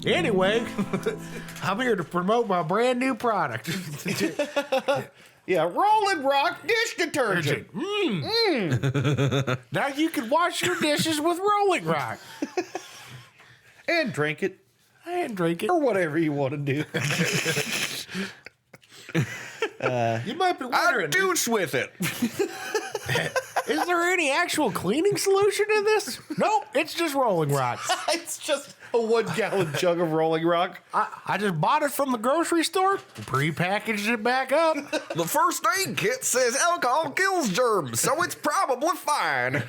Anyway, I'm here to promote my brand new product. Yeah, Rolling Rock dish detergent. Now you can wash your dishes with Rolling Rock. And drink it. And drink it. Or whatever you want to do. You might be I wondering, douche with it. is there any actual cleaning solution in this? Nope, it's just Rolling Rock. It's just a 1 gallon jug of Rolling Rock. I just bought it from the grocery store, prepackaged it back up. The first aid kit says alcohol kills germs, so it's probably fine.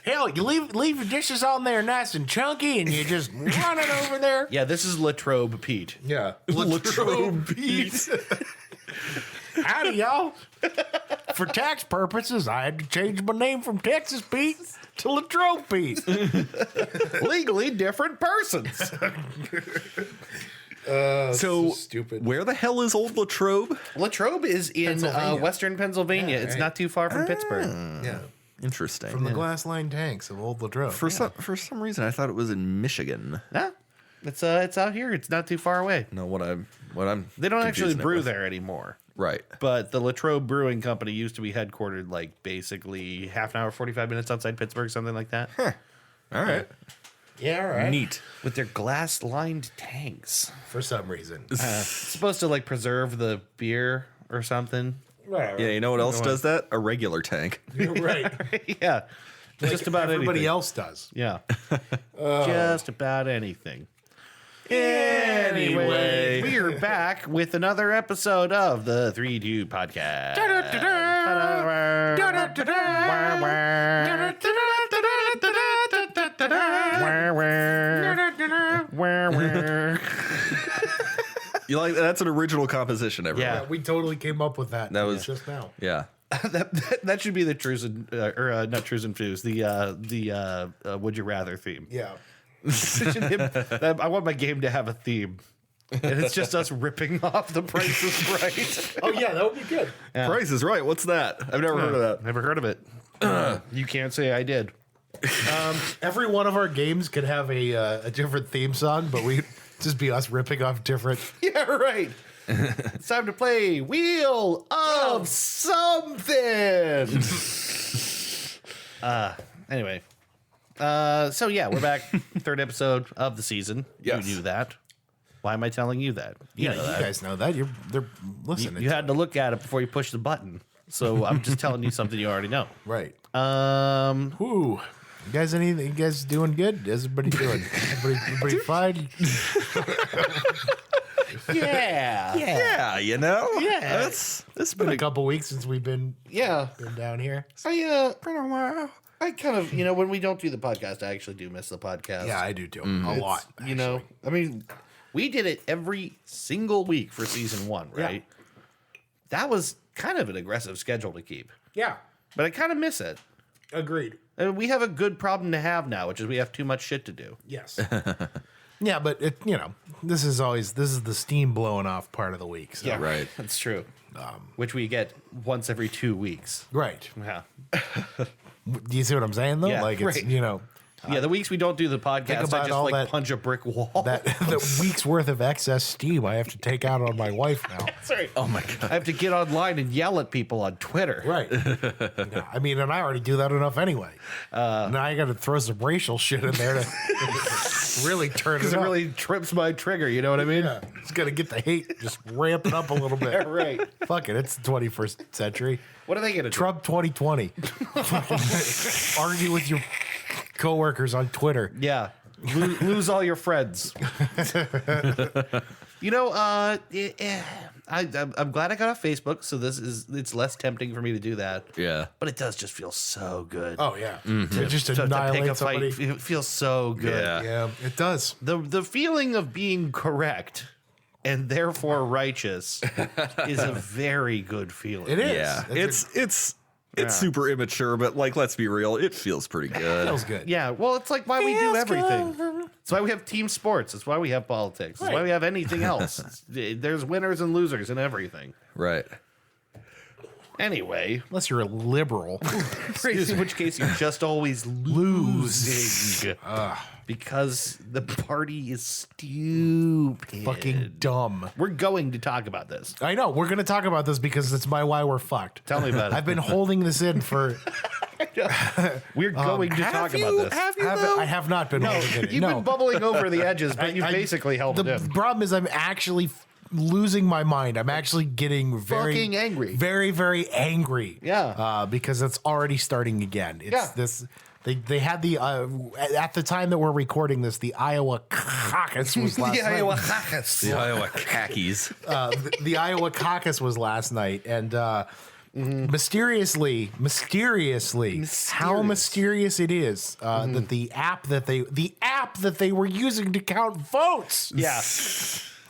Hell, you leave your dishes on there nice and chunky, and you just run it over there. Yeah, this is Latrobe Pete. Yeah. Latrobe Pete. Howdy, y'all. For tax purposes, I had to change my name from Texas Pete to Latrobe Pete. Legally different persons. So stupid. where the hell is Old Latrobe? Latrobe is in Pennsylvania. Western Pennsylvania. It's right. not too far from Pittsburgh. Yeah. Interesting. From the glass line tanks of Old Latrobe. For some reason, I thought it was in Michigan. Yeah. It's out here. It's not too far away. No, what I'm. They don't actually confusing it brew with. there anymore. Right. But the Latrobe Brewing Company used to be headquartered like basically half an hour, 45 minutes outside Pittsburgh, something like that. All right. Yeah, all right. Neat. With their glass-lined tanks. For some reason. It's supposed to like preserve the beer or something. Whatever. Yeah, you know what else does that? A regular tank. You're right. Yeah. Just about Everybody anything. else does. Yeah. Just about anything. Anyway. We're back with another episode of the 3-2 podcast. You like that's an original composition, everyone. Yeah. Yeah, we totally came up with that. That was- just now. Yeah. that should be the Trues and not Trues and Foos, the Would You Rather theme. Yeah. I want my game to have a theme. And it's just us ripping off The Price is Right. Oh, yeah, that would be good. Yeah. Price is Right. What's that? I've never heard of that. Never heard of it. You can't say I did. Every one of our games could have a different theme song, but we just be us ripping off different. Yeah, right. It's time to play Wheel of Something. Anyway. So yeah, we're back. Third episode of the season. Yes. You knew that. Why am I telling you that? You know You that. guys know that. They're listening. You had to look at it before you pushed the button. So I'm just telling you something you already know. right. Who? You guys, you guys doing good? How's everybody doing? Everybody fine? Yeah. Yeah, you know? Yeah. It's Been a couple weeks since we've been Yeah. down here. I kind of, when we don't do the podcast, I actually do miss the podcast. Yeah, I do too. A lot. You know, I mean, we did it every single week for season 1, right? That was kind of an aggressive schedule to keep, Yeah. but I kind of miss it. Agreed. And we have a good problem to have now, which is we have too much shit to do. Yes. Yeah, but this is the steam blowing off part of the week. So. right. That's true. Which we get once every 2 weeks. Right. Yeah. Do you see what I'm saying though? Yeah, Like it's right. Yeah, the weeks we don't do the podcast, about I just all like that- punch a brick wall. that the week's worth of excess steam I have to take out on my wife now. Sorry. Oh my god. I have to get online and yell at people on Twitter. Right. Yeah, I mean, and I already do that enough anyway. Now I got to throw some racial shit in there to really turn it Because it up. really trips my trigger, you know what I mean? Yeah, it's got to get the hate just ramping up a little bit. Right. Fuck it, it's the 21st century. What are they going to do? Trump 2020. Fucking argue with your coworkers on Twitter. Yeah. Lose all your friends. I'm glad I got off Facebook, so it's less tempting for me to do that. Yeah. But it does just feel so good. Oh yeah, to just To pick annihilate a fight, somebody. it feels so good. Yeah. Yeah, it does. The feeling of being correct and therefore righteous is a very good feeling. It is. Yeah. It's super immature, but like let's be real, it feels pretty good. feels good. Yeah, well, it's like why we do everything. It's why we have team sports. It's why we have politics. It's why we have anything else. There's winners and losers in everything. Right. Anyway, Unless you're a liberal. in which case you're just always losing. Because the party is stupid. Fucking dumb. We're going to talk about this. I know. We're going to talk about this because it's why we're fucked. Tell me about it. I've been holding this in for... We're going to talk about this. Have you, though? I have not been holding it in. You've No. been bubbling over the edges, but you've basically held it The in. problem is I'm actually losing my mind. I'm actually getting Fucking angry. Very, very angry. Yeah. Because it's already starting again. It's Yeah. this... They had the at the time that we're recording this, the Iowa caucus was last night. Iowa caucus. The Iowa khakis. The Iowa caucus was last night, and mysteriously, how mysterious it is that the app that they were using to count votes, Yeah.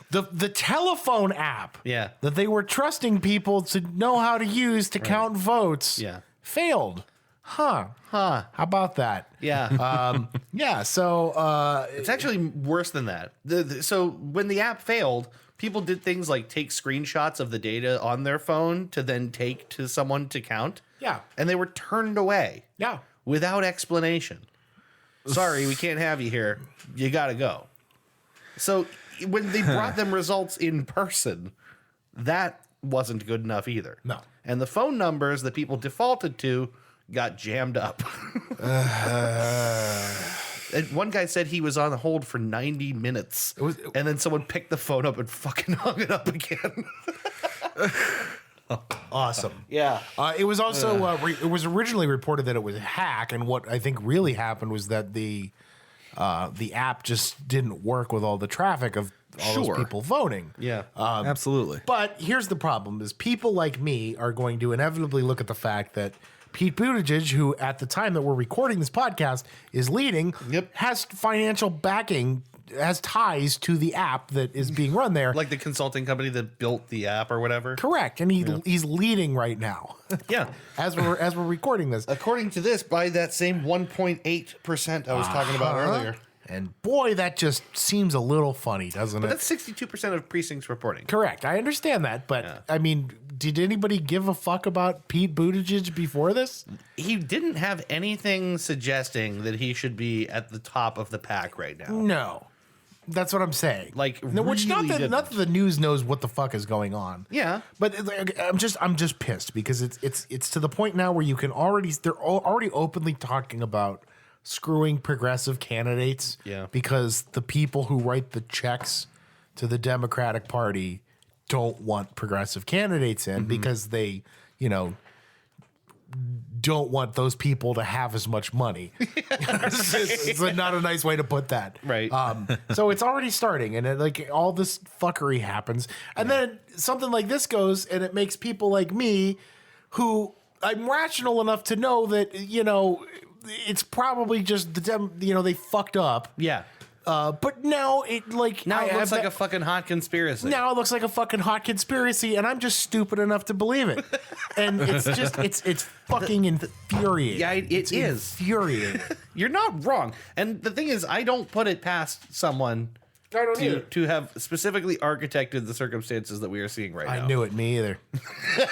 the telephone app, Yeah. that they were trusting people to know how to use to count votes, Yeah. failed. Huh. How about that? Yeah. Yeah. So It's actually worse than that. So when the app failed, people did things like take screenshots of the data on their phone to then take to someone to count. Yeah. And they were turned away. Yeah. Without explanation. Sorry, we can't have you here. You got to go. So when they brought them results in person, that wasn't good enough either. No. And the phone numbers that people defaulted to got jammed up. And one guy said he was on hold for 90 minutes. And then someone picked the phone up and fucking hung it up again. awesome. Yeah. It was also it was originally reported that it was a hack, and what I think really happened was that the app just didn't work with all the traffic of all those Sure. people voting. Yeah. Absolutely. But here's the problem: is people like me are going to inevitably look at the fact that Pete Buttigieg, who at the time that we're recording this podcast is leading, Yep. has financial backing, has ties to the app that is being run there. Like the consulting company that built the app or whatever. Correct, and he's leading right now Yeah. as we're recording this. According to this, by that same 1.8% I was talking about earlier. And boy, that just seems a little funny, doesn't it? That's 62% of precincts reporting. Correct. I understand that, but Yeah. I mean, did anybody give a fuck about Pete Buttigieg before this? He didn't have anything suggesting that he should be at the top of the pack right now. No. That's what I'm saying. Like, no, which really didn't. not that the news knows what the fuck is going on. Yeah. But I'm just pissed because it's to the point now where they're already openly talking about screwing progressive candidates. Yeah. Because the people who write the checks to the Democratic Party don't want progressive candidates in because they, don't want those people to have as much money. It's not a nice way to put that. Right. So it's already starting, and all this fuckery happens, and then something like this goes, and it makes people like me, who I'm rational enough to know that it's probably just they fucked up. Yeah. But now it looks like a fucking hot conspiracy. Now it looks like a fucking hot conspiracy, and I'm just stupid enough to believe it. And it's just it's fucking infuriating. Yeah, it's is. infuriating. You're not wrong. And the thing is, I don't put it past someone to have specifically architected the circumstances that we are seeing right now. I knew it. Me either. Is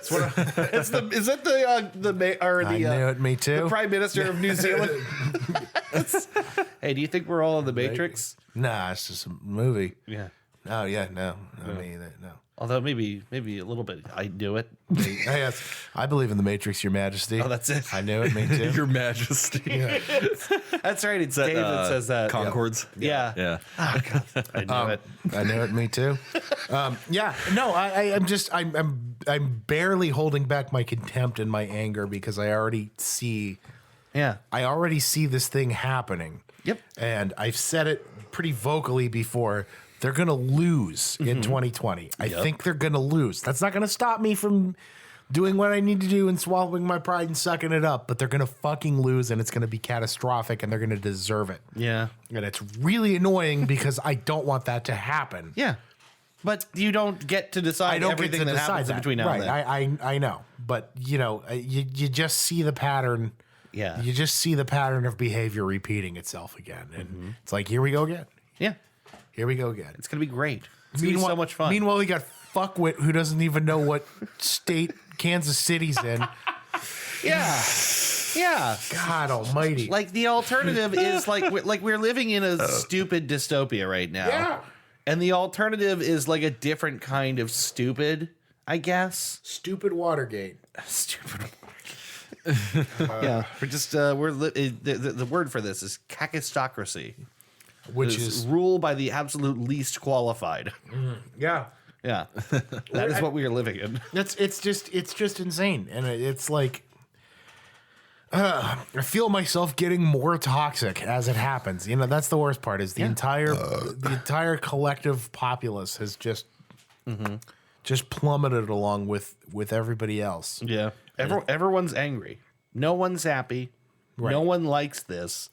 that I knew it. Me too. the Prime Minister of New Zealand? Hey, do you think we're all in the Matrix? Nah, it's just a movie. Yeah. Oh yeah, no, me either. No. Although maybe a little bit. I knew it. Yes, I believe in the Matrix, Your Majesty. Oh, that's it. I knew it. Me too. Your Majesty. That's right. It's David that says that. Concords. Yeah. Yeah. Oh, God. I knew it. I knew it. Me too. Yeah. No. I'm barely holding back my contempt and my anger because I already see this thing happening. Yep. And I've said it pretty vocally before. They're going to lose in 2020. I think they're going to lose. That's not going to stop me from doing what I need to do and swallowing my pride and sucking it up, but they're going to fucking lose, and it's going to be catastrophic, and they're going to deserve it. Yeah. And it's really annoying because I don't want that to happen. Yeah. But you don't get to decide everything that happens in between now and then. I know. But, you just see the pattern. Yeah. You just see the pattern of behavior repeating itself again. And it's like, here we go again. Yeah. Here we go again. It's going to be great. It's going to be so much fun. Meanwhile, we got fuckwit who doesn't even know what state Kansas City's in. Yeah. Yeah. God almighty. Like the alternative is like we're living in a stupid dystopia right now. Yeah. And the alternative is like a different kind of stupid, I guess. Stupid Watergate. Stupid. Yeah. We're just the word for this is kakistocracy. Which It's is rule by the absolute least qualified. yeah. Yeah. That is what we are living in. It's just insane. And it's like I feel myself getting more toxic as it happens. You know, that's the worst part is the entire collective populace has just plummeted along with everybody else. Yeah. Everyone's angry. No one's happy. Right. No one likes this.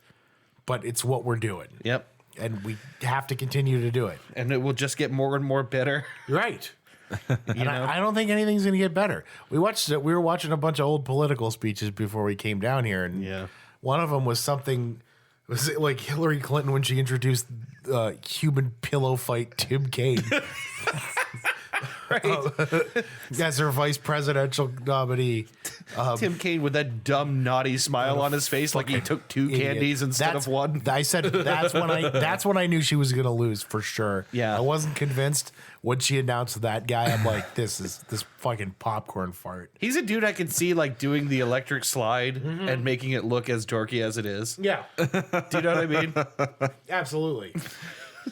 But it's what we're doing. Yep. And we have to continue to do it. And it will just get more and more bitter. Right. You know? I don't think anything's going to get better. We were watching a bunch of old political speeches before we came down here, and one of them was something. Was it like Hillary Clinton when she introduced human pillow fight Tim Kaine as her vice presidential nominee? Tim Kaine with that dumb naughty smile on his face, like he took two candies instead of one. I said that's when I knew she was going to lose for sure. Yeah, I wasn't convinced when she announced that guy. I'm like, this fucking popcorn fart. He's a dude I could see like doing the electric slide and making it look as dorky as it is. Yeah, Do you know what I mean? absolutely.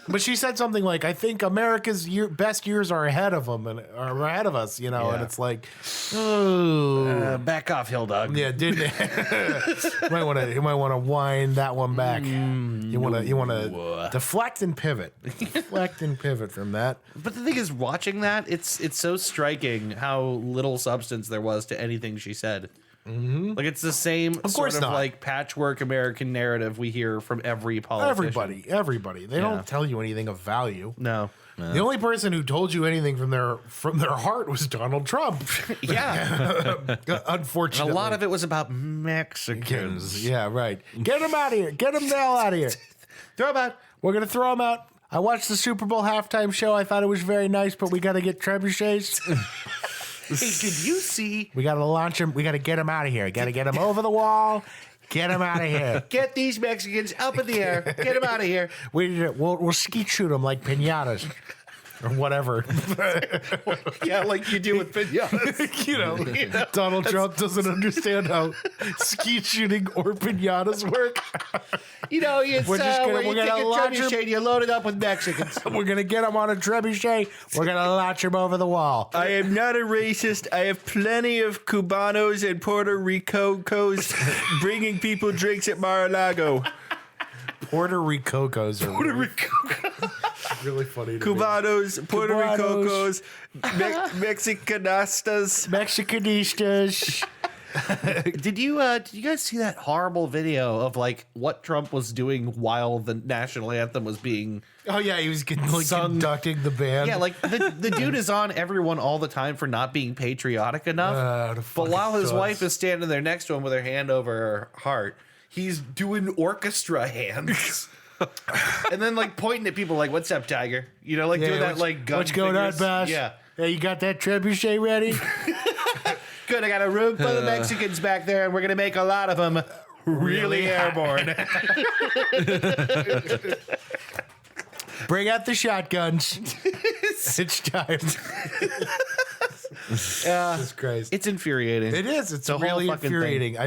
But she said something like, "I think America's best years are ahead of them and are ahead of us," you know. Yeah. And it's like, oh, Back off, Hill Dog. yeah, didn't you might want to wind that one back. You want to deflect and pivot, from that. But the thing is, watching that, it's so striking how little substance there was to anything she said. Like it's the same sort of like patchwork American narrative we hear from every politician. Everybody. They don't tell you anything of value. No. The only person who told you anything from their heart was Donald Trump. Yeah. Unfortunately, A lot of it was about Mexicans. Yeah, right. Get them out of here. Get them the hell out of here. Throw them out. We're gonna throw them out. I watched the Super Bowl halftime show. I thought it was very nice, but we got to get trebuchets. Hey, did you see? We got to launch them. We got to get them out of here. Got to get them over the wall. Get them out of here. Get these Mexicans up in the air. Get them out of here. We'll skeet shoot them like pinatas or whatever. Yeah, like you do with pinatas. you know, Donald Trump doesn't understand how skeet shooting or pinatas work. You know, it's We're just gonna- where you we're take gonna a launch 'em. trebuchet and you load it up with Mexicans. We're gonna get them on a trebuchet. We're gonna launch them over the wall. I am not a racist. I have plenty of Cubanos and Puerto Ricocos bringing people drinks at Mar-a-Lago. Puerto Ricocos are really funny. To me. Cubanos, Puerto Cubanos. Ricocos, Mexicanistas. Mexicanistas. Did you guys see that horrible video of like what Trump was doing while the national anthem was being? Oh yeah, he was conducting the band. Yeah, like the dude is on everyone all the time for not being patriotic enough. The But fucking while his dunce. wife is standing there next to him with her hand over her heart, he's doing orchestra hands. And then like pointing at people like, "What's up, Tiger?" You know, like doing that like gun what's going on, fingers. Bash? Yeah. Hey, you got that trebuchet ready? Good, I got a room full of Mexicans back there, and we're gonna make a lot of them really airborne. Bring out the shotguns. It's time. Jesus Christ. It's infuriating. It is. It's The whole really fucking infuriating.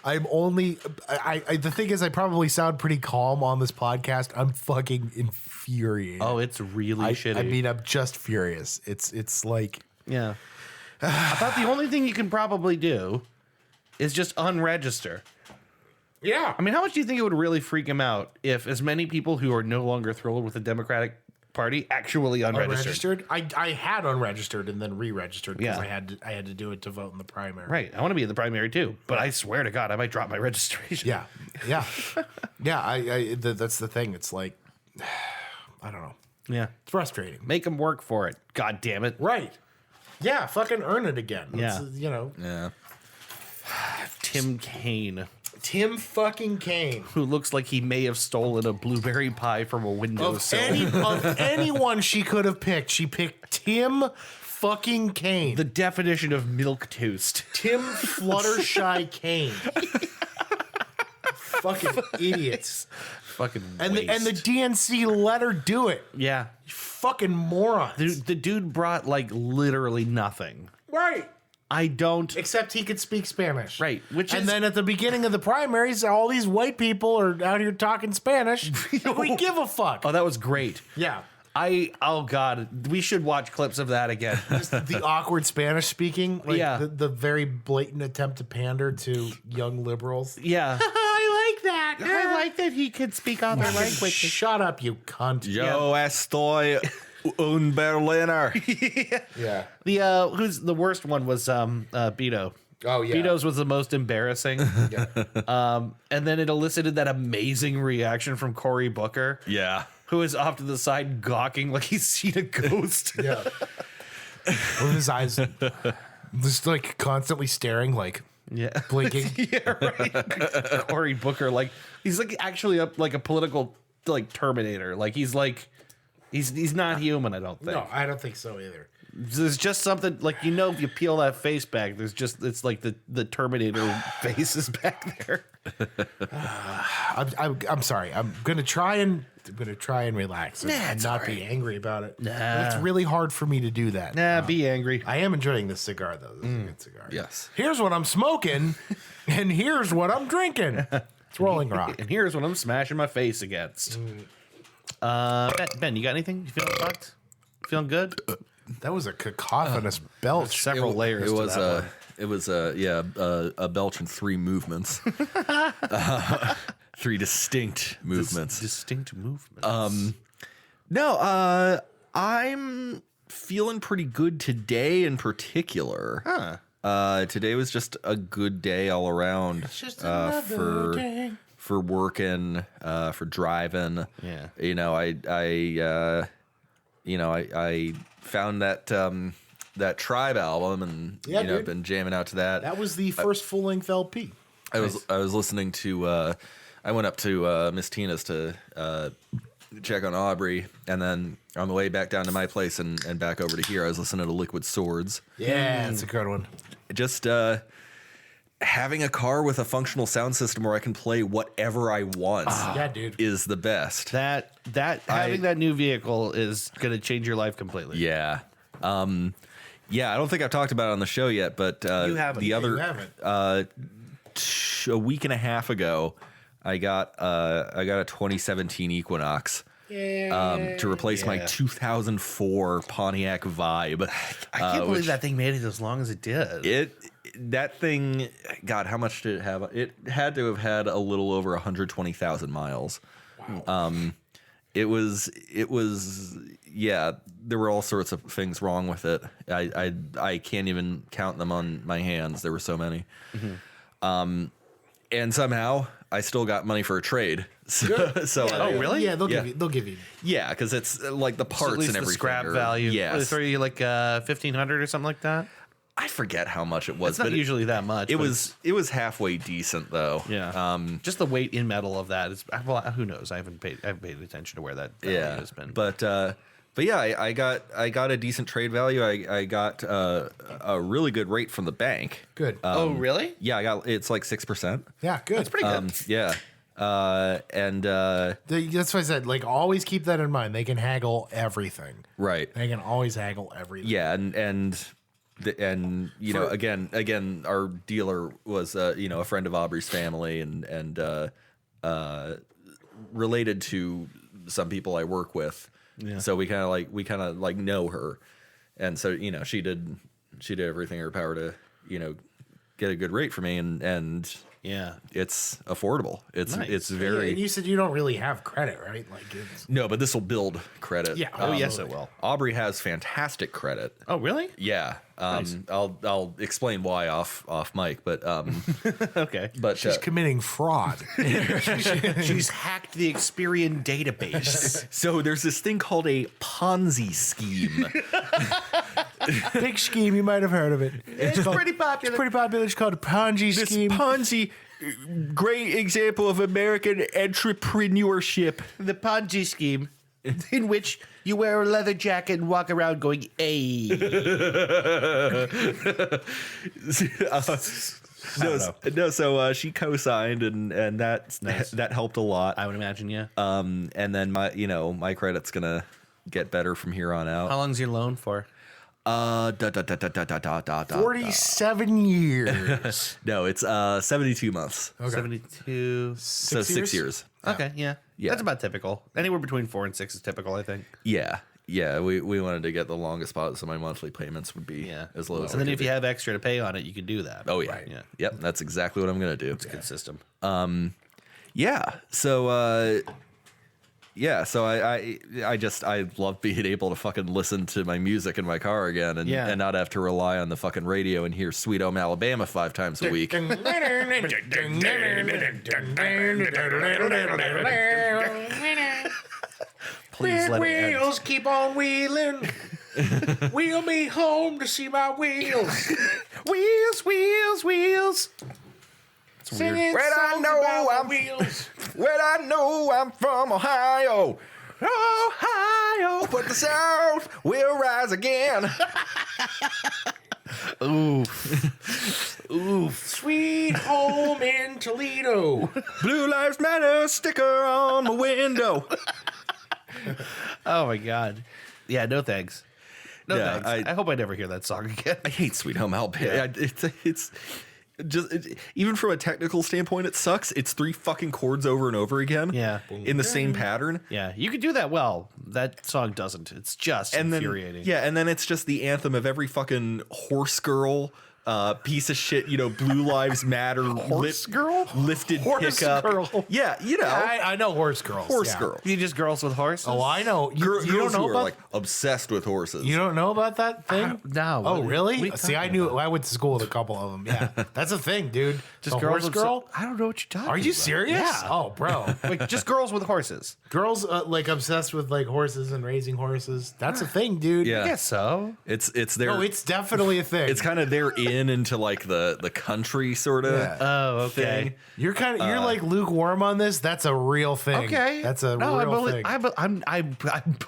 I'm only. The thing is, I probably sound pretty calm on this podcast. I'm fucking infuriated. Oh, it's really shitty. I mean, I'm just furious. It's like. Yeah. About the only thing you can probably do is just unregister. Yeah. I mean, how much do you think it would really freak him out if as many people who are no longer thrilled with the Democratic Party actually unregistered? Unregistered? I had unregistered and then re-registered because Yeah. I had to do it to vote in the primary. Right. I want to be in the primary too, but I swear to God, I might drop my registration. Yeah. Yeah. Yeah. That's the thing. It's like, I don't know. Yeah. It's frustrating. Make them work for it. God damn it. Right. Yeah. Fucking earn it again. Yeah. You know. Yeah. Tim Kaine. Tim fucking Kaine. Who looks like he may have stolen a blueberry pie from a windowsill. Of anyone she could have picked, she picked Tim fucking Kaine. The definition of milk toast. Tim Fluttershy Kaine. Fucking idiots. Fucking And waste. the DNC let her do it. yeah. Fucking morons. The dude brought like literally nothing. Right. I don't. Except he could speak Spanish. Right, which and is- then at the beginning of the primaries, all these white people are out here talking Spanish. We give a fuck. Oh, that was great. Yeah. Oh God, we should watch clips of that again. Just the awkward Spanish speaking. Like Yeah. the very blatant attempt to pander to young liberals. Yeah. I like that. I like that he could speak other languages. Shut up, you cunt. Yo estoy un Berliner. Yeah. The who's the worst one was Beto. Oh, yeah. Beto's was the most embarrassing. And then it elicited that amazing reaction from Cory Booker, Yeah. who is off to the side gawking like he's seen a ghost. Yeah. With his eyes just like constantly staring, like Yeah. blinking. Yeah, right. Cory Booker, like he's like actually like a political like Terminator. Like he's not human, I don't think. No, I don't think so either. There's just something like if you peel that face back, it's like the Terminator face is back there. I'm sorry. I'm gonna try and relax and it's not all be angry about it. Nah. It's really hard for me to do that. Nah, be angry. I am enjoying this cigar though. This is a good cigar. Yes. Here's what I'm smoking, and here's what I'm drinking. It's Rolling Rock. And here's what I'm smashing my face against. Ben, you got anything? You feeling fucked? Feeling good? That was a cacophonous belch. Several layers. It was to that one. it was a belch in 3 movements. 3 distinct movements. Distinct movements. No, I'm feeling pretty good today in particular. Today was just a good day all around. just another day. For working, for driving. Yeah. You know, I found that Tribe album and Yeah, I've dude. been jamming out to that. That was the first full length LP. I was listening to I went up to Miss Tina's to check on Aubrey, and then on the way back down to my place and back over to here, I was listening to Liquid Swords. Yeah, that's a good one. Just having a car with a functional sound system where I can play whatever I want Yeah, dude. is the best. that having that new vehicle is gonna change your life completely. Yeah. Yeah, I don't think I've talked about it on the show yet, but You haven't. the You other haven't. a week and a half ago, I got a 2017 Equinox to replace my 2004 Pontiac Vibe. I can't believe which that thing made it as long as it did. That thing, God, how much did it have? It had to have had a little over 120,000 miles. Wow. It was, yeah, there were all sorts of things wrong with it. I can't even count them on my hands. There were so many. Mm-hmm. And somehow I still got money for a trade. So Oh, really? Yeah, they'll Yeah. give you. yeah, because it's like the So parts at least and the everything. scrap are- value. Yes. They throw you like 1,500 or something like that. I forget how much it was, It's not but usually that much. it but was halfway decent though. yeah. Just the weight in metal of that is. Well, who knows? I haven't paid attention to where that value Yeah, has been. but yeah, I got a decent trade value. I got a really good rate from the bank. Good. oh, really? Yeah, it's like 6%. Yeah, good. That's pretty good. Yeah, and That's why I said, like, always keep that in mind. They can haggle everything. right. They can always haggle everything. Yeah, and you know, again, our dealer was a friend of Aubrey's family and related to some people I work with. Yeah. So we kind of like know her, and so she did everything in her power to get a good rate for me, and Yeah. it's affordable. It's Nice. it's Yeah, very and you said you don't really have credit, right? Like, it's, no, but this will build credit. Yeah. Oh, yes, it will. Aubrey has fantastic credit. Oh, really? Yeah. I'll explain why off mic, but Okay. but she's committing fraud. She's hacked the Experian database. so there's this thing called a Ponzi scheme. Big scheme, you might have heard of it. It's pretty popular. It's pretty popular. It's called a Ponzi This scheme. Ponzi great example of American entrepreneurship. The Ponzi scheme, in which you wear a leather jacket and walk around going, "Ay." So she co-signed, and that's Nice. that helped a lot. I would imagine, yeah. And then my credit's gonna get better from here on out. How long's your loan for? 47 years. No, it's 72 months. 72. So 6 years. Okay, yeah. Yeah. That's about typical. Anywhere between 4 and 6 is typical, I think. Yeah. We wanted to get the longest spot, so my monthly payments would be as low as. And then they if could you be. have extra to pay on it, you can do that. Oh yeah. Right. Yeah. Yep. That's exactly what I'm gonna do. It's a good system. Yeah. So so I love being able to fucking listen to my music in my car again and, Yeah. and not have to rely on the fucking radio and hear Sweet Home Alabama 5 times a week. Please let it end. Wheels keep on wheeling. Wheel me home to see my wheels. Wheels, wheels, wheels. Singing Well, I songs know about I'm- the wheels. Well, I know I'm from Ohio. Ohio, but the South will rise again. Sweet home in Toledo. Blue Lives Matter sticker on my window. Oh my God. Yeah, no thanks. No Yeah, thanks. I hope I never hear that song again. I hate Sweet Home Alabama. It's just even from a technical standpoint, it sucks. It's 3 fucking chords over and over again. Yeah. In the same pattern. Yeah, you could do that well. That song doesn't. It's just infuriating. And then it's just the anthem of every fucking horse girl, piece of shit, Blue Lives Matter, Horse girl? lifted Horse pickup. girl. Yeah, I know horse girls. horse yeah. girls. You just girls with horses? Oh, I know. You Girls don't know who are about like obsessed with horses. You don't know about that thing? No. Oh, what really? are you See, I talking knew. about? I went to school with a couple of them. Yeah, that's a thing, dude. Just the girls horse girl. I don't know what you're talking about. Are you serious? Yeah. Oh, bro. Like, just girls with horses. Girls like obsessed with like horses and raising horses. That's a thing, dude. Yeah. I guess so. It's their No, it's definitely a thing. it's kind of their in into like the country sort of Yeah. Oh, okay. thing. You're you're like lukewarm on this. That's a real thing. Okay. That's a no, real I believe, thing. I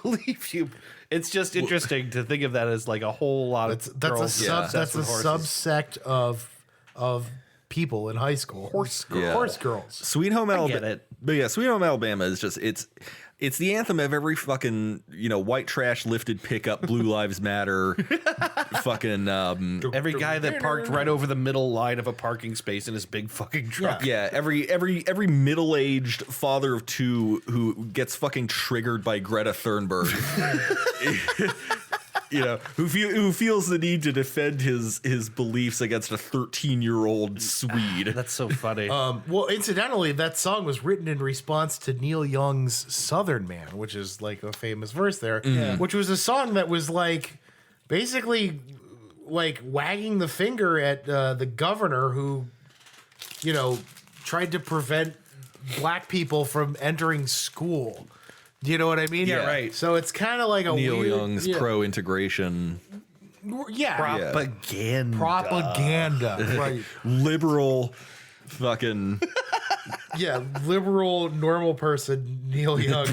believe you. It's just interesting to think of that as like a whole lot of girls that's obsessed a with horses. subsect of people in high school. Yeah. Horse girls. Sweet Home Alabama. get it. But yeah, Sweet Home Alabama is just it's the anthem of every fucking white trash lifted pickup, Blue Lives Matter, fucking Every guy that parked right over the middle line of a parking space in his big fucking truck. yeah, every middle aged father of 2 who gets fucking triggered by Greta Thunberg. Who feels the need to defend his beliefs against a 13-year-old Swede. That's so funny. Well, incidentally, that song was written in response to Neil Young's Southern Man, which is like a famous verse there, which was a song that was like basically like wagging the finger at the governor who, tried to prevent black people from entering school. Do you know what I mean? Yeah, right. So it's kind of like a Neil weird, Young's pro-integration, Propaganda. propaganda, right? liberal, fucking Yeah, liberal, normal person, Neil Young.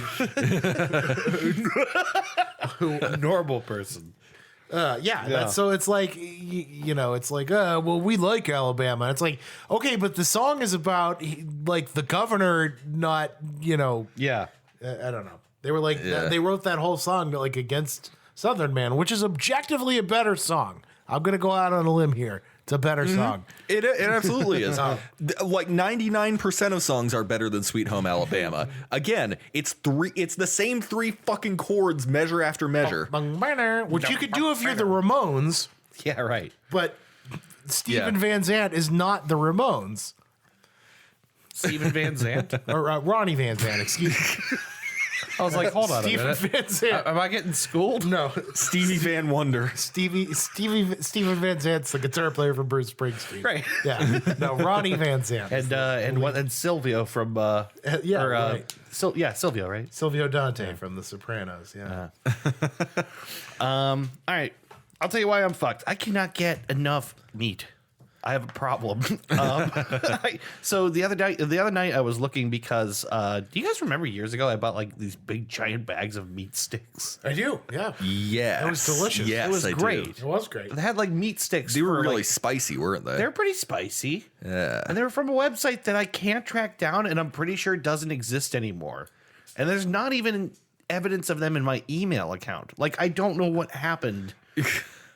Normal person. That's so it's like it's like well, we like Alabama. It's like, okay, but the song is about like the governor not Yeah. I don't know. They were like Yeah. they wrote that whole song like against Southern Man, which is objectively a better song. I'm gonna go out on a limb here. It's a better song. It absolutely is. Like 99% of songs are better than Sweet Home Alabama. Again, it's the same 3 fucking chords, measure after measure. Which you could do if you're the Ramones, Yeah, right. but Steven Yeah. Van Zandt is not the Ramones. Steven Van Zandt. Or Ronnie Van Zandt, excuse me. I was like, hold on a Steven minute. Van Zandt. Am I getting schooled? No, Stevie Van Wonder. Steven Van Zandt's the guitar player from Bruce Springsteen. Right. Yeah. No, Ronnie Van Zandt. And Silvio from yeah, right. Silvio, right? Silvio Dante from The Sopranos. Yeah. All right. I'll tell you why I'm fucked. I cannot get enough meat. I have a problem. So the other night I was looking because do you guys remember years ago I bought like these big giant bags of meat sticks? I do. Yeah. Yes. It was delicious. Yes, It was I do. great. It was great. They had like meat sticks. They were for, really like, spicy, weren't they? they're pretty spicy. Yeah. And they were from a website that I can't track down, and I'm pretty sure doesn't exist anymore. And there's not even evidence of them in my email account. Like, I don't know what happened.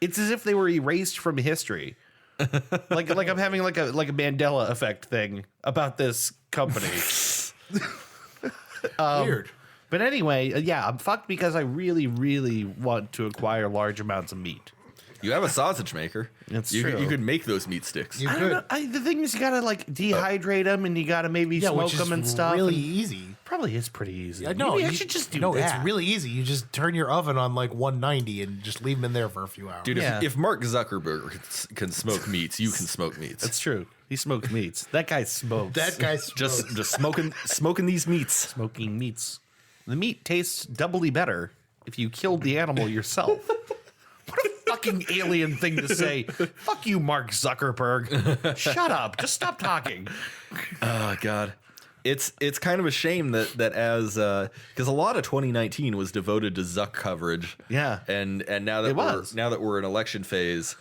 It's as if they were erased from history. like I'm having like a Mandela effect thing about this company. Weird. But anyway, yeah, I'm fucked because I really, really want to acquire large amounts of meat. You have a sausage maker. That's you, true. You could make those meat sticks. You I could. don't know. The thing is, you gotta like dehydrate them, and you gotta maybe Yeah, smoke which is them and stuff. really and easy. probably is pretty easy. No, Maybe I should just do that. it's really easy. You just turn your oven on like 190 and just leave them in there for a few hours. Dude, Yeah. if Mark Zuckerberg can smoke meats, you can smoke meats. That's true. He smokes meats. That guy smokes. that guy's just smoking these meats. smoking meats. The meat tastes doubly better if you killed the animal yourself. What a fucking alien thing to say. Fuck you, Mark Zuckerberg. Shut up. Just stop talking. Oh God, it's kind of a shame that as because a lot of 2019 was devoted to Zuck coverage. Yeah. and now that It was. now that we're in election phase,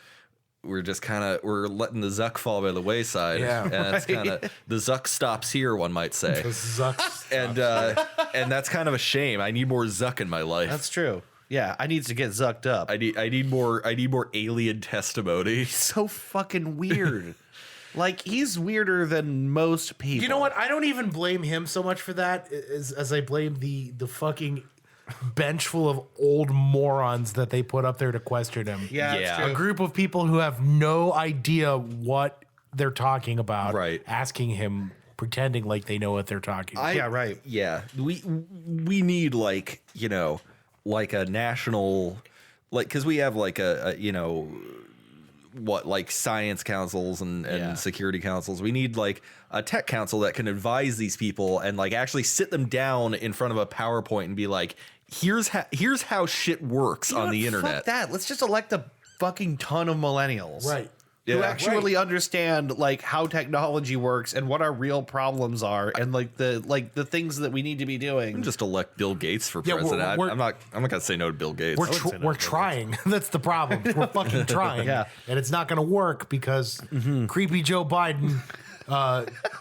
we're just we're letting the Zuck fall by the wayside. Yeah. And it's kind of the Zuck stops here, one might say. Zucks. And that's kind of a shame. I need more Zuck in my life. That's true. Yeah, I need to get zucked up. I need more alien testimony. So fucking weird. Like, he's weirder than most people. You know what? I don't even blame him so much for that as I blame the fucking bench full of old morons that they put up there to question him. Yeah, Yeah. that's A true. group of people who have no idea what they're talking about, Right. asking him, pretending like they know what they're talking about. Yeah, right. Yeah, we need like like a national because we have like a like science councils and Yeah. security councils. We need like a tech council that can advise these people and like actually sit them down in front of a PowerPoint and be like, here's how shit works You know on what? the Fuck internet. that. Let's just elect a fucking ton of millennials. Right. Who Yeah. actually understand like how technology works and what our real problems are and like the things that we need to be doing. Just elect Bill Gates for Yeah, president. we're- I'm not gonna say no to Bill Gates. We're trying. That's the problem. We're fucking trying. Yeah. And it's not going to work because creepy Joe Biden,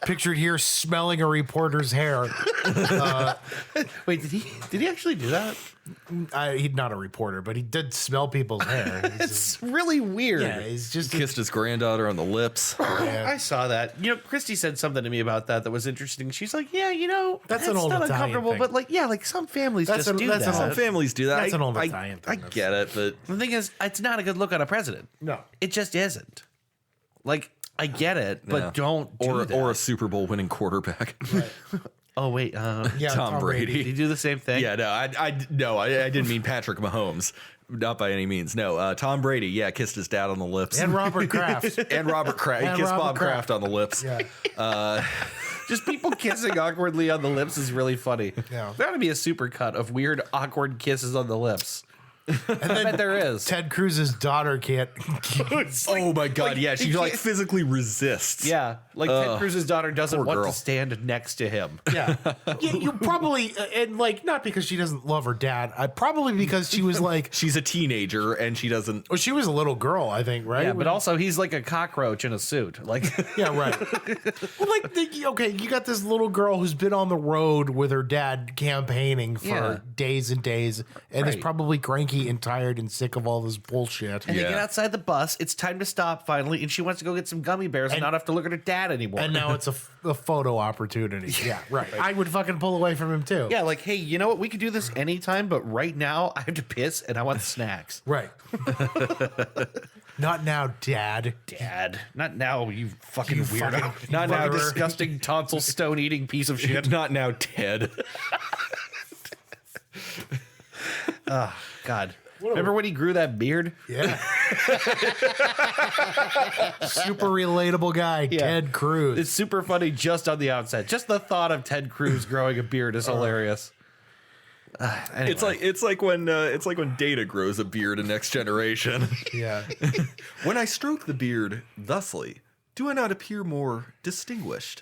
pictured here smelling a reporter's hair. Wait, did he actually do that? He's not a reporter, but he did smell people's hair. It's really weird. Yeah, he's just Kissed his granddaughter on the lips. I saw that. You know, Christy said something to me about that was interesting. She's like, "Yeah, you know, That's an old not Italian uncomfortable, thing. but like, yeah, like some families That's just an- do that's that." an Some old- families do that. That's an old Italian thing. I get it, but The thing is, it's not a good look on a president. No. It just isn't. Like, I get it, but yeah. don't do that. or a Super Bowl winning quarterback. Oh wait, Yeah, Tom Brady. did you do the same thing? Yeah, no, I didn't mean Patrick Mahomes, not by any means. No, Tom Brady, yeah, kissed his dad on the lips, And Robert Kraft. and Robert Kraft, And kissed Robert Bob Kraft. Kraft on the lips. Yeah. Just people kissing awkwardly on the lips is really funny. Yeah. There ought to be a super cut of weird, awkward kisses on the lips. I bet there is. Ted Cruz's daughter can't. Oh my God, yeah, she like physically resists. Yeah, like Ted Cruz's daughter doesn't poor want girl. to stand next to him. Yeah. You probably, and like, not because she doesn't love her dad, probably because she was like, She's a teenager and she doesn't. well, she was a little girl, I think, right? Yeah, but also he's like a cockroach in a suit. Like, Yeah, right. Well, like, okay, you got this little girl who's been on the road with her dad campaigning for Yeah. days and days, and is Right. probably cranky and tired and sick of all this bullshit. and they Yeah. get outside the bus. It's time to stop finally, and she wants to go get some gummy bears and not have to look at her dad anymore. And now it's a photo opportunity. Yeah, right. I would fucking pull away from him too. yeah, like, hey, you know what? We could do this anytime, but right now I have to piss and I want snacks. Right. Not now, Dad. Dad, not now, you fucking You weirdo. fucking Not now, murderer. disgusting tonsil stone eating piece of shit. Not now, Ted. God. Remember when he grew that beard? Yeah. Super relatable guy, Ted Cruz. It's super funny just on the outset. Just the thought of Ted Cruz growing a beard is hilarious. Anyway. It's like when Data grows a beard in Next Generation. Yeah. When I stroke the beard thusly, Do I not appear more distinguished?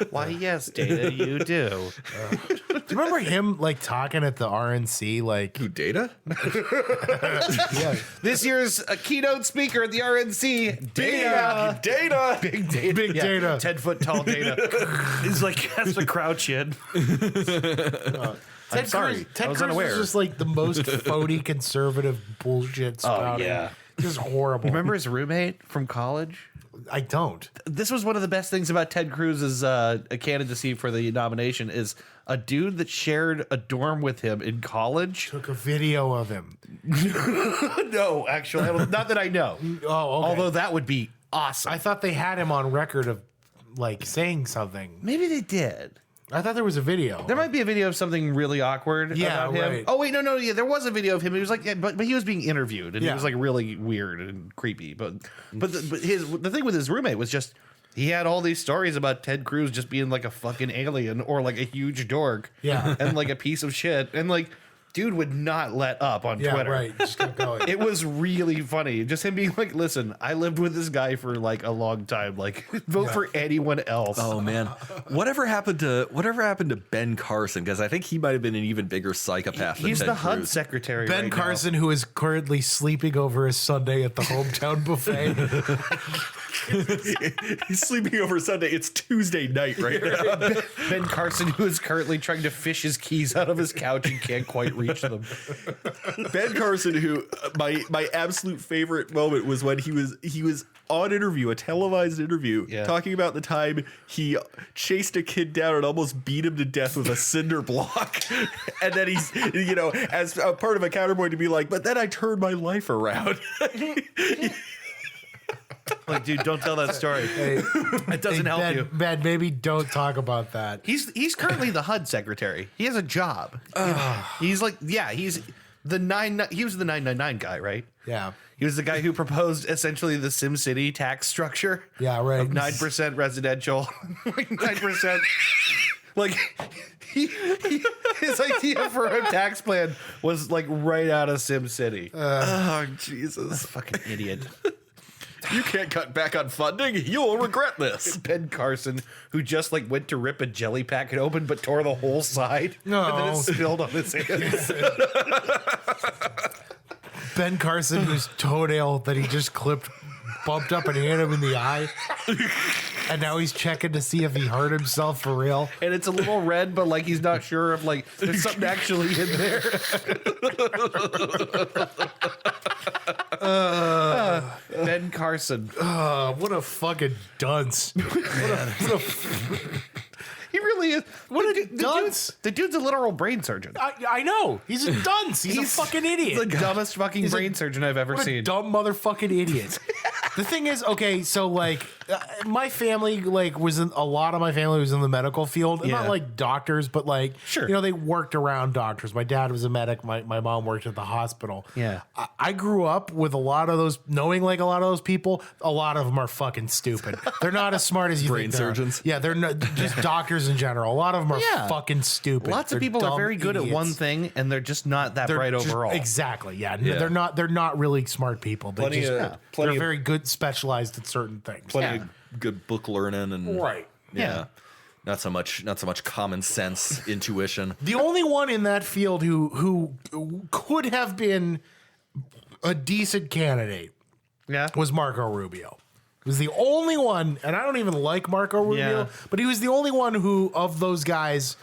Why, yes, Data, you do. Do you remember him like talking at the RNC? Like, Who, Data? yeah, This year's keynote speaker at the RNC, Data! Data! Big Data. Big Data. 10-foot tall Data. He's like, has to crouch in. Ted sorry. Cruz, I Ted was Cruz unaware. was just like the most phony conservative bullshit spouting. yeah. Just horrible. Remember his roommate from college? I don't. This was one of the best things about Ted Cruz's candidacy for the nomination is a dude that shared a dorm with him in college. Took a video of him. No, actually, not that I know. Oh, okay. Although that would be awesome. I thought they had him on record of like saying something. Maybe they did. I thought there was a video. There might be a video of something really awkward Yeah, about him. right. Oh wait, no, yeah, there was a video of him. He was like, yeah, but he was being interviewed, and Yeah. he was like really weird and creepy. But the thing with his roommate was just he had all these stories about Ted Cruz just being like a fucking alien or like a huge dork, Yeah. and like a piece of shit, and like dude would not let up on Yeah, Twitter. right. Just kept going. It was really funny. Just him being like, listen, I lived with this guy for like a long time. Like, vote for anyone else. Oh man, whatever happened to Ben Carson? Because I think he might have been an even bigger psychopath. He's than the Ted HUD Cruz. secretary. Ben right now. Carson, who is currently sleeping over his Sunday at the hometown buffet. He's sleeping over Sunday. It's Tuesday night right now. Ben Carson, who is currently trying to fish his keys out of his couch and can't quite reach them. Ben Carson, who my absolute favorite moment was when he was on interview, a televised interview, Yeah. talking about the time he chased a kid down and almost beat him to death with a cinder block, and then he's as a part of a counterpoint to be like, but then I turned my life around. Like, dude, don't tell that story. It doesn't help Ben, you. Ben, maybe don't talk about that. He's currently the HUD secretary. He has a job. He's like, yeah, he's the he was the 999 guy, right? Yeah. He was the guy who proposed essentially the SimCity tax structure. Yeah, right. Of 9% residential, like 9%. Like his idea for a tax plan was like right out of SimCity. Oh Jesus! Fucking idiot. You can't cut back on funding. You'll regret this. Ben Carson, who just like went to rip a jelly packet open but tore the whole side. No. And then it spilled on his hands. Ben Carson, whose toenail that he just clipped, bumped up and hit him in the eye. And now he's checking to see if he hurt himself for real. And it's a little red, but like he's not sure if like there's something actually in there. Ben Carson. What a fucking dunce. He really is. What a the dunce. The dude's a literal brain surgeon. I know. He's a dunce. He's a fucking idiot. The dumbest fucking He's a- brain surgeon I've ever What a seen. dumb motherfucking idiot. The thing is, okay, so like my family, like a lot of my family was in the medical field, and not Yeah. like doctors, but like, Sure. they worked around doctors. My dad was a medic. My mom worked at the hospital. Yeah. I grew up with a lot of those, knowing like a lot of those people. A lot of them are fucking stupid. They're not as smart as you Brain think they are. surgeons? Yeah, they're not, just doctors in general. A lot of them are Yeah. fucking stupid. Lots of They're people are dumb very good at idiots. one thing, and they're just not that They're bright just- overall. Exactly. Yeah. Yeah. They're not really smart people. They Plenty just, of- plenty they're of- very good, specialized at certain things. Plenty of good book learning and Right. Yeah. Not so much common sense, intuition. The only one in that field who could have been a decent candidate Yeah. was Marco Rubio. He was the only one, and I don't even like Marco Rubio, Yeah. but he was the only one who, of those guys,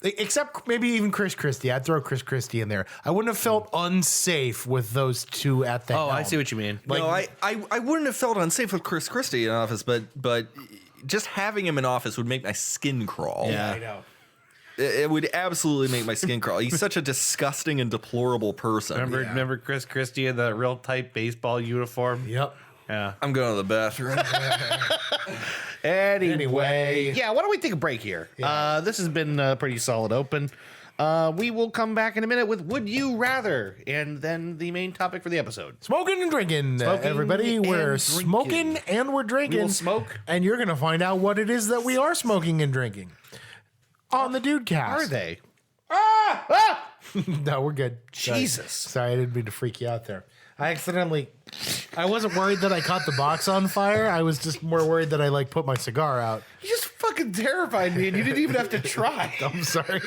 except maybe even Chris Christie. I'd throw Chris Christie in there. I wouldn't have felt unsafe with those two at the Oh, I helm. see what you mean. Like- No, I wouldn't have felt unsafe with Chris Christie in office, but just having him in office would make my skin crawl. Yeah. I know. It would absolutely make my skin crawl. He's such a disgusting and deplorable person. Remember Chris Christie in the real tight baseball uniform? Yep. Yeah. I'm going to the bathroom. Anyway. Yeah, why don't we take a break here? This has been a pretty solid open. We will come back in a minute with Would You Rather, and then the main topic for the episode. Smoking and drinking, Smoking everybody. and We're drinking. smoking and we're drinking. We will smoke. And you're going to find out what it is that we are smoking and drinking on the Dude Cast. Are they? No, we're good. Sorry. Jesus. Sorry, I didn't mean to freak you out there. I accidentally I wasn't worried that I caught the box on fire. I was just more worried that I like put my cigar out. You just fucking terrified me, and you didn't even have to try. I'm sorry.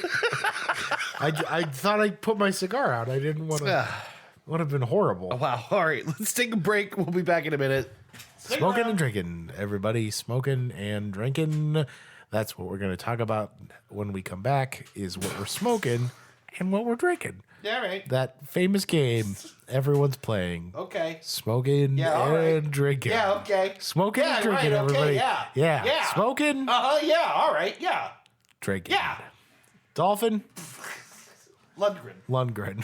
I thought I put my cigar out. I didn't want to. Would have been horrible. Wow. All right, let's take a break. We'll be back in a minute. Smoking and drinking. Everybody smoking and drinking. That's what we're going to talk about when we come back, is what we're smoking and what we're drinking. Yeah, right. That famous game everyone's playing. Okay. Smoking all and right. drinking. Yeah, okay. Smoking Yeah, and drinking, right, okay, everybody. yeah. Yeah. Yeah. Smoking, Yeah, all right, yeah. drinking. Yeah. Dolphin, Lundgren. Lundgren.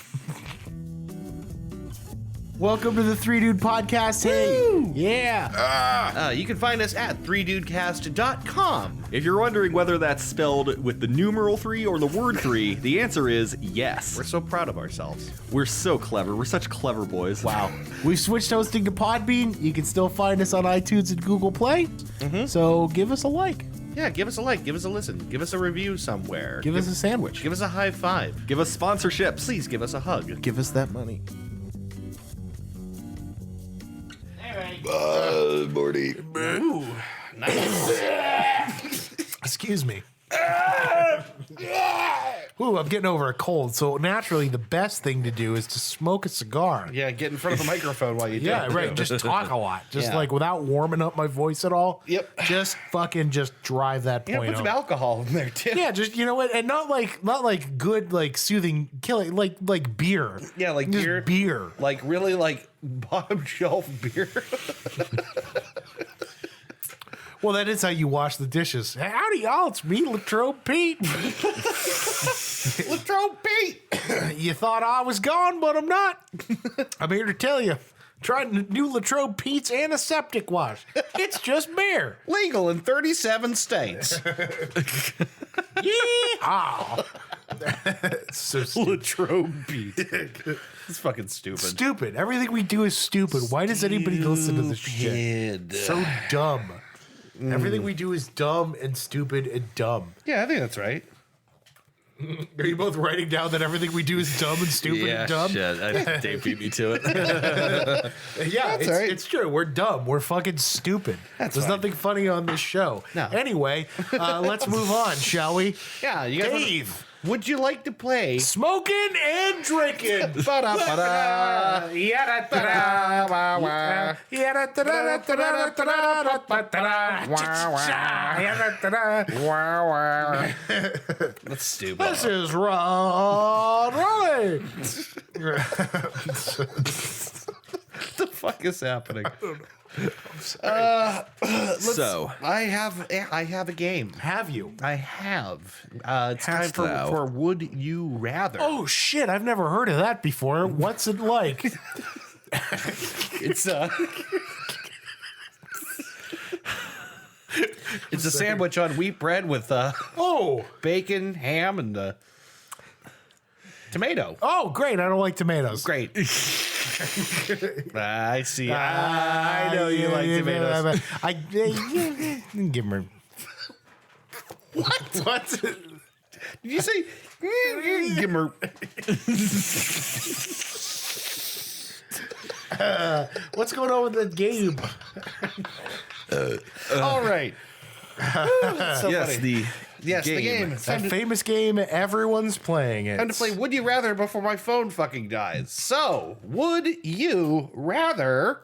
Welcome to the Three Dude Podcast. Hey. Yeah. You can find us at 3dudecast.com. If you're wondering whether that's spelled with the numeral 3 or the word 3, the answer is yes. We're so proud of ourselves. We're so clever. We're such clever boys. Wow. We've switched hosting to Podbean. You can still find us on iTunes and Google Play. So give us a like. Yeah, give us a like, give us a listen, give us a review somewhere. Give us a sandwich. Give us a high five. Give us sponsorships. Please give us a hug. Give us that money. Morty. Ooh, nice. Excuse me. Ooh, I'm getting over a cold. So naturally, the best thing to do is to smoke a cigar. Yeah, get in front of a microphone while you do Yeah, it. right. too. Just talk a lot. Just Yeah. like without warming up my voice at all. Yep. Just fucking just drive that Yeah, point put some home. alcohol in there too. Yeah, just you know what, and not like good like soothing killing like beer. Yeah, like just beer. beer. Like really like bottom shelf beer. Well, that is how you wash the dishes. Howdy, y'all. It's me, Latrobe Pete. Latrobe Pete. You thought I was gone, but I'm not. I'm here to tell you. Tried new Latrobe Pete's antiseptic wash. It's just beer. Legal in 37 states. Yeehaw. So stupid. Latrobe Pete. It's fucking stupid. Stupid. Everything we do is stupid. Why does anybody listen to this shit? So dumb. Everything we do is dumb and stupid and dumb. Yeah, I think that's right. Are you both writing down that everything we do is dumb and stupid and dumb? Shit. Dave beat me to it. Yeah, it's, all right. it's true. We're dumb. We're fucking stupid. There's fine. nothing funny on this show. No. Anyway, let's move on, shall we? Yeah, you guys. Dave, Would you like to play? smoking and drinking. Ba-da-ba-da. That's stupid. This is Rod Raleigh. What the fuck is happening? So, I have a game. Have you? I have. It's time Hast thou? for Would You Rather. Oh shit! I've never heard of that before. What's it like? It's it's a sandwich on wheat bread with Oh, bacon, ham, and tomato. oh, great! I don't like tomatoes. Great. I see. I know you like tomatoes. I give me. What? Did you say? Gimmer. What's going on with the game? All right. So yes, funny. the The game. It's time That to, famous game, everyone's playing it. time to play Would You Rather before my phone fucking dies. So, would you rather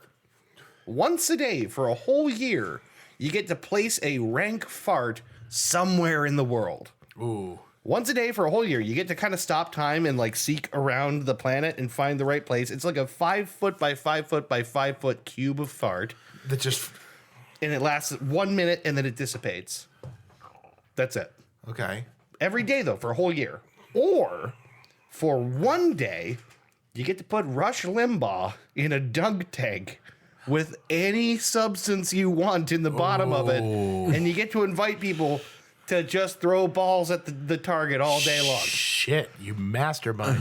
once a day for a whole year you get to place a rank fart somewhere in the world? Ooh. Once a day for a whole year, you get to kind of stop time and like seek around the planet and find the right place. It's like a 5 foot by 5 foot by 5 foot cube of fart, That just and it lasts 1 minute and then it dissipates. That's it. okay. Every day, though, for a whole year. Or for one day, you get to put Rush Limbaugh in a dunk tank with any substance you want in the bottom of it. And you get to invite people to just throw balls at the target all day long. Shit, you mastermind.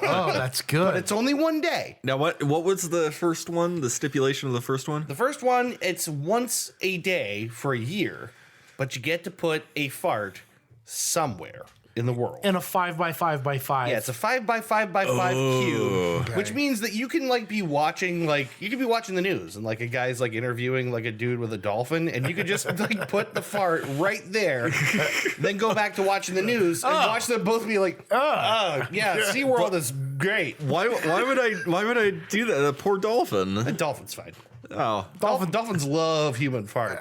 Oh, that's good. But it's only one day. now what was the first one? The stipulation of the first one? The first one, it's once a day for a year, but you get to put a fart somewhere. in the world. In a 5x5x5. Yeah, it's a 5x5x5 cube, which means that you can like be watching the news and like a guy's like interviewing like a dude with a dolphin, and you could just like put the fart right there, then go back to watching the news and watch them both be like, yeah, SeaWorld is great. Why would I do that? A poor dolphin. A dolphin's fine. Oh, Dolphins love human farts.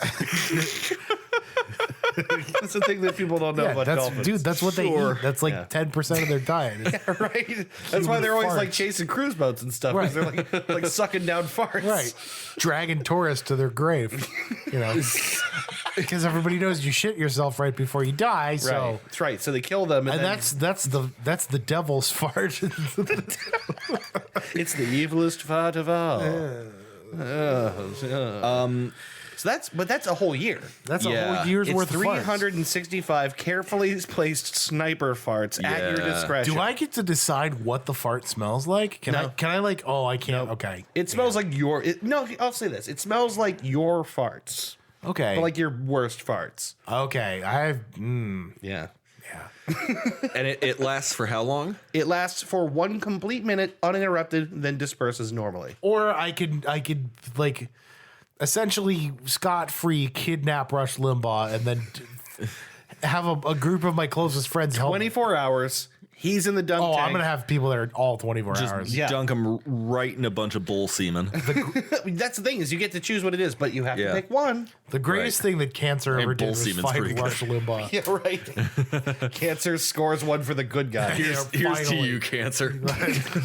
That's the thing that people don't know about dolphins. Dude, that's what they eat. That's like 10% of their diet. Right? That's why they're always like chasing cruise boats and stuff. Because they're like sucking down farts. Right. Dragging tourists to their grave. You know. Because everybody knows you shit yourself right before you die. So Right. That's right. So they kill them, and then that's the devil's fart. it's the evilest fart of all. So that's a whole year. That's a Yeah. whole year's It's worth of farts. 365 carefully placed sniper farts at your Yeah. discretion. Do I get to decide what the fart smells like? Can I like? Oh, I can't. Okay. It smells like your. No, I'll say this. It smells like your farts, Okay. but like your worst farts. Okay. Yeah. and it lasts for how long? It lasts for 1 complete minute uninterrupted, then disperses normally. Or I could like essentially scot-free kidnap Rush Limbaugh and then have a group of my closest friends help. 24 hours. He's in the dunk tank. I'm gonna have people that are all 24 hours. Yeah. Dunk them right in a bunch of bull semen. That's the thing is you get to choose what it is, but you have to Yeah. pick one. The greatest thing that cancer ever did bull was semen's find pretty good. Rush Limbaugh. Yeah, right. Cancer scores one for the good guy. Here's to finally. you, cancer.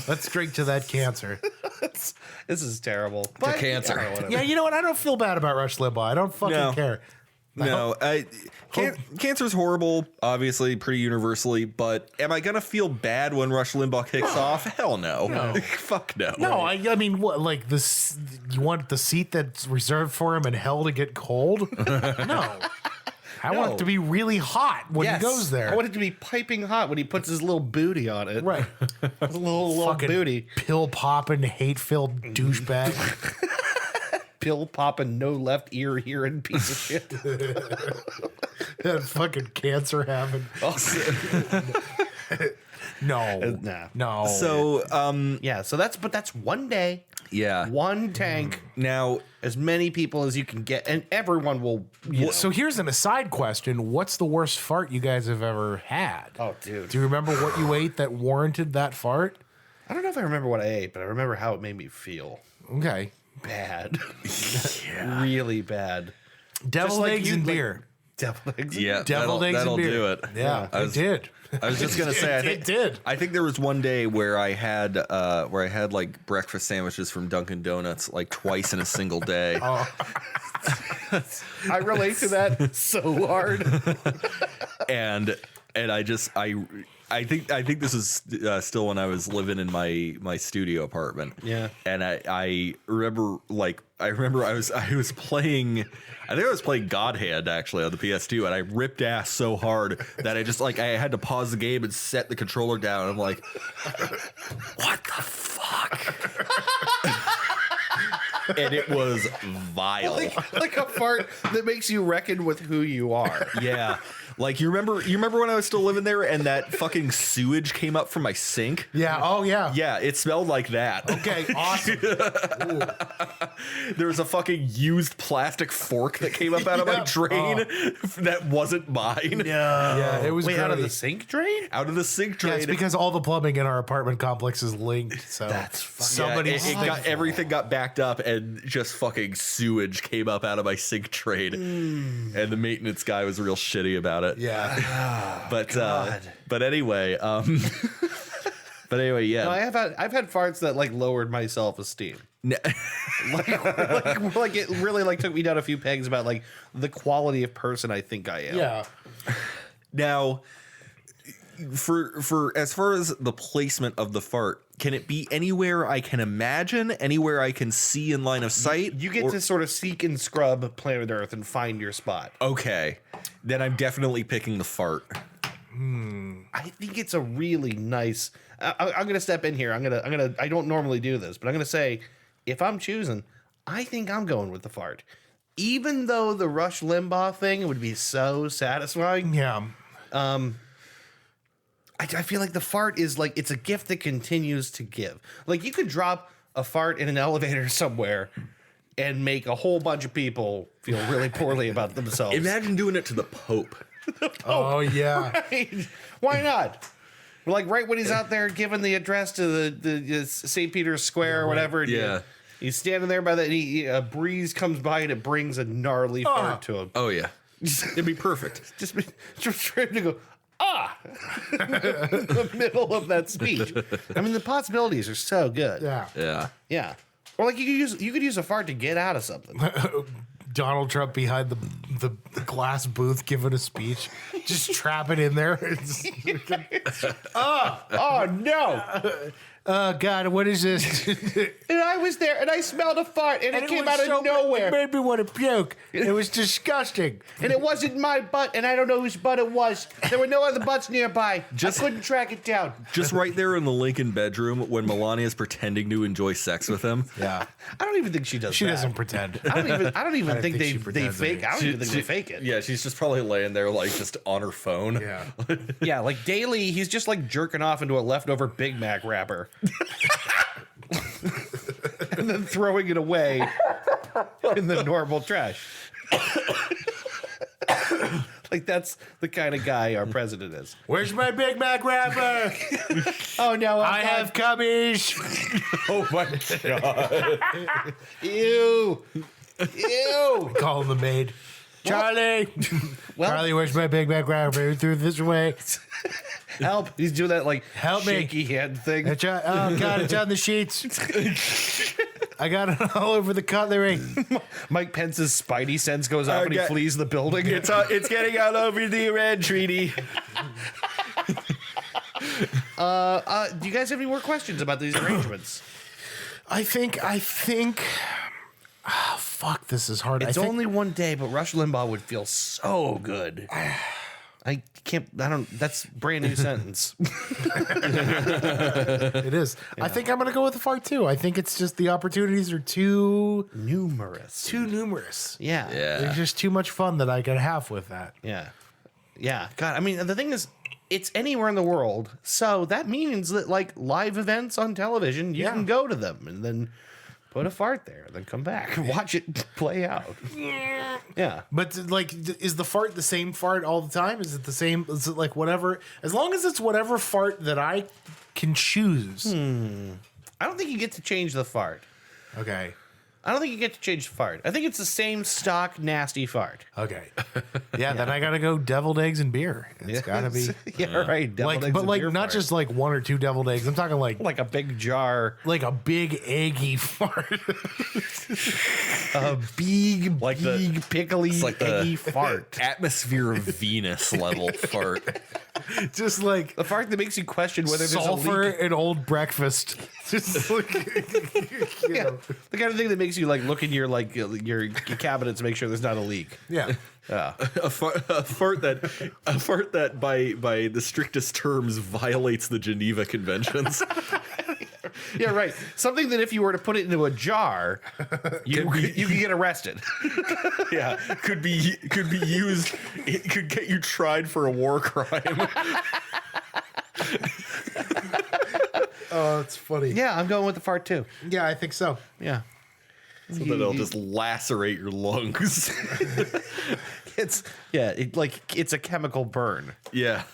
Let's drink to that cancer. This is terrible. But, cancer. whatever. Yeah, you know what? I don't feel bad about Rush Limbaugh. I don't fucking No. care. No, cancer's horrible, obviously, pretty universally. But am I gonna feel bad when Rush Limbaugh kicks off? Hell no. Fuck no. No, I mean, what, like this? You want the seat that's reserved for him in hell to get cold? No. I want it to be really hot when Yes. he goes there. I want it to be piping hot when he puts his little booty on it. Right. His little Fucking booty. pill popping, hate filled douchebag. Pill popping, no left ear hearing piece of shit. That fucking cancer having. No. Nah. No. So, Yeah, so that's 1 day, yeah. one tank, Now, as many people as you can get, and everyone will. You know. So here's an aside question. What's the worst fart you guys have ever had? Oh, dude. Do you remember what you ate that warranted that fart? I don't know if I remember what I ate, but I remember how it made me feel Okay. bad. Really bad. Deviled like eggs you- and like- beer. Deviled eggs. yeah, Deviled eggs that'll and beer. do it. Yeah, I it was, did. I was just gonna say, It did. I think there was one day where I had like breakfast sandwiches from Dunkin' Donuts like twice in a single day. I relate to that so hard. and I think this is still when I was living in my studio apartment. Yeah. And I remember I was playing, I think I was playing God Hand actually on the PS2, and I ripped ass so hard that I had to pause the game and set the controller down. I'm like, what the fuck? And it was vile. Like a fart that makes you reckon with who you are. Yeah. Like you remember when I was still living there and that fucking sewage came up from my sink? Yeah. Oh, yeah. Yeah, it smelled like that. Okay. Awesome. There was a fucking used plastic fork that came up out of my drain that wasn't mine. Yeah. It was Wait, out of great. the sink drain? Out of the sink Yeah, drain. it's because all the plumbing in our apartment complex is linked. So That's fucking- somebody. everything got backed up and just fucking sewage came up out of my sink drain. And the maintenance guy was real shitty about it. Yeah. But anyway, yeah. No, I've had farts that like lowered my self esteem. like it really like took me down a few pegs about like the quality of person I think I am. Yeah. Now, for as far as the placement of the fart, can it be anywhere I can imagine, anywhere I can see in line of sight? You get to sort of seek and scrub planet Earth and find your spot. Okay, then I'm definitely picking the fart. I think it's a really nice. I'm gonna step in here. I'm gonna. I don't normally do this, but I'm gonna say, if I'm choosing, I think I'm going with the fart. Even though the Rush Limbaugh thing would be so satisfying, Yeah. I think the fart. I think it's a really nice. I'm gonna step in here. I'm gonna. I don't normally do this, but I'm gonna say, if I'm choosing, I think I'm going with the fart. Even though the Rush Limbaugh thing would be so satisfying, I'm gonna I feel like the fart is like it's a gift that continues to give. Like you could drop a fart in an elevator somewhere and make a whole bunch of people feel really poorly about themselves. Imagine doing it to the Pope. Oh yeah. Right? Why not? Like right when he's out there giving the address to the St. Peter's Square or whatever. And Yeah. he's standing there by a breeze comes by and it brings a gnarly fart to him. Oh yeah, it'd be perfect. Just for him to go, in the middle of that speech. I mean, the possibilities are so good. Yeah. Yeah. Yeah. Or like you could use a fart to get out of something. Donald Trump behind the glass booth giving a speech. Just trap it in there. Oh no. Oh God, what is this? And I was there and I smelled a fart and it came was out of so- nowhere. It made me want to puke. It was disgusting. And it wasn't my butt, and I don't know whose butt it was. There were no other butts nearby. I couldn't track it down. Just right there in the Lincoln bedroom when Melania's pretending to enjoy sex with him. Yeah. I don't even think she does. She that. doesn't pretend. I don't even think think she they pretends fake. any. I don't even think they fake it. Yeah, she's just probably laying there like just on her phone. Yeah. Yeah, like daily, he's just like jerking off into a leftover Big Mac wrapper. And then throwing it away in the normal trash. Like that's the kind of guy our president is. Where's my Big Mac wrapper? Oh no, I have cubbies. Oh my god. Ew. Ew. Calling the maid. Charlie. Well- Charlie, where's my Big Mac wrapper? Through this way. Help. He's doing that like Help me. shaky hand thing. Oh God, it's on the sheets. I got it all over the cutlery. Mike Pence's spidey sense goes off and he Okay. flees the building. It's getting all over the Iran treaty. Do you guys have any more questions about these arrangements? I think. Oh, fuck, this is hard. It's I think, only one day, but Rush Limbaugh would feel so good. I can't. I don't. That's a brand new sentence. it is. I think I'm gonna go with the fart too. I think it's just the opportunities are too Numerous. numerous. Yeah. Yeah. There's just too much fun that I can have with that. Yeah. Yeah. God. I mean, the thing is, it's anywhere in the world, so that means that like live events on television, you Yeah. can go to them and then put a fart there, then come back and watch it play out. Yeah. But like, is the fart the same fart all the time? Is it the same? Is it like whatever? As long as it's whatever fart that I can choose. I don't think you get to change the fart. Okay. I don't think you get to change the fart. I think it's the same stock nasty fart. Okay. Yeah. Then I gotta go deviled eggs and beer. It's gotta be Yeah, right. Deviled eggs but and like beer not fart. just like one or two deviled eggs. I'm talking like a big jar. like a big eggy fart. A big, Like the- big, pickly, like the- eggy fart. Atmosphere of Venus level fart. Just like The fart that makes you question whether there's sulfur a leak. and old breakfast. Just like you know. The kind of thing that makes you like look in your like your cabinet to make sure there's not a leak. Yeah. Yeah. A fart that by the strictest terms violates the Geneva Conventions. Yeah, right. Something that if you were to put it into a jar, you could get arrested. Yeah, could be used. It could get you tried for a war crime. Oh, it's funny. Yeah, I'm going with the fart too. Yeah, I think so. Yeah. So that it'll just lacerate your lungs. It's it's a chemical burn. Yeah.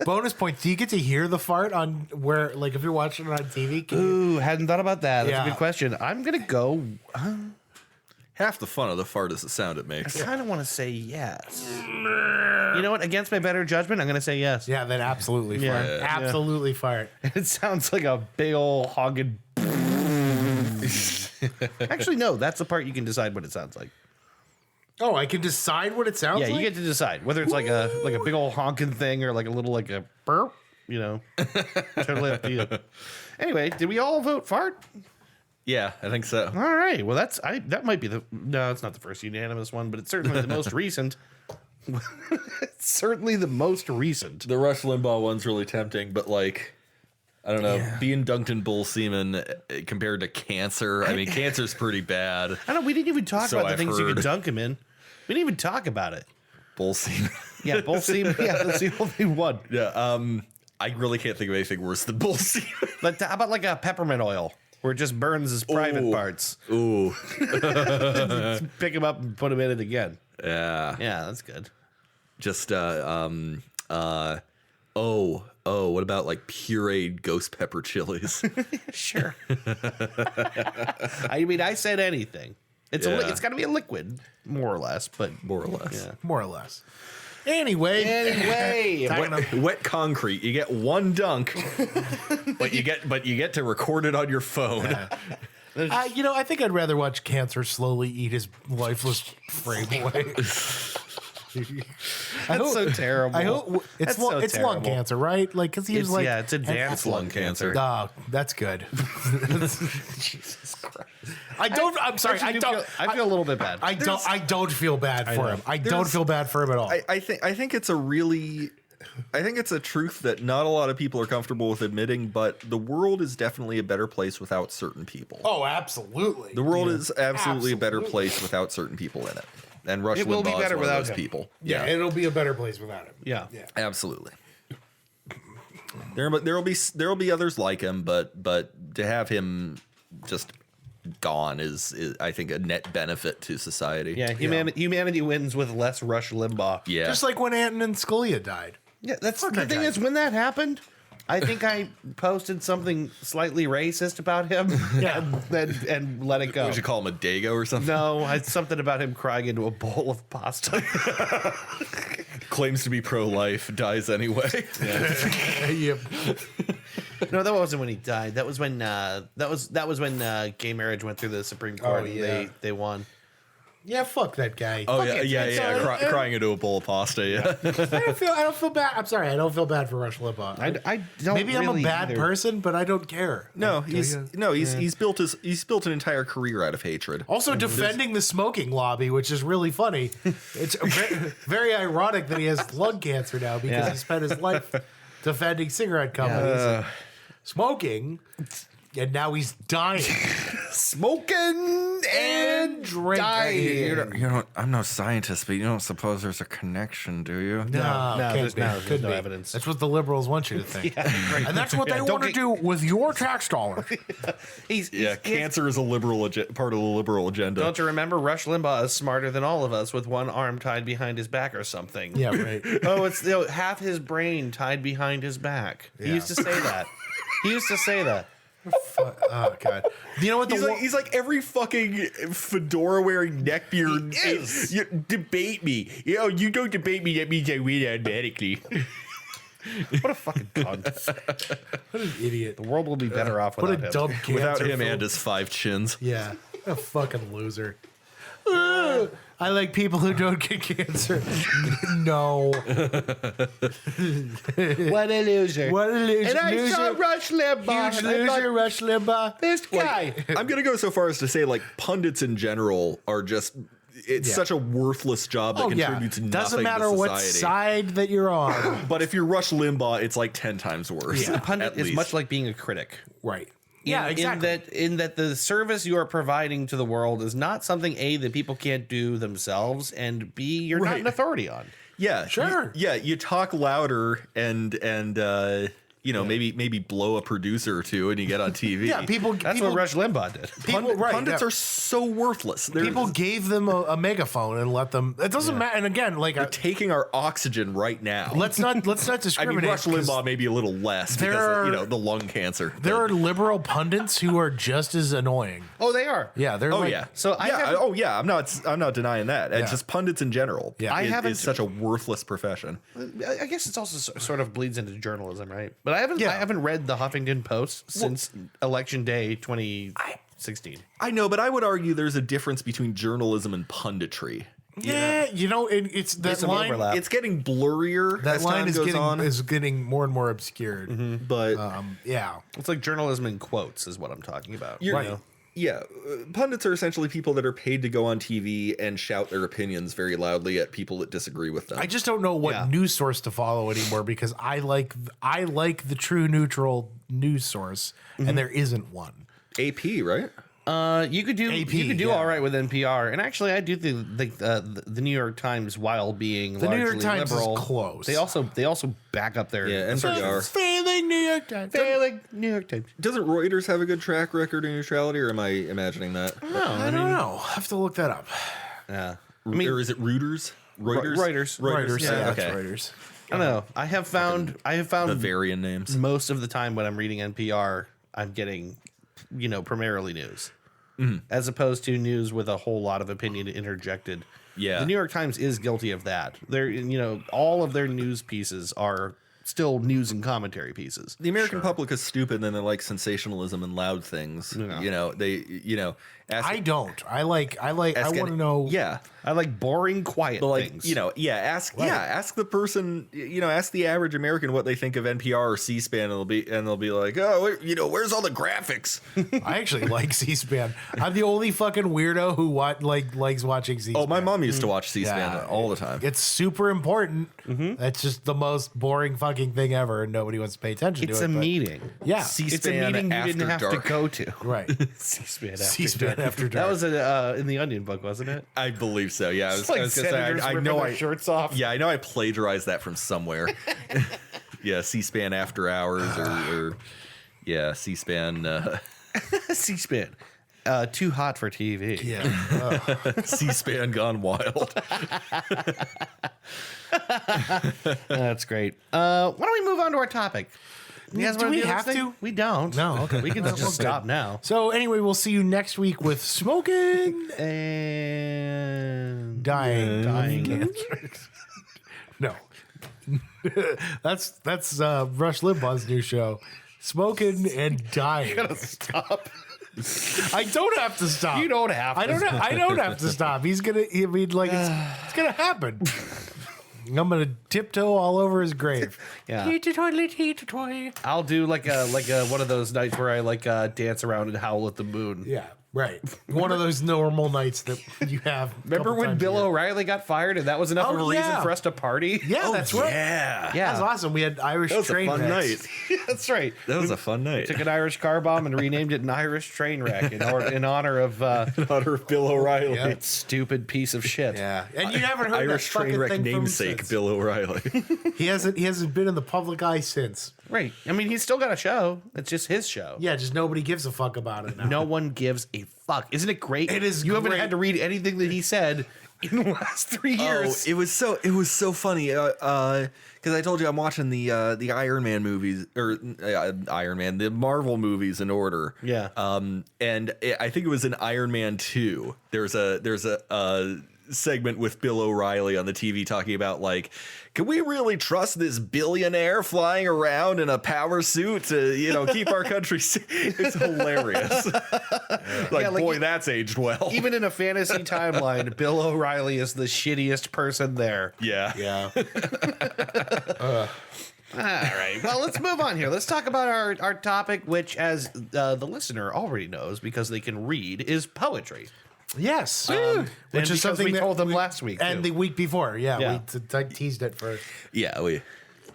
Bonus point. Do you get to hear the fart on where, like, if you're watching it on TV? Can you, Ooh, hadn't thought about that. That's Yeah. a good question. I'm gonna go. Half the fun of the fart is the sound it I makes. kind of want to say yes. You know what? Against my better judgment, I'm gonna say yes. yeah, then absolutely fart. Yeah. Absolutely fart. It sounds like a big old honking. Actually, no. That's the part you can decide what it sounds like. Oh, I can decide what it sounds Yeah, like? you get to decide whether it's like a big old honking thing or like a little like a burp. You know, totally up to you. Anyway, did we all vote fart? Yeah, I think so. All right. Well, that might be no, it's not the first unanimous one, but it's certainly the most recent. It's certainly the most recent. The Rush Limbaugh one's really tempting, but like, I don't know, being dunked in bull semen compared to cancer. I mean, cancer's pretty bad. I don't know. We didn't even talk So about the I've things you heard. could dunk him in. We didn't even talk about it. Bull semen. Yeah, bull semen. Yeah, that's the only one. Yeah. I really can't think of anything worse than bull semen. But how about like a peppermint oil where it just burns his private parts? Ooh. Pick him up and put him in it again. Yeah. Yeah, that's good. Just what about like pureed ghost pepper chilies? Sure. I mean, I said anything. It's it's got to be a liquid, more or less, but More or less. yeah. More or less. Anyway, Wet concrete. You get one dunk, but you get to record it on your phone. I think I'd rather watch cancer slowly eat his lifeless frame away. That's so terrible. I hope it's That's so it's lung terrible. cancer, right? Like, because he was like, it's advanced lung cancer. oh, that's good. Jesus Christ. I'm sorry. I don't. I feel a little bit bad. I don't feel bad for him. I don't feel bad for him at all. I think it's a truth that not a lot of people are comfortable with admitting, but the world is definitely a better place without certain people. Oh, absolutely. The world is absolutely a better place without certain people in it. And Rush It will be Limbaugh better is one without of those him. people. Yeah, it'll be a better place without him. yeah. Absolutely. There will be others like him, but to have him just gone is I think a net benefit to society. Yeah, humanity wins with less Rush Limbaugh. Yeah. Just like when Antonin Scalia died. Yeah, that's the that thing guy. is when that happened, I think I posted something slightly racist about him and let it go. Would you call him a Dago or something? No, it's something about him crying into a bowl of pasta. Claims to be pro-life, dies anyway. Yep. No, that wasn't when he died. That was when gay marriage went through the Supreme Court. yeah. And they won. Yeah, fuck that guy. Oh Fuck yeah, it. crying into a bowl of pasta. Yeah. I don't feel bad. I'm sorry. I don't feel bad for Rush Limbaugh. I don't. Maybe I'm a really bad either. person, but I don't care. No, he's built an entire career out of hatred. Also defending the smoking lobby, which is really funny. It's very ironic that he has lung cancer now because he spent his life defending cigarette companies, smoking, and now he's dying. Smoking and drinking. I'm no scientist, but you don't suppose there's a connection, do you? No, there's Could no be. evidence. That's what the liberals want you to think. And that's what they want to do with your tax dollars. Cancer is a liberal part of the liberal agenda. Don't you remember Rush Limbaugh is smarter than all of us with one arm tied behind his back or something? Yeah, right. Oh, it's half his brain tied behind his back. He used to say that. Oh, God. You know what? He's like every fucking fedora wearing neckbeard. He is. You debate me. You don't debate me. That means I win automatically. What a fucking cunt. What an idiot. The world will be better off What without a him. dumb cancer. Without him fool. and his 5 chins. Yeah. A fucking loser. I like people who don't get cancer. No. What a loser. What a loser. And I loser. saw Rush Limbaugh. Huge and I thought, loser, Rush Limbaugh. this guy. I'm gonna go so far as to say, like, pundits in general are just. It's such a worthless job that contributes nothing Doesn't matter to what society. side that you're on. But if you're Rush Limbaugh, it's like 10 times worse. A pundit at is least. much like being a critic. Right. In that the service you are providing to the world is not something A, that people can't do themselves, and B, you're not an authority on. Yeah, Sure. You talk louder and maybe blow a producer or two and you get on TV. Yeah, That's what Rush Limbaugh did. Pundits are so worthless. People gave them a megaphone and let them. It doesn't matter. And again, like They're taking our oxygen right now. let's not I mean, discriminate. Rush 'cause Limbaugh maybe a little less because of, the lung cancer. There are liberal pundits who are just as annoying. Oh, they are. Yeah, they're like, So I haven't- I'm not denying that. It's just pundits in general. Yeah. I haven't- is such a worthless profession. I guess it's also sort of bleeds into journalism, right? But I haven't read the Huffington Post since election day 2016. I know, but I would argue there's a difference between journalism and punditry. yeah, it's that some line. overlap. It's getting blurrier That as line time is goes getting on. more and more obscured. But Yeah, It's like journalism in quotes is what I'm talking about. You're- pundits are essentially people that are paid to go on TV and shout their opinions very loudly at people that disagree with them. I just don't know what news source to follow anymore because I like the true neutral news source, and there isn't one. AP, right? You could do AP, you could do yeah. all right with NPR, and actually, I do think the New York Times, while being The New largely York Times liberal, is close. They also back up their Yeah, NPR. Failing New York Times. failing New York Times. Doesn't Reuters have a good track record of neutrality, or am I imagining that? I don't know. I have to look that up. Yeah, Or is it Reuters? Reuters. Reuters. Yeah, okay. that's Reuters. I don't know. I have found Bavarian names. most of the time when I'm reading NPR, I'm getting, primarily news, as opposed to news with a whole lot of opinion interjected. Yeah. The New York Times is guilty of that. All of their news pieces are still news and commentary pieces. The American public is stupid, and they like sensationalism and loud things. Yeah. Ask, I don't. I want to know. Yeah. I like boring, quiet But like, things. ask the person, ask the average American what they think of NPR or C-SPAN, and they'll be like, oh, where's all the graphics? I actually like C-SPAN. I'm the only fucking weirdo who likes watching C-SPAN. Oh, my mom used to watch C-SPAN Yeah. all the time. It's super important. That's just the most boring fucking thing ever, and nobody wants to pay attention it's to a it. but- meeting. Yeah. C-SPAN It's a meeting you didn't After have Dark. to go to. Right. C-SPAN after C-SPAN dark. After Dark. That was in the Onion book, wasn't it? I believe so. Yeah, I was Like gonna say, senators I ripping know their shirts off. Yeah, I know I plagiarized that from somewhere. Yeah, C-SPAN After Hours or C-SPAN C-SPAN. Too hot for TV. Yeah. C-SPAN Gone Wild. That's great. Why don't we move on to our topic? You guys Do wanna we this have thing? to? We don't. No, okay. We can Well, just good. stop now. So anyway, we'll see you next week with smoking, And dying. No. that's Rush Limbaugh's new show. Smoking and dying. stop. I don't have to stop. You don't have to. I don't have to stop. It's gonna happen. I'm gonna tiptoe all over his grave. Yeah. Heat a toilet, heat a toy. I'll do like a one of those nights where I dance around and howl at the moon. Yeah, right. One of those normal nights that you have. a Remember couple when times a Bill year. O'Reilly got fired and that was enough Oh, of a reason yeah. for us to party? Yeah, that's right. Yeah. Yeah. That was awesome. We had Irish That was a train fun wrecks. night. That's right. That was a fun night. Took an Irish car bomb and renamed it an Irish train wreck in honor of Honor of Bill O'Reilly. Yeah. that stupid piece of shit. Yeah, and you haven't heard Irish that fucking train wreck thing from him namesake since. Bill O'Reilly. He hasn't been in the public eye since. Right. I mean, he's still got a show. It's just his show. Yeah, just nobody gives a fuck about it now. No one gives a fuck. Isn't it great? It is You haven't great. had to read anything that he said in the last 3 years. Oh, it was so funny because I told you I'm watching the Iron Man movies or Iron Man, the Marvel movies in order. Yeah. And I think it was in Iron Man 2. There's a segment with Bill O'Reilly on the TV talking about like, can we really trust this billionaire flying around in a power suit to keep our country safe? It's hilarious. Yeah, like boy, you- that's aged well. Even in a fantasy timeline, Bill O'Reilly is the shittiest person there. Yeah. Yeah. All right. Well, let's move on here. Let's talk about our topic, which, as the listener already knows because they can read, is poetry. Yes. And Which is because something we that told them last week, and too. the week before. Yeah, Yeah. I teased it for. Yeah.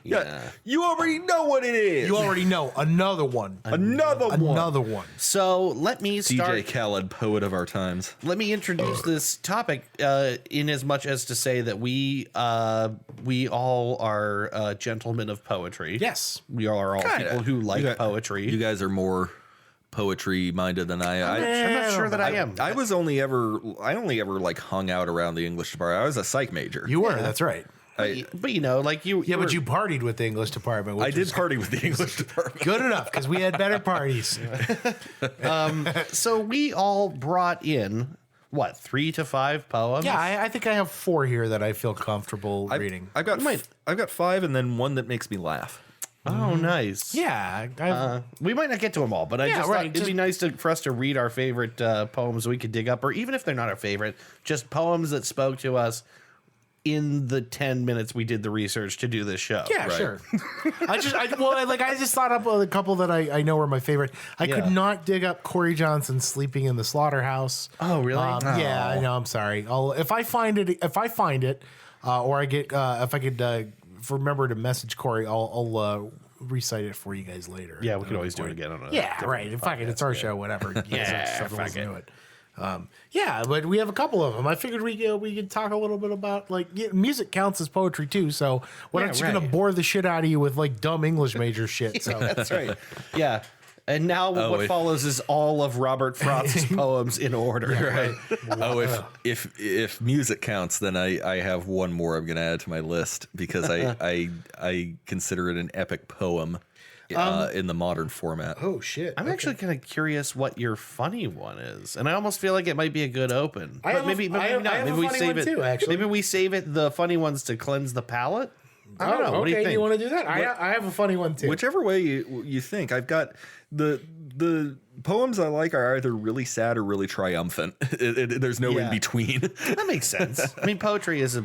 Yeah. You already know what it is. You already know another one. Another one. So let me start. DJ Khaled, poet of our times. Let me introduce this topic in as much as to say that we all are gentlemen of poetry. Yes. We are all Kinda. people who like You got- poetry. You guys are more poetry minded than I. I'm not sure that I am. I only ever like hung out around the English department. I was a psych major. You were. That's right. But you know, like you. Yeah, but were- you partied with the English department. Which I did was party with the English department. good enough because we had better parties. So we all brought in what 3 to 5 poems. Yeah, I think I have 4 here that I feel comfortable reading. I've got 5 and then one that makes me laugh. Oh, nice. Yeah, I've, We might not get to them all, but I Yeah, just right, thought it'd be nice for us to read our favorite poems we could dig up, or even if they're not our favorite, just poems that spoke to us in the 10 minutes we did the research to do this show. yeah, Right. sure. I just thought up a couple that I know are my favorite. I Yeah. could not dig up Corey Johnson sleeping in the slaughterhouse. Oh, really? Yeah, I know. I'm sorry. If I find it, or I get if I could remember to message Corey, I'll recite it for you guys later. Yeah, we could always do it again on a Yeah, different right. Fuck it, it's our podcast, show. Whatever. Yeah, Stuff fuck listen it. to it. Yeah, but we have a couple of them. I figured we could talk a little bit about music counts as poetry too. So we're Yeah, not just gonna right. bore the shit out of you with like dumb English major shit. So That's right. Yeah. And now what wait. follows is all of Robert Frost's poems in order. Right. Oh, if music counts, then I have one more I'm going to add to my list because I consider it an epic poem in the modern format. oh shit, I'm actually kind of curious what your funny one is, and I almost feel like it might be a good open. I But have maybe a- maybe I have- not. I have a Maybe we funny save one it. too, actually. Maybe we save it the funny ones to cleanse the palate. I don't know. Oh, What do okay, you think? want to do that? I have a funny one too. Whichever way you think. I've got the poems I like are either really sad or really triumphant. There's no Yeah. in between. That makes sense. I mean, poetry is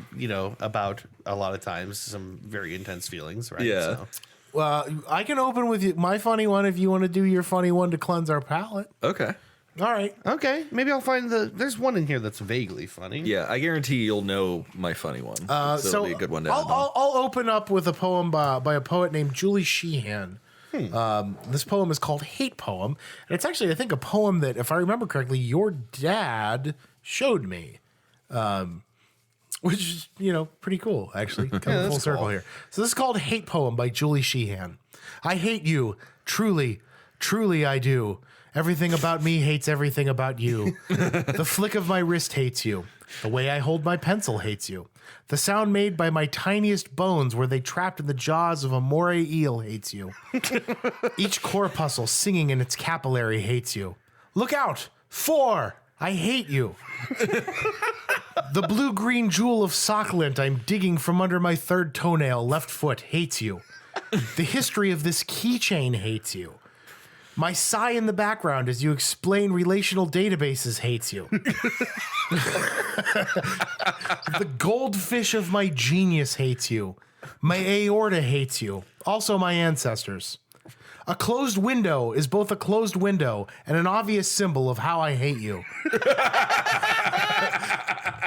about a lot of times some very intense feelings, right? Yeah. So, I can open with you my funny one if you want to do your funny one to cleanse our palate. Okay. All right. okay, maybe I'll find there's one in here that's vaguely funny. Yeah, I guarantee you'll know my funny one. So it'll be a good one to add on. I'll open up with a poem by a poet named Julie Sheehan. This poem is called Hate Poem. And it's actually, I think, a poem that, if I remember correctly, your dad showed me. Which is, pretty cool, actually. Coming full circle here. So this is called Hate Poem by Julie Sheehan. I hate you. Truly, truly I do. Everything about me hates everything about you. The flick of my wrist hates you. The way I hold my pencil hates you. The sound made by my tiniest bones were they trapped in the jaws of a moray eel hates you. Each corpuscle singing in its capillary hates you. Look out! 4! I hate you. The blue-green jewel of sock lint I'm digging from under my third toenail, left foot, hates you. The history of this keychain hates you. My sigh in the background as you explain relational databases hates you. The goldfish of my genius hates you. My aorta hates you. Also my ancestors. A closed window is both a closed window and an obvious symbol of how I hate you.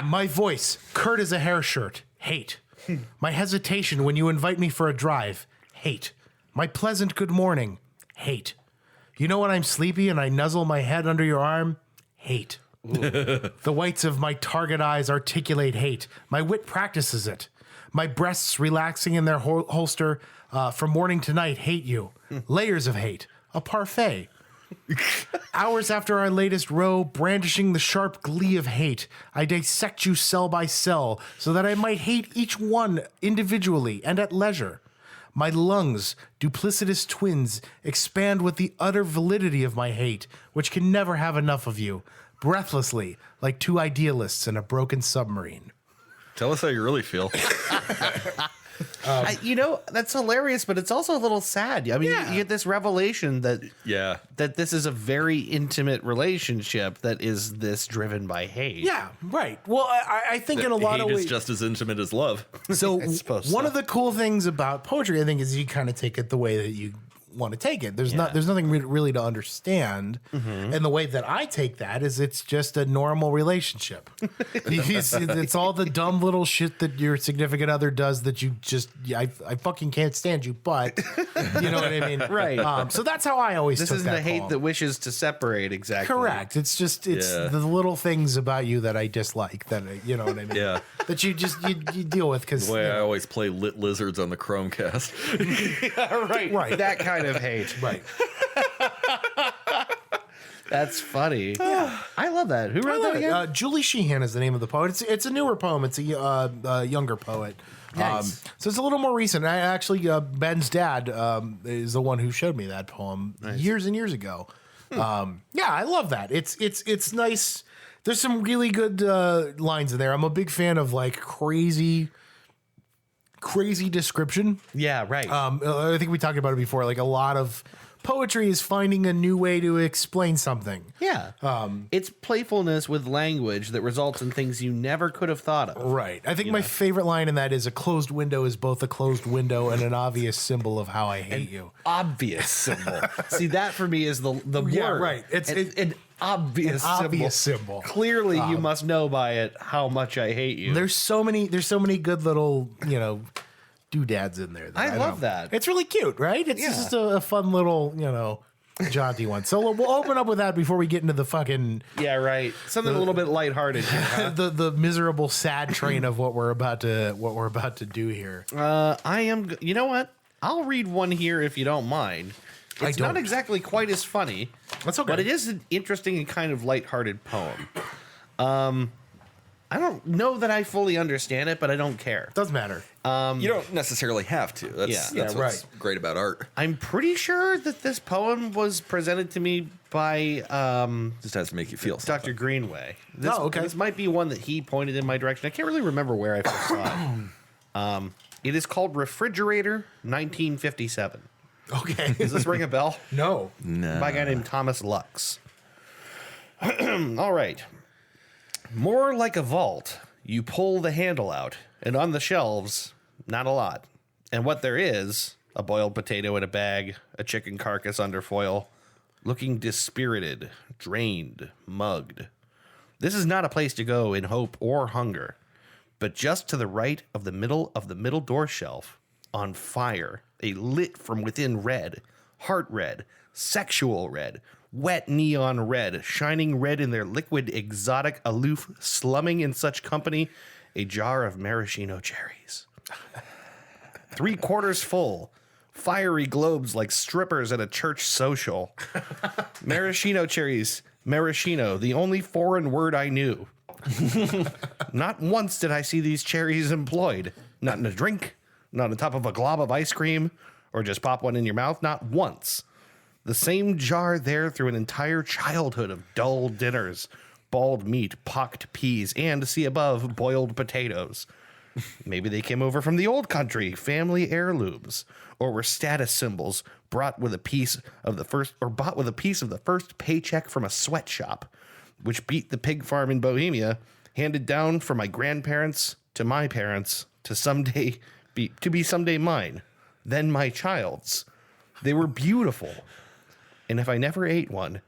My voice, curt as a hair shirt, hate. My hesitation when you invite me for a drive, hate. My pleasant good morning, hate. You know when I'm sleepy and I nuzzle my head under your arm, hate. The whites of my target eyes articulate hate. My wit practices it. My breasts relaxing in their holster from morning to night hate you. Layers of hate. A parfait. Hours after our latest row, brandishing the sharp glee of hate, I dissect you cell by cell so that I might hate each one individually and at leisure. My lungs, duplicitous twins, expand with the utter validity of my hate, which can never have enough of you, breathlessly, like two idealists in a broken submarine. Tell us how you really feel. That's hilarious, but it's also a little sad. I mean, you get this revelation that Yeah. that this is a very intimate relationship that is this driven by hate. Yeah, right. Well, I think in a lot of Hate ways. is just as intimate as love. So suppose one so. of the cool things about poetry, I think, is you kind of take it the way that you want to take it. There's nothing really to understand, and the way that I take that is it's just a normal relationship. It's all the dumb little shit that your significant other does that you just I fucking can't stand you, but you know what I mean, Right. So that's how I always This took isn't that a hate poem. that wishes to separate exactly. Correct. It's Yeah. the little things about you that I dislike that you know what I mean. Yeah. That you deal with because The way I always play lit lizards on the Chromecast. right. That kind of hate. Right. That's funny. Yeah. I love that. Who wrote that again? Julie Sheehan is the name of the poet. It's a newer poem. It's a younger poet. Nice. So it's a little more recent. I actually Ben's dad is the one who showed me that poem years and years ago. Yeah, I love that. It's nice. There's some really good lines in there. I'm a big fan of like crazy description. Yeah, right. I think we talked about it before. Like a lot of poetry is finding a new way to explain something. yeah. It's playfulness with language that results in things you never could have thought of. Right. I think my favorite line in that is a closed window is both a closed window and an obvious symbol of how I hate you. Obvious symbol. See, that for me is the Yeah, word. right. It's an obvious an symbol. obvious symbol. Clearly, you must know by it how much I hate you. There's so many good little, doodads in there. I love know. that. It's really cute, right? It's Yeah. just a fun little, jaunty one. So we'll open up with that before we get into the fucking Yeah, right. Something a little bit lighthearted here, huh? the miserable, sad train of what we're about to do here. You know what? I'll read one here if you don't mind. It's not don't. exactly quite as funny. That's okay. But it is an interesting and kind of lighthearted poem. I don't know that I fully understand it, but I don't care. Doesn't matter. You don't necessarily have to. That's Yeah, what's great about art. I'm pretty sure that this poem was presented to me by Just has to make you feel something. Dr. Greenway. This, okay. This might be one that he pointed in my direction. I can't really remember where I first saw it. It is called Refrigerator 1957. Okay. Does this ring a bell? No. By a guy named Thomas Lux. All right. More like a vault. You pull the handle out, and on the shelves, not a lot. And what there is, a boiled potato in a bag, a chicken carcass under foil, looking dispirited, drained, mugged. This is not a place to go in hope or hunger, but just to the right of the middle door shelf, on fire, a lit from within red, heart red, sexual red, wet neon red, shining red in their liquid, exotic, aloof, slumming in such company, a jar of maraschino cherries. 3/4 full, fiery globes like strippers at a church social. Maraschino cherries, maraschino, the only foreign word I knew. Not once did I see these cherries employed. Not in a drink, not on top of a glob of ice cream, or just pop one in your mouth. Not once. The same jar there through an entire childhood of dull dinners, bald meat, pocked peas, and, see above, boiled potatoes. Maybe they came over from the old country, family heirlooms, or were status symbols bought with a piece of the first paycheck from a sweatshop, which beat the pig farm in Bohemia, handed down from my grandparents to my parents to be someday mine, then my child's. They were beautiful. And if I never ate one,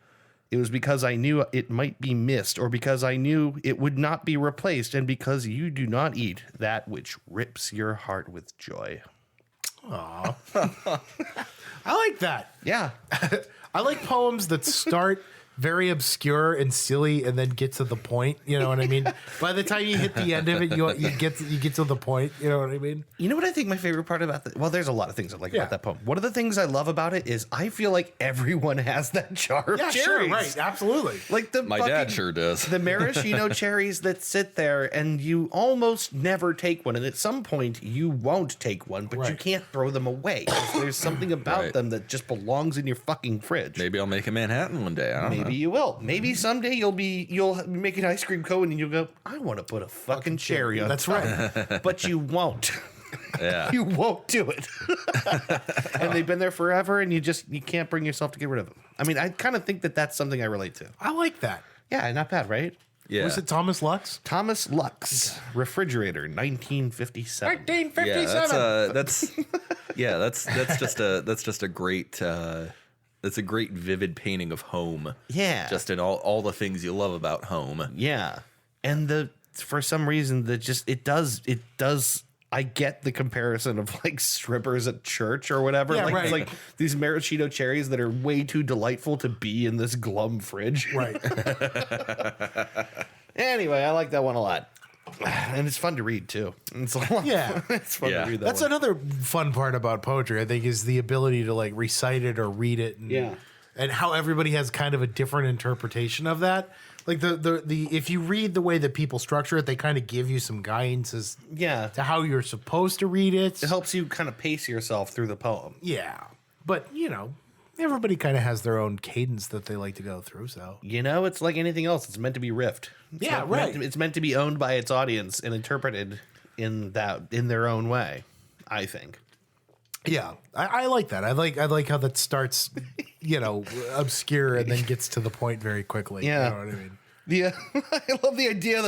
it was because I knew it might be missed, or because I knew it would not be replaced, and because you do not eat that which rips your heart with joy. I like that. Yeah. I like poems that start very obscure and silly and then get to the point. You know what I mean? By the time you hit the end of it, you get to the point. You know what I mean? You know what I think my favorite part about that? Well, there's a lot of things I like Yeah. about that poem. One of the things I love about it is I feel like everyone has that jar of Yeah, cherries. sure, right, absolutely. Like My dad sure does. The maraschino cherries that sit there and you almost never take one. And at some point you won't take one, but you Right. can't throw them away. 'Cause there's something about Right. them that just belongs in your fucking fridge. Maybe I'll make a Manhattan one day. I don't know. Maybe you will. Maybe someday you'll make an ice cream cone and you'll go, I want to put a fucking cherry on That's top. right. But you won't. Yeah. You won't do it. And they've been there forever and you can't bring yourself to get rid of them. I mean, I kind of think that that's something I relate to. I like that. Yeah, not bad, right? Yeah. Was it Thomas Lux? Thomas Lux, Refrigerator, 1957. Yeah, that's just a great that's a great vivid painting of home. Yeah. Just in all the things you love about home. Yeah. And for some reason it does I get the comparison of like strippers at church or whatever. Yeah, like, right. like these maraschino cherries that are way too delightful to be in this glum fridge. Right. Anyway, I like that one a lot. And it's fun to read too. It's a lot. Yeah. It's fun Yeah. to read that That's one. another fun part about poetry, I think, is the ability to like recite it or read it. And, Yeah. And how everybody has kind of a different interpretation of that. Like the if you read the way that people structure it, they kind of give you some guidance as Yeah. to how you're supposed to read it. It helps you kind of pace yourself through the poem. Yeah. But, everybody kind of has their own cadence that they like to go through, so. You know, it's like anything else. It's meant to be riffed. Yeah, right. It's meant to be owned by its audience and interpreted in their own way, I think. Yeah, I like that. I like how that starts, obscure and then gets to the point very quickly. Yeah. You know what I mean? Yeah, I love the idea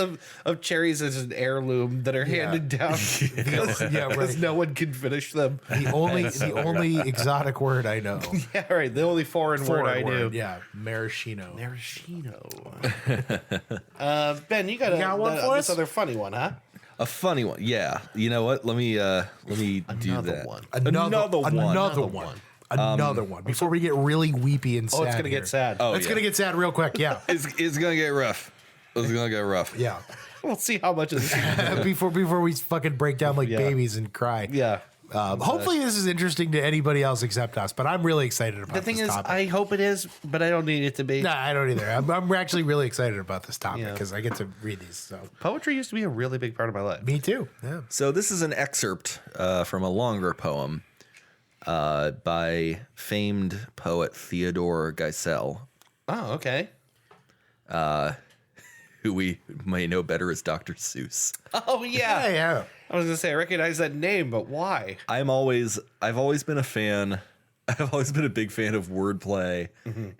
of cherries as an heirloom that are handed down because no one can finish them. The only exotic word I know. Yeah, right. The only foreign word I knew. Yeah, maraschino. Maraschino. Ben, you got got one for this us? other funny one, huh? A funny one. Yeah. You know what? Let me do that. one. Another one. Before we get really weepy and sad. Oh, it's gonna get sad. Oh, It's gonna get sad real quick. Yeah. It's gonna get rough. It's gonna get rough. Yeah. We'll see how much of this. before we fucking break down like babies and cry. Yeah. Hopefully this is interesting to anybody else except us, but I'm really excited about The thing this is, topic. I hope it is, but I don't need it to be. Nah, I don't either. I'm actually really excited about this topic Yeah. because I get to read these. So Poetry used to be a really big part of my life. me too. Yeah. So this is an excerpt from a longer poem by famed poet Theodore Geisel, Oh, okay. who we may know better as Dr. Seuss. Oh, yeah. Yeah. I was gonna say I recognize that name, but why? I've always been a fan. I've always been a big fan of wordplay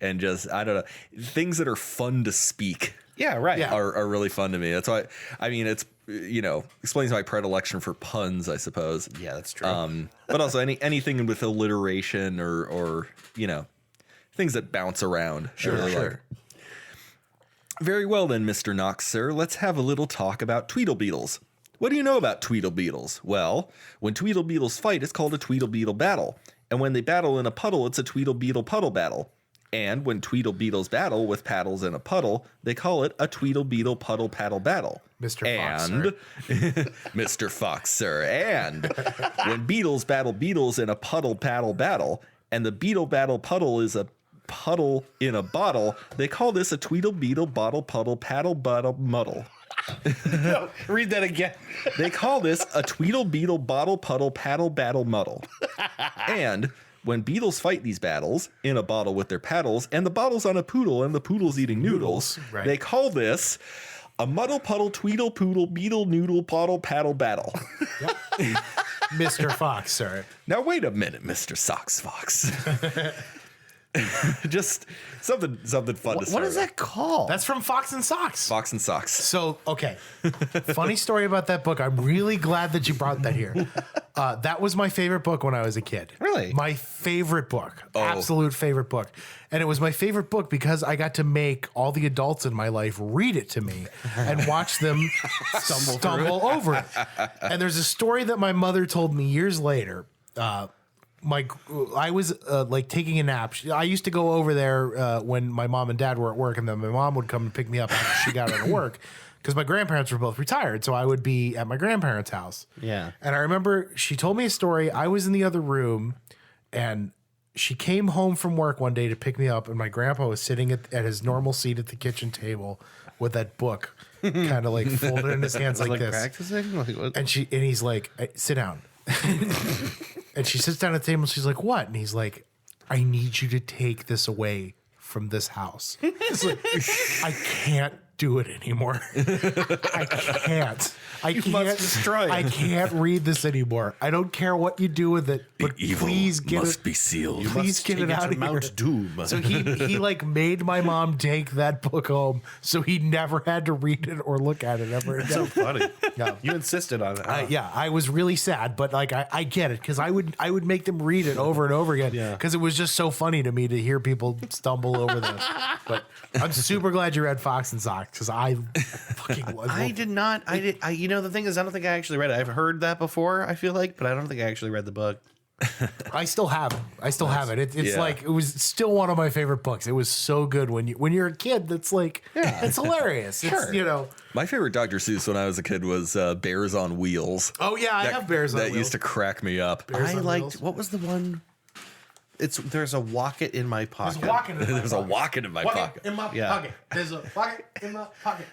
and just, I don't know, things that are fun to speak. Yeah, right. Yeah. Are really fun to me. That's why, I mean, it's, explains my predilection for puns, I suppose. Yeah, that's true. But also anything with alliteration or things that bounce around. Sure. Very well then, Mr. Knox, sir. Let's have a little talk about Tweedlebeetles. What do you know about Tweedlebeetles? Well, when Tweedlebeetles fight, it's called a Tweedlebeetle battle. And when they battle in a puddle, it's a Tweedlebeetle puddle battle. And when Tweedlebeetles battle with paddles in a puddle, they call it a Tweedlebeetle puddle paddle battle. Mr. Fox, And Mr. Fox, sir. And when beetles battle beetles in a puddle paddle battle, and the beetle battle puddle is a puddle in a bottle, they call this a Tweedlebeetle bottle puddle paddle bottle muddle. No, read that again. They call this a Tweedlebeetle bottle puddle paddle battle muddle. And when beetles fight these battles in a bottle with their paddles, and the bottle's on a poodle and the poodle's eating noodles, right. They call this a muddle puddle tweedle poodle beetle noodle poddle paddle battle. Mr. Fox, sir. Now wait a minute, Mr. Socks Fox. Just something fun to start What is with. that called? That's from Fox and Socks. Fox and Socks. So, okay. Funny story about that book. I'm really glad that you brought that here. That was my favorite book when I was a kid. Really? My favorite book. Absolute favorite book. And it was my favorite book because I got to make all the adults in my life read it to me and watch them stumble over it. And there's a story that my mother told me years later. I was like taking a nap. I used to go over there when my mom and dad were at work, and then my mom would come and pick me up after she got out of work because my grandparents were both retired. So I would be at my grandparents' house. Yeah. And I remember she told me a story. I was in the other room, and she came home from work one day to pick me up, and my grandpa was sitting at his normal seat at the kitchen table with that book kind of like folded in his hands like this. Practicing? Like, what? And he's like, "Hey, sit down." And she sits down at the table and she's like, "What?" And he's like, "I need you to take this away from this house." It's like, I can't do it anymore. I can't. I can't destroy it. I can't read this anymore. I don't care what you do with it, but please get it. be sealed. Please get it out of here. Mount Doom. So he like made my mom take that book home, so he never had to read it or look at it ever again. So funny. Yeah. You insisted on it. Huh? Yeah, I was really sad, but like I get it because I would make them read it over and over again Yeah. because it was just so funny to me to hear people stumble over this. But I'm super glad you read Fox and Socks because I fucking was. I did not. You know, the thing is, I don't think I actually read it. I've heard that before, I feel like, but I don't think I actually read the book. I still have it. I still have it. It's Yeah. like it was still one of my favorite books. It was so good when you're a kid. That's like it's hilarious. It's, My favorite Dr. Seuss when I was a kid was Bears on Wheels. Oh yeah, I have Bears on That Wheels. used to crack me up. Bears I on liked. Wheels. What was the one? There's a Wocket in my There's pocket. a walking in my There's a pocket. walking in my pocket. In my Yeah. pocket. There's a pocket in my pocket.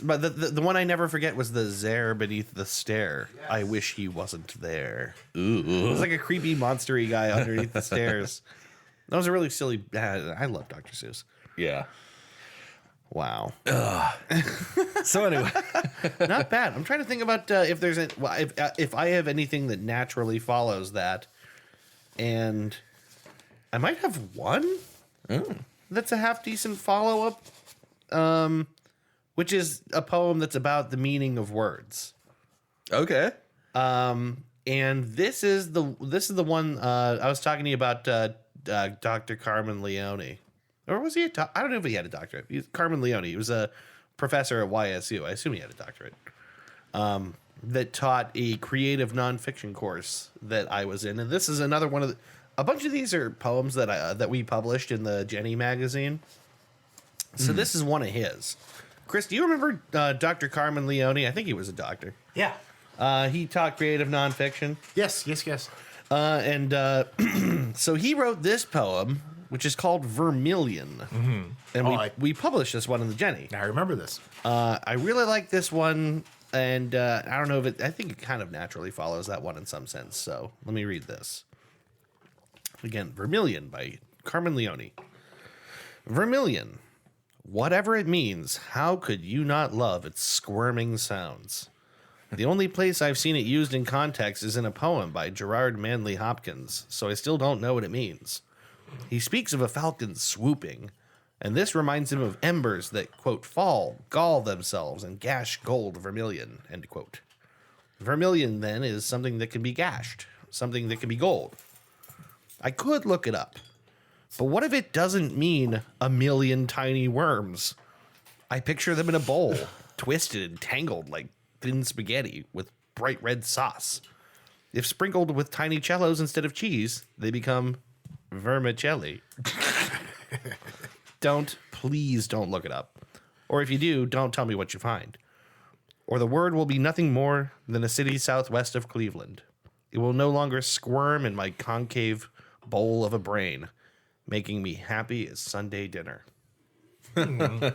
But the one I never forget was the Zare beneath the stair. I wish he wasn't there. Ooh. It was like a creepy monstery guy underneath the stairs. That was a really silly. I love Dr. Seuss. Yeah. Wow, So anyway, not bad. I'm trying to think about if there's if I have anything that naturally follows that, and I might have one that's a half decent follow up, which is a poem that's about the meaning of words. okay. And this is the one I was talking to you about. Dr. Carmen Leone, or was he I don't know if he had a doctorate. Carmen Leone. He was a professor at YSU. I assume he had a doctorate. that taught a creative nonfiction course that I was in, and this is another one of the. A bunch of these are poems that we published in the Jenny magazine. So this is one of his. Chris, do you remember Dr. Carmen Leone? I think he was a doctor. Yeah. He taught creative nonfiction. Yes. So he wrote this poem, which is called Vermilion. And we published this one in the Jenny. I remember this. I really like this one, and I don't know if I think it kind of naturally follows that one in some sense. So let me read this. Again, Vermilion by Carmen Leone. Vermilion. Whatever it means, how could you not love its squirming sounds? The only place I've seen it used in context is in a poem by Gerard Manley Hopkins, so I still don't know what it means. He speaks of a falcon swooping, and this reminds him of embers that, quote, fall, gall themselves, and gash gold vermilion, end quote. Vermilion, then, is something that can be gashed, something that can be gold. I could look it up, but what if it doesn't mean a million tiny worms? I picture them in a bowl, twisted and tangled like thin spaghetti with bright red sauce. If sprinkled with tiny cellos instead of cheese, they become vermicelli. Please don't look it up. Or if you do, don't tell me what you find. Or the word will be nothing more than a city southwest of Cleveland. It will no longer squirm in my concave bowl of a brain, making me happy as Sunday dinner. Oh,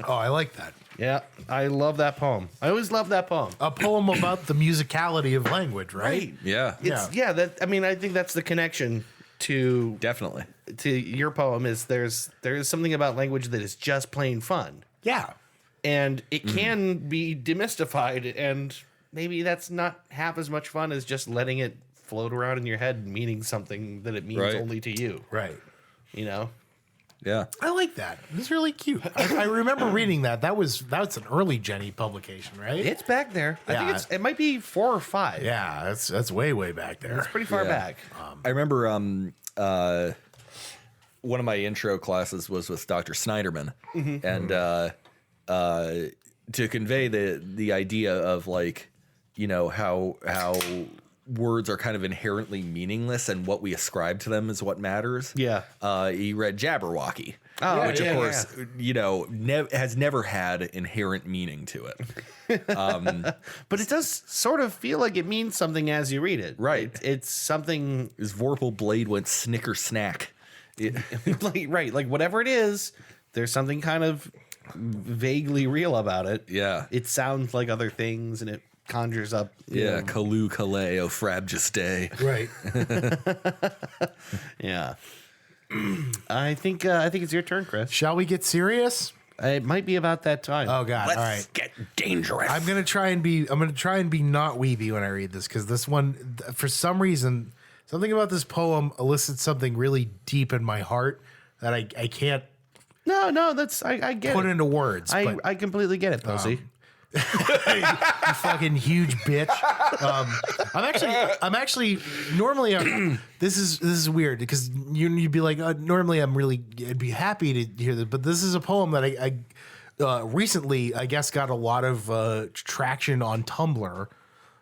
I like that. Yeah, I love that poem. I always love that poem. A poem about the musicality of language, right? Yeah. I think that's the connection to Definitely. your poem is there is something about language that is just plain fun. Yeah. And it can be demystified, and maybe that's not half as much fun as just letting it float around in your head meaning something that it means Right. only to you. Right. You know? Yeah. I like that. It's really cute. I remember reading that. That's an early Jenny publication, right? It's back there. I Yeah. think it might be 4 or 5. Yeah, that's way back there. It's pretty far Yeah. back. I remember one of my intro classes was with Dr. Snyderman, and to convey the idea of, like, you know, how words are kind of inherently meaningless and what we ascribe to them is what matters. Yeah. He read Jabberwocky, Oh, which yeah, of course, you know, has never had inherent meaning to it. But it does sort of feel like it means something as you read it. Right. It's something His Vorpal blade went snicker snack. like whatever it is, there's something kind of vaguely real about it. Yeah. It sounds like other things, and it conjures up. Yeah, Kalu Calais, O Frabjus Day. Right. Yeah. I think it's your turn, Chris. Shall we get serious? It might be about that time. Oh God! All right. get dangerous. I'm gonna try and be not weepy when I read this, because this one, for some reason, something about this poem elicits something really deep in my heart that I can't No, that's I get put it. into words. but I completely get it, Posey. you fucking huge bitch. I'm actually normally this is weird because you'd be like, normally I'd be happy to hear this, but this is a poem that I recently, I guess, got a lot of traction on Tumblr.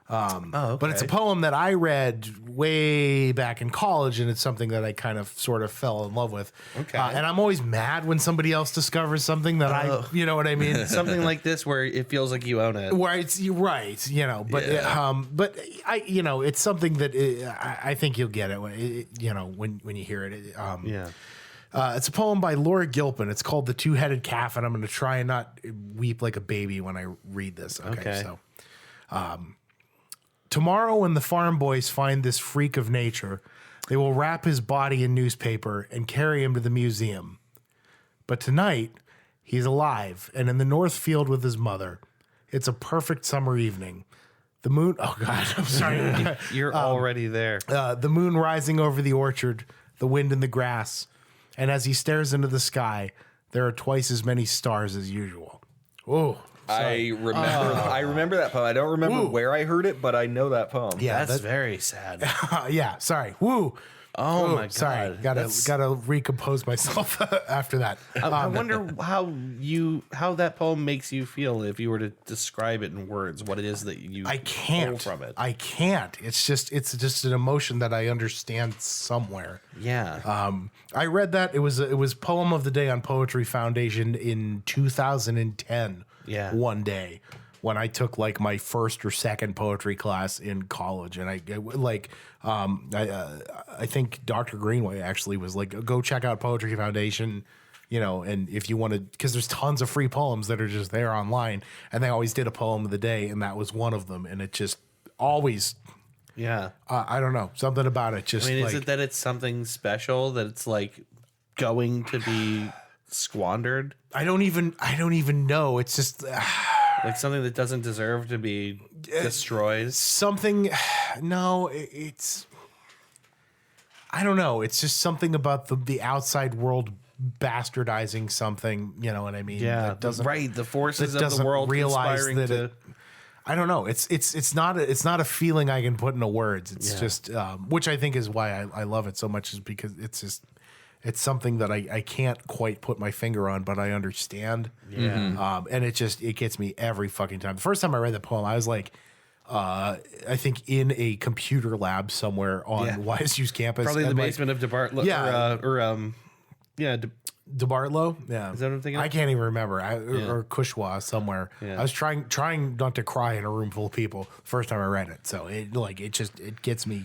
But it's a poem that I read way back in college, and it's something that I kind of sort of fell in love with. Okay. And I'm always mad when somebody else discovers something that you know what I mean? Something like this where it feels like you own it. Where you're right, you know, but I, you know, it's something that I think you'll get it, you know, when you hear it. Yeah. It's a poem by Laura Gilpin. It's called "The Two-Headed Calf," and I'm going to try and not weep like a baby when I read this. Okay. So, tomorrow, when the farm boys find this freak of nature, they will wrap his body in newspaper and carry him to the museum. But tonight, he's alive and in the north field with his mother. It's a perfect summer evening. The moon, oh God, I'm sorry. You're already there. The moon rising over the orchard, the wind in the grass. And as he stares into the sky, there are twice as many stars as usual. Oh, I remember that poem. I don't remember Woo. where I heard it, but I know that poem. Yeah, That's very sad. yeah. Sorry. Woo. Oh Ooh, my god. Sorry. Gotta recompose myself after that. I wonder how that poem makes you feel if you were to describe it in words. What it is that you I can't pull from it. I can't. It's just an emotion that I understand somewhere. Yeah. I read that it was poem of the day on Poetry Foundation in 2010. Yeah. One day when I took like my first or second poetry class in college, and I think Dr. Greenway actually was like, go check out Poetry Foundation, and if you want to, because there's tons of free poems that are just there online, and they always did a poem of the day, and that was one of them, and it just always. Yeah. I don't know, something about it. Just I mean, is like, it that it's something special that it's like going to be squandered? I don't even know. It's just Like something that doesn't deserve to be destroyed? something. No, it's. I don't know. It's just something about the outside world bastardizing something. You know what I mean? That doesn't right. The forces that of the doesn't world realize conspiring that to. I don't know. It's not a feeling I can put into words. It's Yeah. just which I think is why I love it so much, is because it's something that I can't quite put my finger on, but I understand. Yeah. And it gets me every fucking time. The first time I read the poem, I was like, I think in a computer lab somewhere on Yeah. YSU's campus. Probably the and, like, basement of DeBartolo. Yeah. DeBartolo, yeah. Is that what I'm thinking of? I can't even remember. Or Cushwa somewhere. Yeah. I was trying not to cry in a room full of people the first time I read it. So it gets me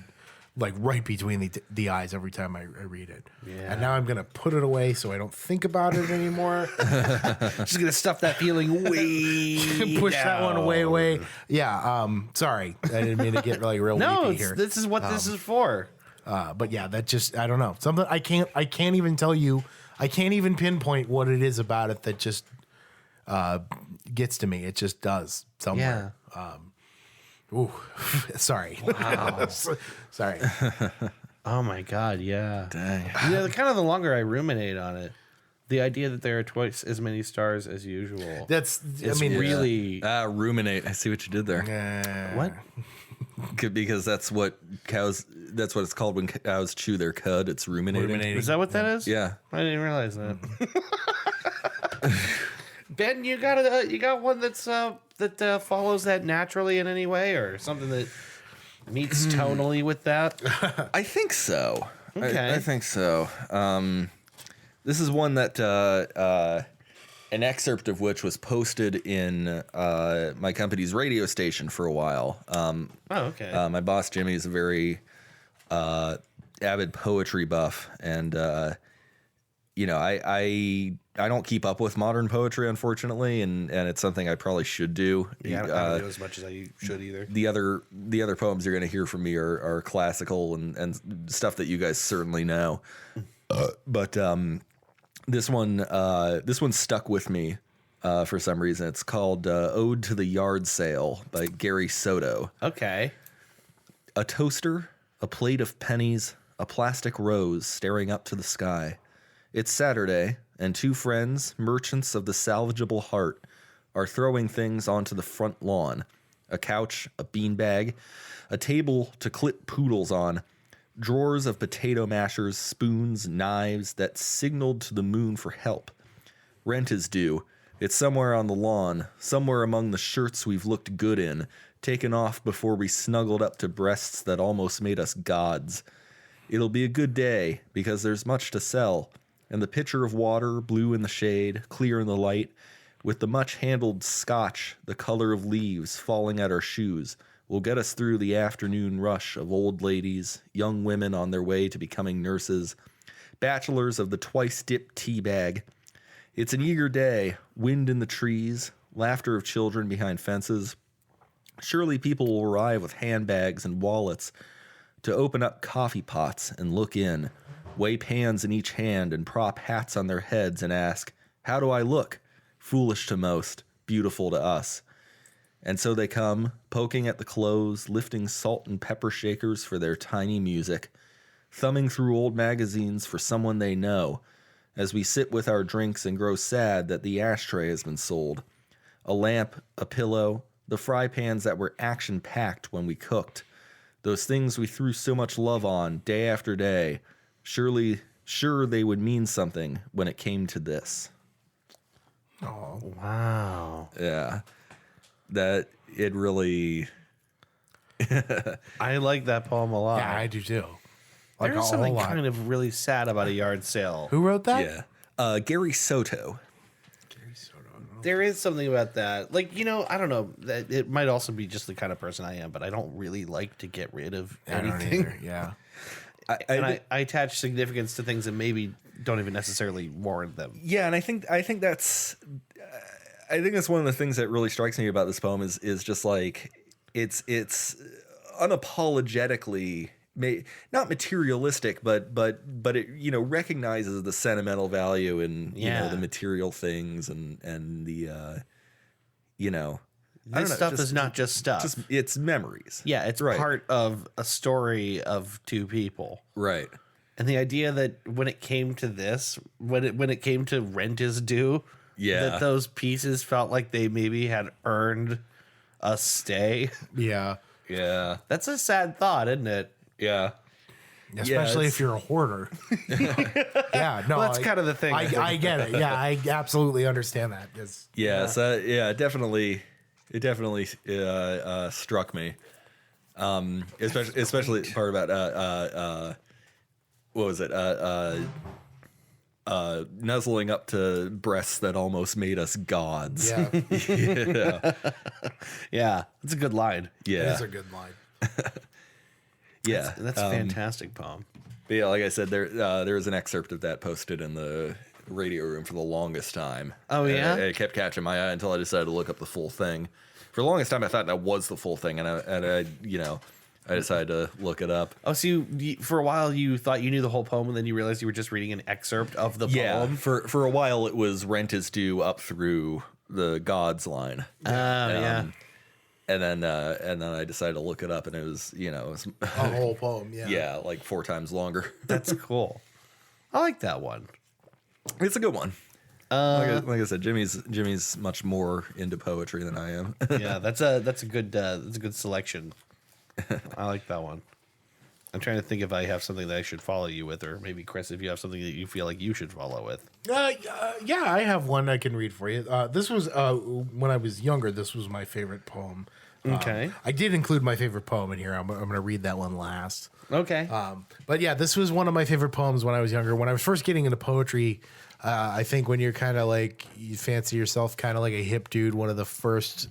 like right between the eyes every time I read it. Yeah. And now I'm gonna put it away so I don't think about it anymore. Just gonna stuff that feeling way. Push that one away. Yeah. Sorry, I didn't mean to get like real No, weepy here. this is what this is for. But yeah, that just, I don't know. Something I can't even tell you. I can't even pinpoint what it is about it that just gets to me. It just does somewhere. Ooh, sorry. Wow. Sorry. Oh my god, yeah. Dang. The longer I ruminate on it, the idea that there are twice as many stars as usual. That's, It's really Ruminate. I see what you did there. what? Because that's what it's called when cows chew their cud. It's ruminating. Is that what that is? Yeah. I didn't realize that. Ben, you got one that's that follows that naturally in any way, or something that meets tonally with that? I think so. Okay. I think so. This is one that an excerpt of which was posted in my company's radio station for a while. Oh, okay. My boss Jimmy is a very avid poetry buff, and I don't keep up with modern poetry, unfortunately, and it's something I probably should do. yeah, I don't do as much as I should either. The other poems you're going to hear from me are classical and stuff that you guys certainly know. But this one stuck with me for some reason. It's called "Ode to the Yard Sale" by Gary Soto. Okay. A toaster, a plate of pennies, a plastic rose staring up to the sky. It's Saturday, and two friends, merchants of the salvageable heart, are throwing things onto the front lawn. A couch, a beanbag, a table to clip poodles on, drawers of potato mashers, spoons, knives that signaled to the moon for help. Rent is due. It's somewhere on the lawn, somewhere among the shirts we've looked good in, taken off before we snuggled up to breasts that almost made us gods. It'll be a good day, because there's much to sell, and the pitcher of water, blue in the shade, clear in the light, with the much-handled scotch, the color of leaves falling at our shoes, will get us through the afternoon rush of old ladies, young women on their way to becoming nurses, bachelors of the twice-dipped tea bag. It's an eager day, wind in the trees, laughter of children behind fences. Surely people will arrive with handbags and wallets to open up coffee pots and look in, weigh pans in each hand and prop hats on their heads and ask, "How do I look?" Foolish to most, beautiful to us. And so they come, poking at the clothes, lifting salt and pepper shakers for their tiny music, thumbing through old magazines for someone they know, as we sit with our drinks and grow sad that the ashtray has been sold. a lamp, a pillow, the fry pans that were action-packed when we cooked. Those things we threw so much love on day after day. Sure they would mean something when it came to this. Oh, Wow. Yeah. That it really... I like that poem a lot. yeah, I do too. Like There's a something whole lot. kind of really sad about a yard sale. Who wrote that? Yeah. Gary Soto. There is something about that. Like, I don't know. That it might also be just the kind of person I am, but I don't really like to get rid of I don't anything. either. Yeah. I attach significance to things that maybe don't even necessarily warrant them. Yeah, and I think that's one of the things that really strikes me about this poem is just like it's unapologetically not materialistic, but it recognizes the sentimental value in the material things and the This stuff is not just stuff. Just it's memories. Yeah, it's Right. part of a story of two people. Right. And the idea that when it came to this, when it came to rent is due, that those pieces felt like they maybe had earned a stay. Yeah. Yeah. That's a sad thought, isn't it? Yeah. Especially if you're a hoarder. Yeah. No, Well, that's kind of the thing. I get it. Yeah, I absolutely understand that. Yeah. So it definitely struck me. Especially the part about what was it? Nuzzling up to breasts that almost made us gods. Yeah. Yeah, that's a good line. Yeah. That's a good line. Yeah. That's a fantastic poem. But yeah, like I said, there was an excerpt of that posted in the radio room for the longest time. Oh, yeah? And it kept catching my eye until I decided to look up the full thing. For the longest time, I thought that was the full thing, and I decided to look it up. Oh, so you for a while you thought you knew the whole poem, and then you realized you were just reading an excerpt of the Yeah, poem. for a while it was rent is due up through the gods line. Yeah. And then I decided to look it up, and it was A whole poem. Yeah. yeah, like 4 times longer. That's cool. I like that one. It's a good one. Like I said, Jimmy's much more into poetry than I am. Yeah, that's a good selection. I like that one. I'm trying to think if I have something that I should follow you with, or maybe Chris, if you have something that you feel like you should follow with. Yeah, I have one I can read for you. This was when I was younger. This was my favorite poem. Okay. I did include my favorite poem in here. I'm going to read that one last. Okay. But yeah, this was one of my favorite poems when I was younger. When I was first getting into poetry, I think when you're kind of like, you fancy yourself kind of like a hip dude, one of the first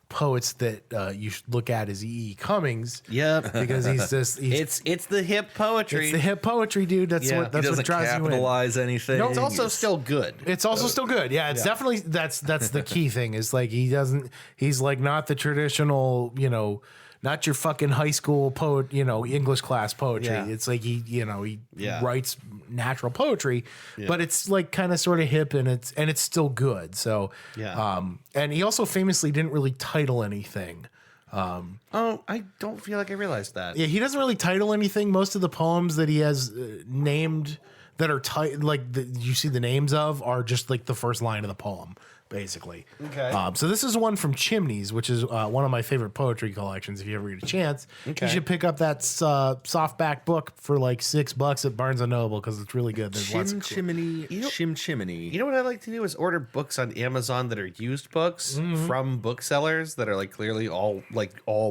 poets that you should look at is E.E. Cummings. Yep. Because It's the hip poetry. it's the hip poetry, dude. That's Yeah. what He that's what doesn't drives you in. capitalize anything. No, It's also still good. It's also still good. Yeah, it's definitely that's the key thing. Is like he's like not the traditional, not your fucking high school poet, English class poetry. Yeah. It's like he Yeah. writes natural poetry, but it's like kind of sort of hip and it's still good. So Yeah. and he also famously didn't really title anything. Oh, I don't feel like I realized that. Yeah, he doesn't really title anything. Most of the poems that he has named that are you see the names of are just like the first line of the poem, basically. Okay. So this is one from Chimneys, which is one of my favorite poetry collections. If you ever get a chance, Okay. you should pick up that softback book for like $6 at Barnes and Noble because it's really good. There's lots of cool- Chimney. You know what I like to do is order books on Amazon that are used books from booksellers that are like clearly all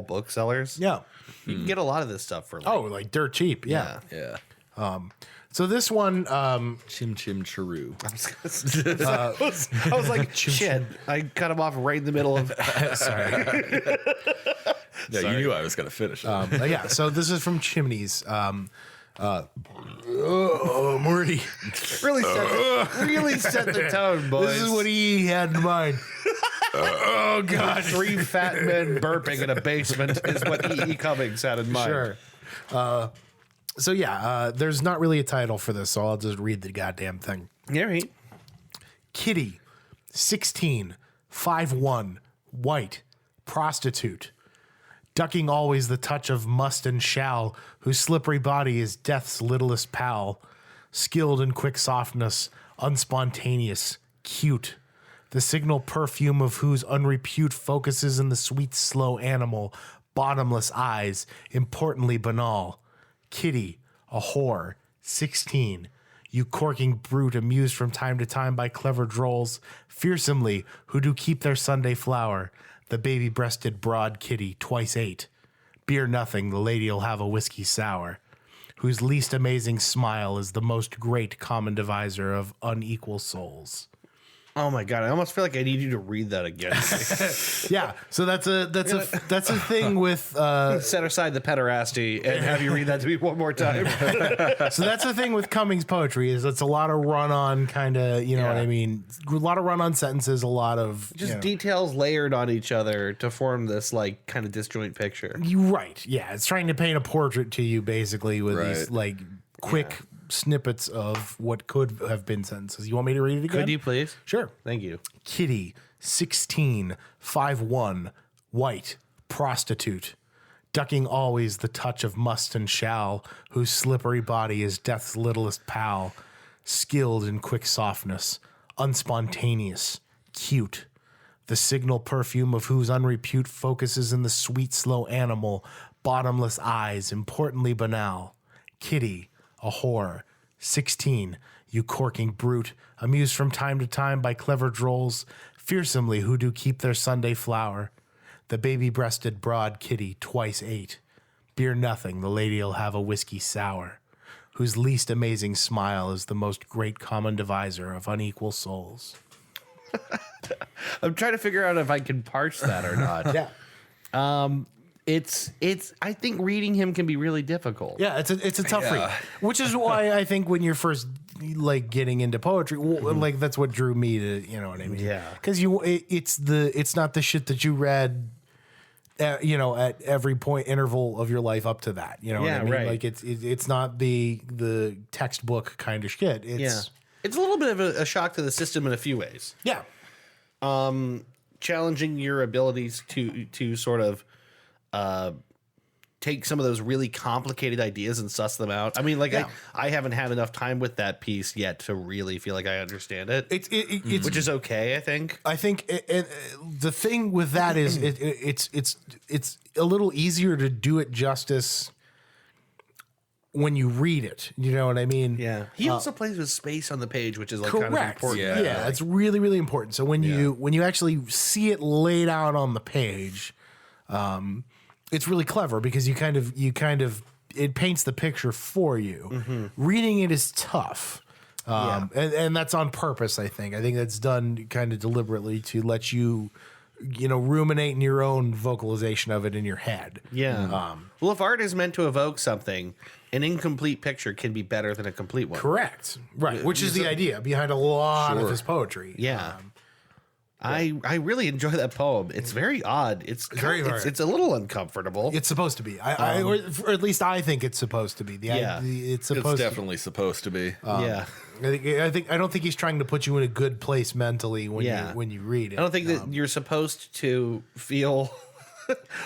booksellers. Yeah. You can get a lot of this stuff for like, Oh, like dirt cheap. Yeah. Yeah. So this one, Chim Chiru. I was like, shit. I cut him off right in the middle of. sorry. Yeah, you knew I was gonna finish it. Yeah. So this is from Chimneys. Morty. really set the tone, boys. This is what he had in mind. Oh God! 3 fat men burping in a basement is what E.E. Cummings had in mind. Sure. So yeah, there's not really a title for this, so I'll just read the goddamn thing. Yeah, right. Kitty, 16, 5'1", white, prostitute, ducking always the touch of must and shall, whose slippery body is death's littlest pal, skilled in quick softness, unspontaneous, cute, the signal perfume of whose unrepute focuses in the sweet, slow animal, bottomless eyes, importantly banal. Kitty, a whore, 16. You corking brute, amused from time to time by clever drolls, fearsomely, who do keep their Sunday flower. The baby-breasted broad kitty, twice 8. Beer nothing, the lady'll have a whiskey sour. Whose least amazing smile is the most great common divisor of unequal souls. Oh my god! I almost feel like I need you to read that again. Yeah, so that's a thing with Set aside the pederasty and have you read that to me one more time. so that's the thing with Cummings poetry is it's a lot of run on kind of, you know what I mean, a lot of run on sentences, a lot of Just you know, details layered on each other to form this like kind of disjoint picture. you right. Yeah, it's trying to paint a portrait to you basically with these like quick snippets of what could have been sentences. You want me to read it again? Could you please? Sure. Thank you. Kitty, 16, 5'1", white, prostitute, ducking always the touch of must and shall, whose slippery body is death's littlest pal, skilled in quick softness, unspontaneous, cute, the signal perfume of whose unrepute focuses in the sweet, slow animal, bottomless eyes, importantly banal. Kitty, a whore, 16, you corking brute, amused from time to time by clever drolls, fearsomely who do keep their Sunday flower. The baby-breasted broad kitty, twice 8. Beer nothing, the lady'll have a whiskey sour, whose least amazing smile is the most great common divisor of unequal souls. I'm trying to figure out if I can parse that or not. Yeah. It's I think reading him can be really difficult. Yeah, it's a tough read, which is why I think when you're first like getting into poetry, like that's what drew me to, you know what I mean? Yeah. Because it's not the shit that you read, you know, at every point interval of your life up to that. You know what I mean? right. Like it's not the textbook kind of shit. It's It's a little bit of a shock to the system in a few ways. yeah. Challenging your abilities to sort of take some of those really complicated ideas and suss them out. I mean, like I haven't had enough time with that piece yet to really feel like I understand it. It's which is okay, I think. I think the thing with that is it's a little easier to do it justice when you read it. You know what I mean? Yeah. He also plays with space on the page, which is like kind of Correct. important. Yeah, it's really, really important. So when you actually see it laid out on the page, it's really clever because you kind of it paints the picture for you. Reading it is tough. And that's on purpose, I think. I think that's done kind of deliberately to let you ruminate in your own vocalization of it in your head. Yeah. Well, if art is meant to evoke something, an incomplete picture can be better than a complete one. Correct. Right. Which is the idea behind a lot of his poetry. Yeah. I really enjoy that poem. It's very odd. It's very hard. It's a little uncomfortable. It's supposed to be. Or at least I think it's supposed to be. It's supposed It's to definitely supposed to be. Yeah. I don't think he's trying to put you in a good place mentally when you read it. I don't think that you're supposed to feel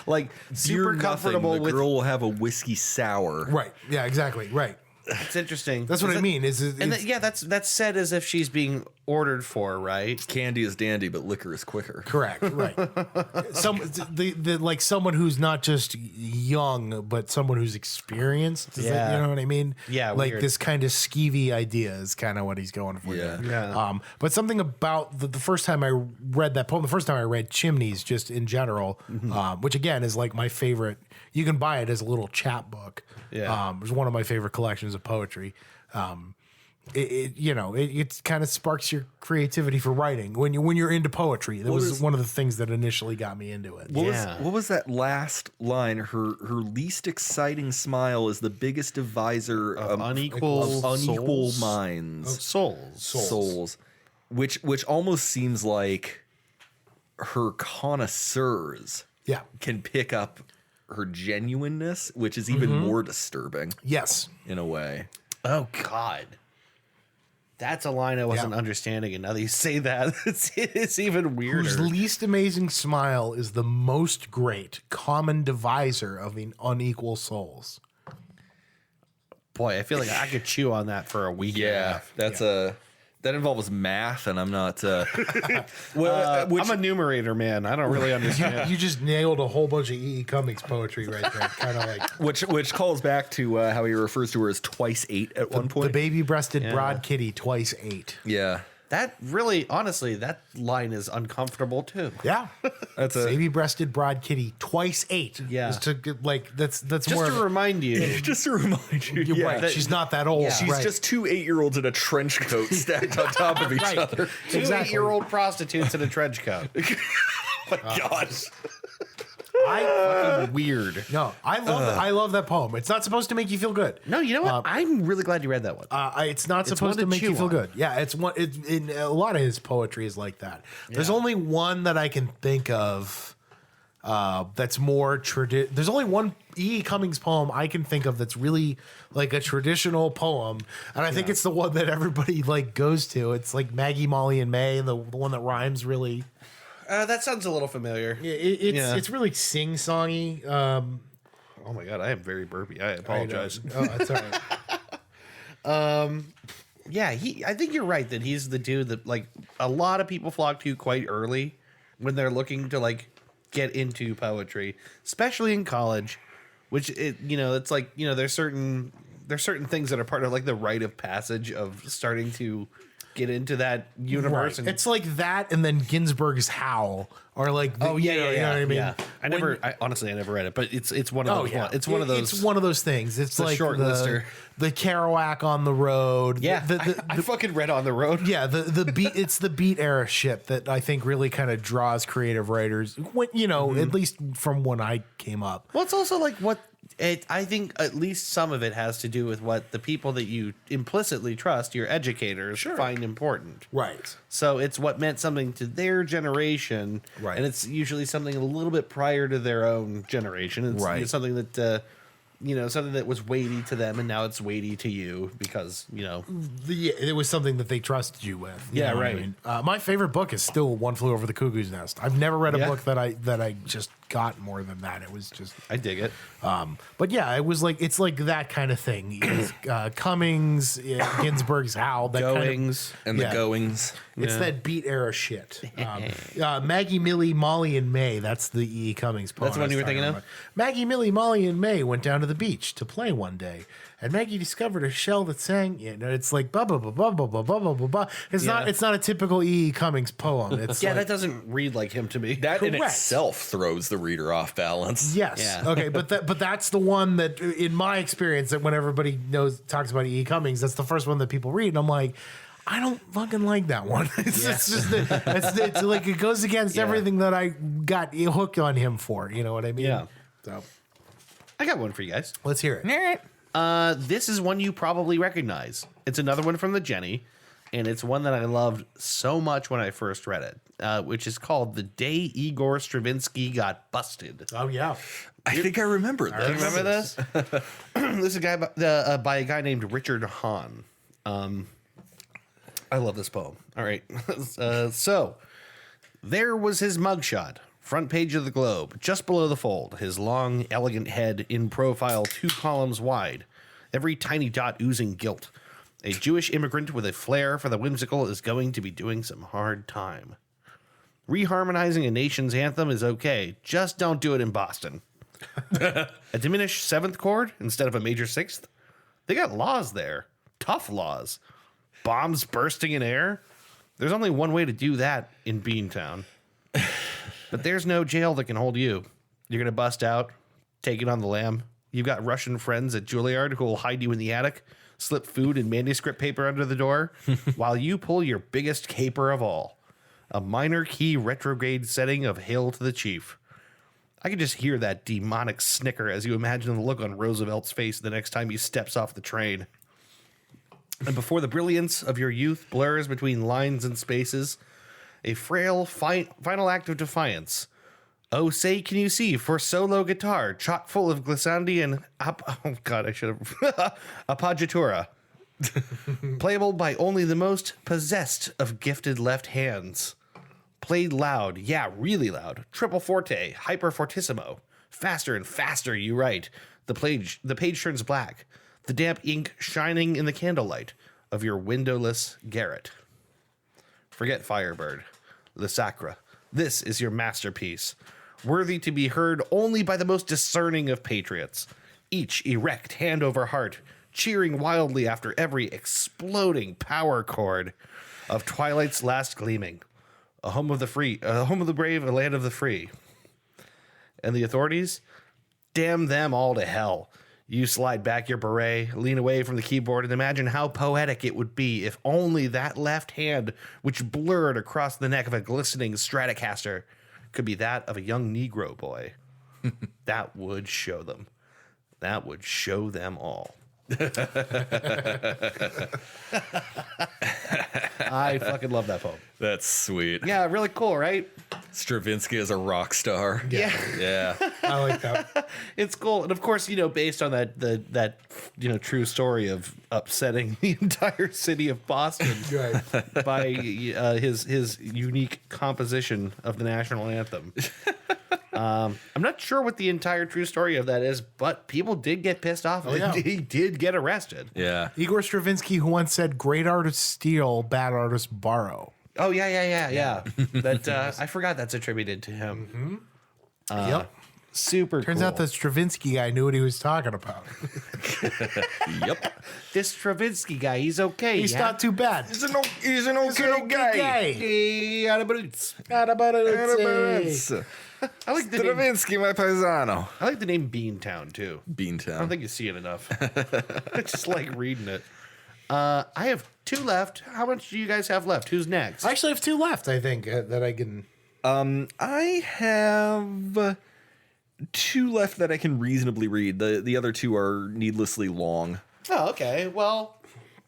like super Beer comfortable nothing, the with. girl will have a whiskey sour. Right. Yeah, exactly. Right. It's interesting. That's what I mean. That's said as if she's being ordered for, right? Candy is dandy, but liquor is quicker. correct. Right. Like someone who's not just young, but someone who's experienced. Is that, you know what I mean? Yeah, Like weird. this kind of skeevy idea is kind of what he's going for. Yeah. there. Yeah. But something about the first time I read that poem, the first time I read Chimneys, just in general, which again is like my favorite. You can buy it as a little chapbook. Yeah. It's one of my favorite collections of poetry. It kind of sparks your creativity for writing when you're into poetry. That was one of the things that initially got me into it. What was that last line? Her least exciting smile is the biggest divisor of unequal minds. Souls. Which almost seems like her connoisseurs Yeah. can pick up her genuineness, which is even more disturbing Yes. in a way. Oh God. That's a line I wasn't understanding, and now that you say that, it's even weirder. Whose least amazing smile is the most great common divisor of unequal souls. Boy, I feel like I could chew on that for a week. and a half. That involves math, and I'm not. I'm a numerator man. I don't really understand. You just nailed a whole bunch of E.E. Cummings poetry right there. Kind of like which calls back to how he refers to her as twice 8 at one point. the baby-breasted broad kitty twice 8. Yeah, That really, honestly, that line is uncomfortable too. Yeah, that's a baby-breasted broad kitty twice 8. Yeah. Is to get, like that's Just more. to remind you, just to remind you. You're yeah, right. that- She's not that old. she's right. just 2 8-year-olds in a trench coat stacked on top of each Right. other. two Exactly. 8-year-old prostitutes in a trench coat. My God. Weird. No, I love that poem. It's not supposed to make you feel good. No, you know what? I'm really glad you read that one. It's not supposed one to to make you chew feel on. good. Yeah, it's one. In a lot of his poetry is like that. There's only one that I can think of that's more There's only one E. Cummings poem I can think of that's really like a traditional poem, and I think it's the one that everybody like goes to. It's like Maggie, Molly, and May, the one that rhymes really. That sounds a little familiar. It's really sing songy. Oh my god, I am very burpy. I apologize. Oh, that's all right. Yeah, I think you're right that he's the dude that like a lot of people flock to quite early when they're looking to like get into poetry, especially in college, which it's like, there's certain things that are part of like the rite of passage of starting to get into that universe. Right. It's like that, and then Ginsberg's Howl, or like You know what I mean? Yeah. I honestly never read it, but it's one of those. It's one of those. It's one of those things. It's a like short lister. the Kerouac on the road. Yeah, I fucking read On the Road. Yeah, the beat. It's the beat era shit that I think really kind of draws creative writers. When at least from when I came up. Well, it's also like I think at least some of it has to do with what the people that you implicitly trust, your educators, find important. Right. So it's what meant something to their generation, Right. And it's usually something a little bit prior to their own generation. It's, Right. it's something that something that was weighty to them, and now it's weighty to you because It was something that they trusted you with. You Yeah, know what right. I mean? My favorite book is still One Flew Over the Cuckoo's Nest. I've never read a Yeah. book that I just got more than that. It was just. I dig it. But yeah, it was like it's like that kind of thing. It's, Cummings, Ginsberg's Howl, that Goings. And the Yeah. goings. It's that beat era shit. Maggie, Millie, Molly, and May. That's the E. Cummings poem. That's the one you were thinking of? Maggie, Millie, Molly, and May went down to the beach to play one day, and Maggie discovered a shell that sang. It's like blah blah blah blah blah blah blah blah blah. It's not. It's not a typical E. Cummings poem. It's Yeah, like, that doesn't read like him to me. That in Correct. itself throws the reader off balance. Yes. Yeah. Okay, but that's the one that, in my experience, that when everybody talks about E. Cummings, that's the first one that people read, and I'm like, I don't fucking like that one. It's just it's like it goes against everything that I got hooked on him for. You know what I mean? Yeah. So I got one for you guys. let's hear it. This is one you probably recognize. It's another one from the Jenny, and it's one that I loved so much when I first read it, which is called "The Day Igor Stravinsky Got Busted." Oh yeah. I think I remember this. Remember this? This is a guy by a guy named Richard Hahn. I love this poem. All right. So there was his mugshot, front page of the Globe, just below the fold, his long, elegant head in profile 2 columns wide, every tiny dot oozing guilt. A Jewish immigrant with a flair for the whimsical is going to be doing some hard time. Reharmonizing a nation's anthem is okay, just don't do it in Boston. A diminished 7th chord instead of a major 6th? They got laws there. Tough laws. Bombs bursting in air? There's only one way to do that in Beantown. But there's no jail that can hold you. You're going to bust out, take it on the lam. You've got Russian friends at Juilliard who will hide you in the attic, slip food and manuscript paper under the door, while you pull your biggest caper of all. A minor key retrograde setting of Hail to the Chief. I can just hear that demonic snicker as you imagine the look on Roosevelt's face the next time he steps off the train. And before the brilliance of your youth blurs between lines and spaces, a frail final act of defiance. Oh, say can you see for solo guitar, chock full of glissandi and appoggiatura. Playable by only the most possessed of gifted left hands. Played loud, yeah, really loud. Triple forte, hyper fortissimo. Faster and faster, you write. The page turns black. The damp ink shining in the candlelight of your windowless garret. Forget Firebird. Le Sacre. This is your masterpiece, worthy to be heard only by the most discerning of patriots, each erect, hand over heart, cheering wildly after every exploding power chord of Twilight's last gleaming. A home of the free, a home of the brave, a land of the free. And the authorities? Damn them all to hell. You slide back your beret, lean away from the keyboard, and imagine how poetic it would be if only that left hand, which blurred across the neck of a glistening Stratocaster, could be that of a young Negro boy. That would show them. That would show them all. I fucking love that poem. That's sweet. Yeah, really cool, right? Stravinsky is a rock star. Yeah. Yeah. I like that. It's cool, and of course, based on that true story of upsetting the entire city of Boston Right. by his unique composition of the national anthem. I'm not sure what the entire true story of that is, but people did get pissed off. yeah. He did get arrested. Yeah. Igor Stravinsky, who once said, "Great artists steal, bad artists borrow." Oh yeah. That I forgot that's attributed to him. Yep. Super. Turns cool. out the Stravinsky guy knew what he was talking about. Yep. this Stravinsky guy, he's okay. He's yeah? not too bad. He's an okay guy. Hey, out of boots. Not about it. I like the name. Stravinsky, my paisano. I like the name Beantown too. Beantown. I don't think you see it enough. I just like reading it. I have 2 left. How much do you guys have left? Who's next? I actually have 2 left, I think, that I can. I have 2 left that I can reasonably read. The other 2 are needlessly long. Oh, okay. Well,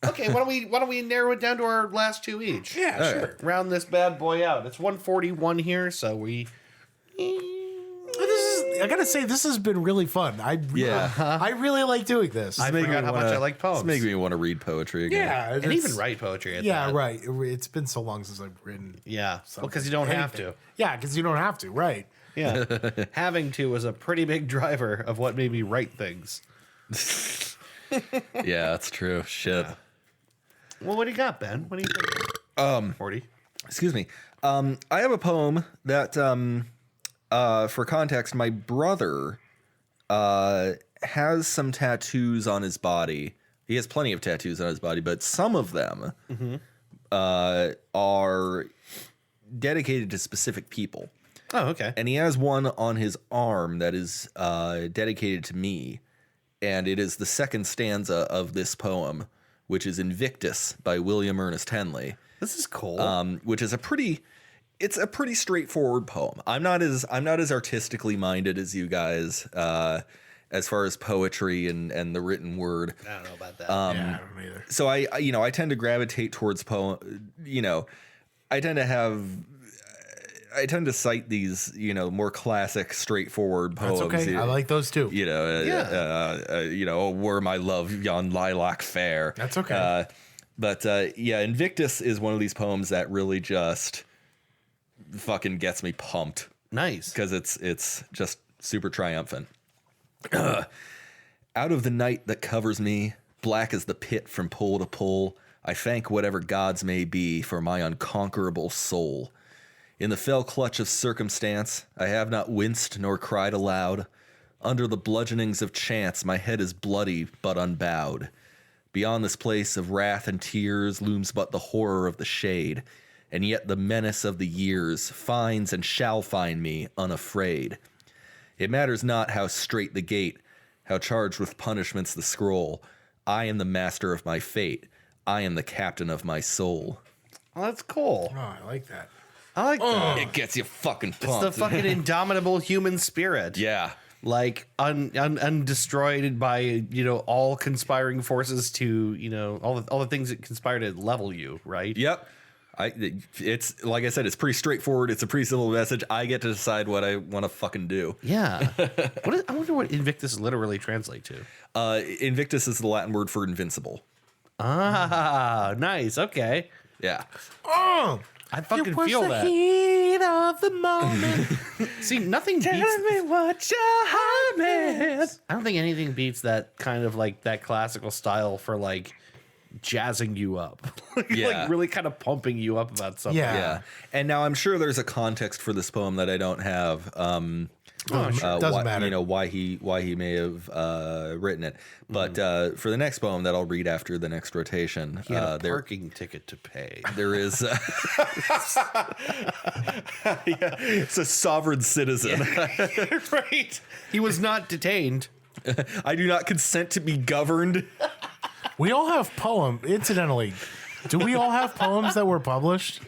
okay. Why don't we narrow it down to our last 2 each? Yeah, sure. Round this bad boy out. It's 141 here, so we. I gotta say, this has been really fun. I really like doing this. I forgot how much I like poems. It's making me want to read poetry again. yeah, and it's- even write poetry. At Yeah, that. right. It's been so long since I've written. Yeah. Well, because you don't have anything. to. Yeah, because you don't have to. Right. Yeah. Having to was a pretty big driver of what made me write things. Yeah, that's true. Shit. Well, what do you got, Ben? What do you think? 40. Excuse me. I have a poem that, for context, my brother has some tattoos on his body. He has plenty of tattoos on his body, but some of them are dedicated to specific people. Oh, okay. And he has one on his arm that is dedicated to me. And it is the second stanza of this poem, which is Invictus by William Ernest Henley. This is cool. Which is a pretty straightforward poem. I'm not as artistically minded as you guys, as far as poetry and the written word. I don't know about that. Yeah, I don't either. So I tend to gravitate towards poem. I tend to cite these more classic, straightforward poems. That's okay. I like those too. Oh, were my love yon lilac fair. That's okay. But Invictus is one of these poems that really just fucking gets me pumped Nice. because it's just super triumphant. Out of the night that covers me, black as the pit from pole to pole, I thank whatever gods may be for my unconquerable soul. In the fell clutch of circumstance, I have not winced nor cried aloud. Under the bludgeonings of chance, my head is bloody but unbowed. Beyond this place of wrath and tears looms but the horror of the shade, and yet the menace of the years finds and shall find me unafraid. It matters not how straight the gate, how charged with punishments the scroll. I am the master of my fate. I am the captain of my soul. Well, that's cool. Oh, I like that. I like that. It gets you fucking It's pumped. the fucking indomitable human spirit. Yeah. Like undestroyed by all conspiring forces to all the things that conspire to level you, right? Yep. It's like I said, it's pretty straightforward. It's a pretty simple message. I get to decide what I want to fucking do. Yeah. I wonder what Invictus literally translate to. Invictus is the Latin word for invincible. Ah, nice. Okay. Yeah. Oh, I fucking it was feel the that. heat of the moment. See, nothing beats. me what your heart is. I don't think anything beats that kind of like that classical style for like jazzing you up. Yeah. Like really kind of pumping you up about something. Yeah. Yeah. And now I'm sure there's a context for this poem that I don't have. Doesn't matter. You know, why he may have written it. But for the next poem that I'll read after the next rotation, He had a parking ticket to pay. there is it's a sovereign citizen. Right. He was not detained. I do not consent to be governed. We all have incidentally, do we all have poems that were published?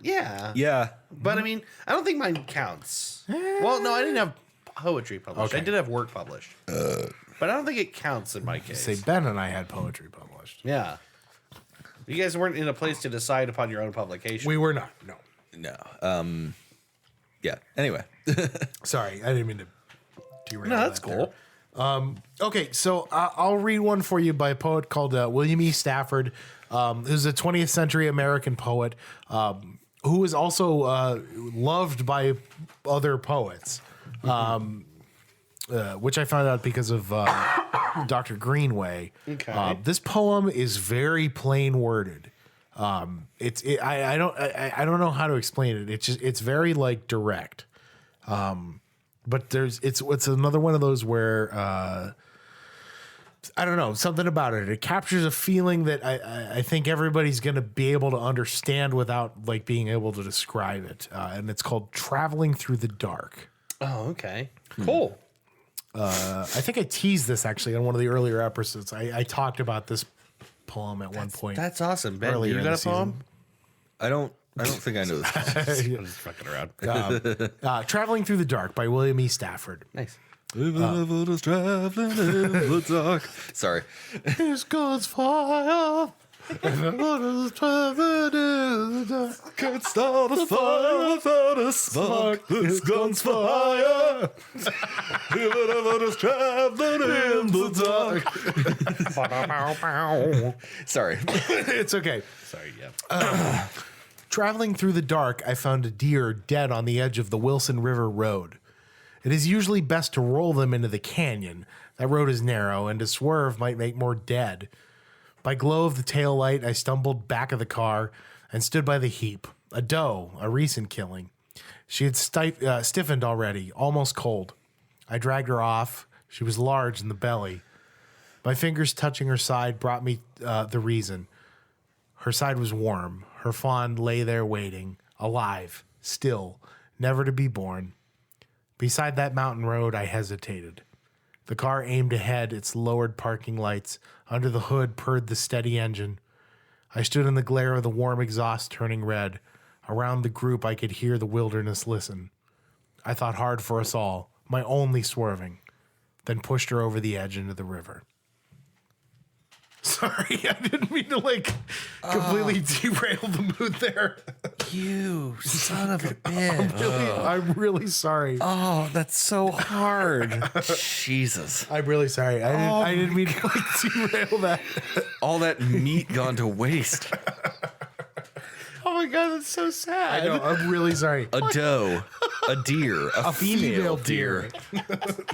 Yeah. Yeah. But I mean, I don't think mine counts. Well, no, I didn't have poetry published. Okay. I did have work published. But I don't think it counts in my case. Say Ben and I had poetry published. Yeah. You guys weren't in a place to decide upon your own publication. We were not. No. No. Yeah. Anyway. Sorry, I didn't mean to derail. No, that's that there. cool. Okay, so I'll read one for you by a poet called William E. Stafford, who's a 20th century American poet who was also loved by other poets, which I found out because of Dr. Greenway. Okay. This poem is very plain worded. I don't know how to explain it. It's very like direct. But it's another one of those where I don't know, something about it. It captures a feeling that I think everybody's going to be able to understand without like being able to describe it. And it's called Traveling Through the Dark. Oh, okay. Cool. I think I teased this actually on one of the earlier episodes. I talked about this poem at one point. That's awesome. Ben, Earlier you in got the a poem? I don't think I know this. I'm just fucking around. Traveling Through the Dark by William E. Stafford. Nice. Traveling in the dark. Sorry. Here's God's fire. Can't start a fire without a spark. This gun's fire. Just traveling in the dark. Sorry. It's okay. Sorry, yeah. Traveling through the dark, I found a deer dead on the edge of the Wilson River Road. It is usually best to roll them into the canyon. That road is narrow, and to swerve might make more dead. By glow of the taillight, I stumbled back of the car and stood by the heap. A doe, a recent killing. She had stiffened already, almost cold. I dragged her off. She was large in the belly. My fingers touching her side brought me the reason. Her side was warm. Her fawn lay there waiting, alive, still, never to be born. Beside that mountain road, I hesitated. The car aimed ahead, its lowered parking lights. Under the hood purred the steady engine. I stood in the glare of the warm exhaust turning red. Around the group, I could hear the wilderness listen. I thought hard for us all, my only swerving, then pushed her over the edge into the river. Sorry, I didn't mean to completely derail the mood there. You son of a bitch. I'm really sorry. Oh, that's so hard. Jesus. I'm really sorry. I didn't mean to derail that. All that meat gone to waste. Oh my god, that's so sad. I know. I'm really sorry. A doe, a deer, a female deer.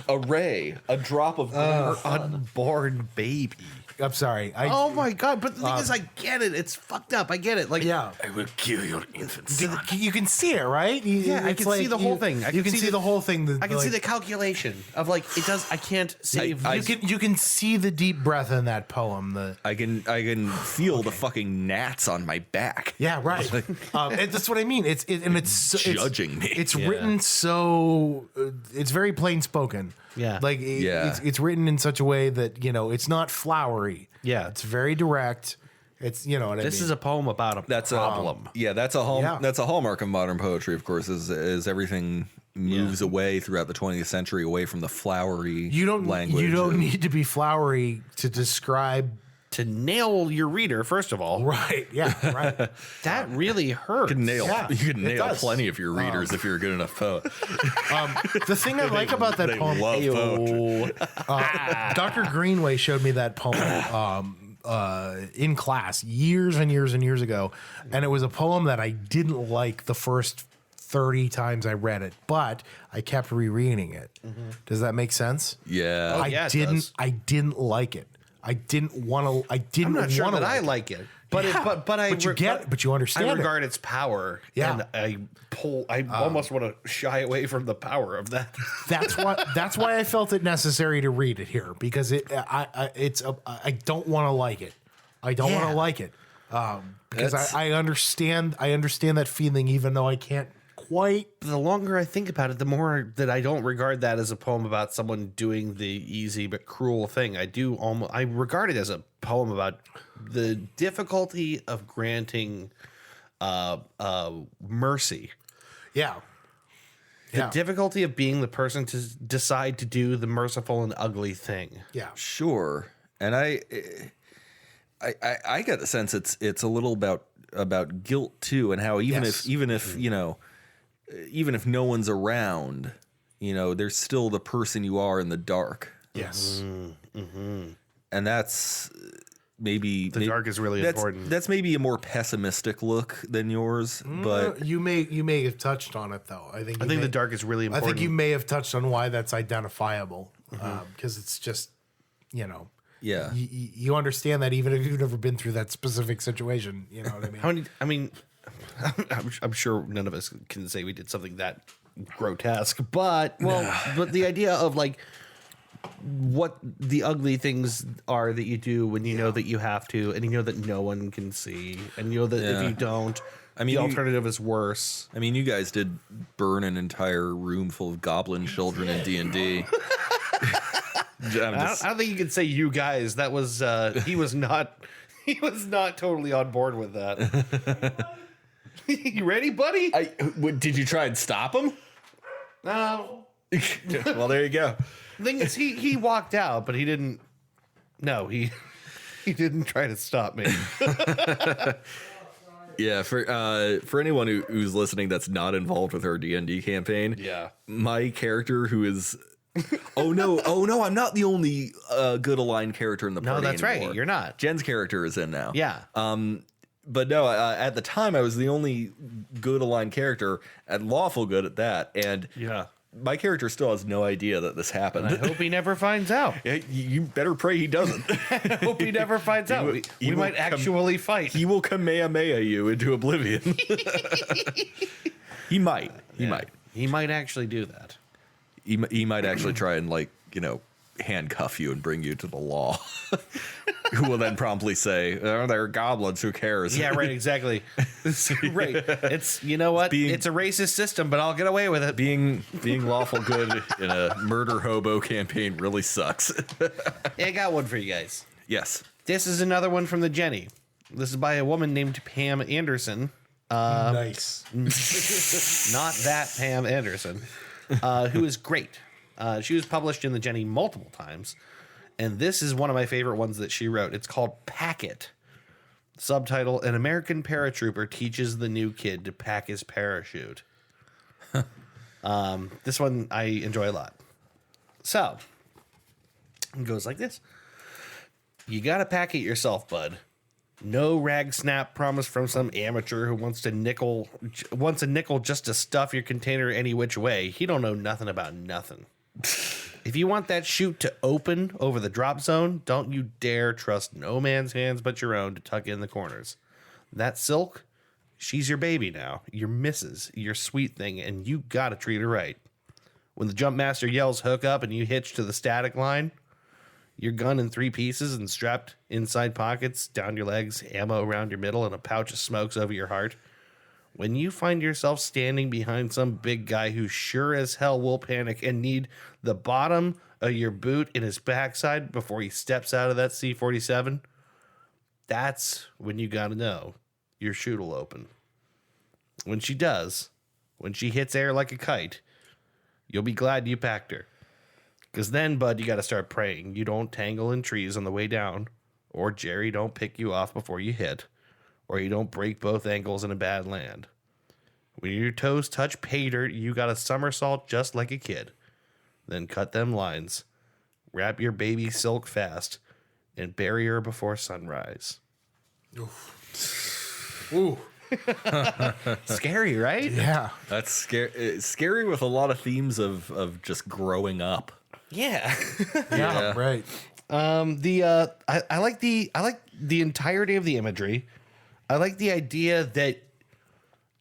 a ray, a drop of Her unborn baby. I'm sorry. Oh my god! But the thing is, I get it. It's fucked up. I get it. Like, Yeah. I will kill your infant son. You can see it, right? Yeah, I can see the whole thing. You can see the whole thing. I can see the calculation of like it does. I can't save. You can see the deep breath in that poem. I can feel the fucking gnats on my back. Yeah, right. That's what I mean. It's Judging me. It's written so. It's very plain spoken. Yeah. like Yeah. it's written in such a way that it's not flowery. Yeah. it's very direct. It's what I mean. This is a poem about a That's problem. That's a hallmark of modern poetry, of course, is everything moves away throughout the 20th century away from the flowery language. You don't need to be flowery to describe. To nail your reader, first of all, Right. Yeah. Right. that really hurts. You can nail, Yeah, you can it nail does. plenty of your readers if you're a good enough poet. The thing I like about that They poem, love poetry. Dr. Greenway showed me that poem in class years and years and years ago, and it was a poem that I didn't like the first 30 times I read it, but I kept rereading it. Does that make sense? Yeah. I yeah, it didn't. does. I didn't like it. I didn't want to. I didn't. I'm not sure wanna that I it. like it, but Yeah, but I but you get it, but you understand I it. regard its power. Yeah. and I almost want to shy away from the power of that. That's why I felt it necessary to read it here because I don't want to like it. I don't want Yeah. to like it because I understand that feeling even though I can't quite. The longer I think about it, the more that I don't regard that as a poem about someone doing the easy but cruel thing. I regard it as a poem about the difficulty of granting mercy. Yeah. The difficulty of being the person to decide to do the merciful and ugly thing. Yeah. Sure, and I get the sense it's a little about guilt too, and how even Yes. if you know, even if no one's around, you know, there's still the person you are in the dark, Yes. and that's maybe The dark is really important. That's maybe a more pessimistic look than yours, but You may have touched on it though. I think the dark is really I important. think you may have touched on why that's identifiable because it's just yeah, you understand that even if you've never been through that specific situation, you know what I mean. I mean, I'm sure none of us can say we did something that grotesque, but but the idea of like what the ugly things are that you do when you know that you have to, and you know that no one can see, and you know that if you don't, I mean, the alternative is worse. I mean, you guys did burn an entire room full of goblin children in D&D. I don't think you can say you guys. That was he was not totally on board with that. You ready, buddy? Did you try and stop him? No. Well, there you go. The thing is, he walked out, but he didn't. No, he didn't try to stop me. Yeah, for anyone who's listening that's not involved with our D&D campaign, Yeah. my character who is oh no, I'm not the only good aligned character in the party. No, that's anymore. right. You're not. Jen's character is in now. Yeah. But no, at the time I was the only good aligned character and lawful good at that, and Yeah. my character still has no idea that this happened. I hope he never finds out. Yeah, you better pray he doesn't. I hope he never finds out. We will might actually fight. He will Kamehameha you into oblivion. He might. He might. He might actually do that. He might actually try and, like, you know, handcuff you and bring you to the law. Who will then promptly say, "Oh, they're goblins. Who cares?" Yeah, right. Exactly. Right. It's, you know what? being- It's a racist system, but I'll get away with it. Being lawful good in a murder hobo campaign really sucks. Yeah, I got one for you guys. Yes. This is another one from the Jenny. This is by a woman named Pam Anderson. Nice. Not that Pam Anderson, who is great. She was published in the Jenny multiple times, and this is one of my favorite ones that she wrote. It's called Packet. Subtitle: An American paratrooper teaches the new kid to pack his parachute. This one I enjoy a lot. So, it goes like this. You gotta pack it yourself, bud. No rag snap promise from some amateur who wants a nickel just to stuff your container any which way. He don't know nothing about nothing. If you want that chute to open over the drop zone, don't you dare trust no man's hands but your own to tuck in the corners. That silk, she's your baby now, your missus, your sweet thing, and you gotta treat her right. When the jump master yells hook up and you hitch to the static line, your gun in 3 pieces and strapped inside pockets, down your legs, ammo around your middle, and a pouch of smokes over your heart. When you find yourself standing behind some big guy who sure as hell will panic and need the bottom of your boot in his backside before he steps out of that C-47, that's when you gotta know your chute'll open. When she does, when she hits air like a kite, you'll be glad you packed her. Because then, bud, you got to start praying you don't tangle in trees on the way down, or Jerry don't pick you off before you hit, or you don't break both ankles in a bad land. When your toes touch pay dirt, you got to somersault just like a kid. Then cut them lines, wrap your baby silk fast, and bury her before sunrise. Ooh. Scary, right? Yeah. That's scary. Scary with a lot of themes of just growing up. Yeah. Yeah. Right. I like the entirety of the imagery. I like the idea that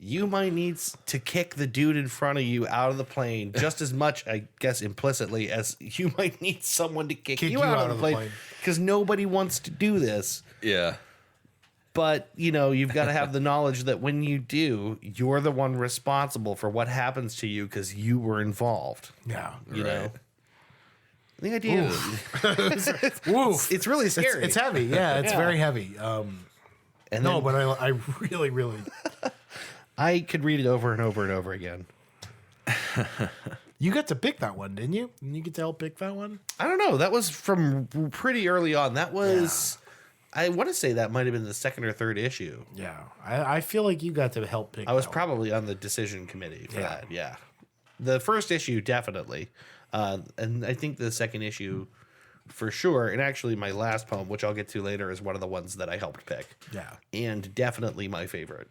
you might need to kick the dude in front of you out of the plane just as much, I guess, implicitly as you might need someone to kick you out of the plane because nobody wants to do this. Yeah. But, you've got to have the knowledge that when you do, you're the one responsible for what happens to you because you were involved. Yeah. You know? The idea it's really scary. It's heavy. Yeah, it's very heavy. And no, then but I really, really. I could read it over and over and over again. You got to pick that one, didn't you? Didn't you get to help pick that one? I don't know. That was from pretty early on. That was, I want to say that might have been the second or third issue. Yeah. I feel like you got to help pick I was that probably on the decision committee for that. Yeah. The first issue, definitely. And I think the second issue for sure. And actually, my last poem, which I'll get to later, is one of the ones that I helped pick. Yeah. And definitely my favorite.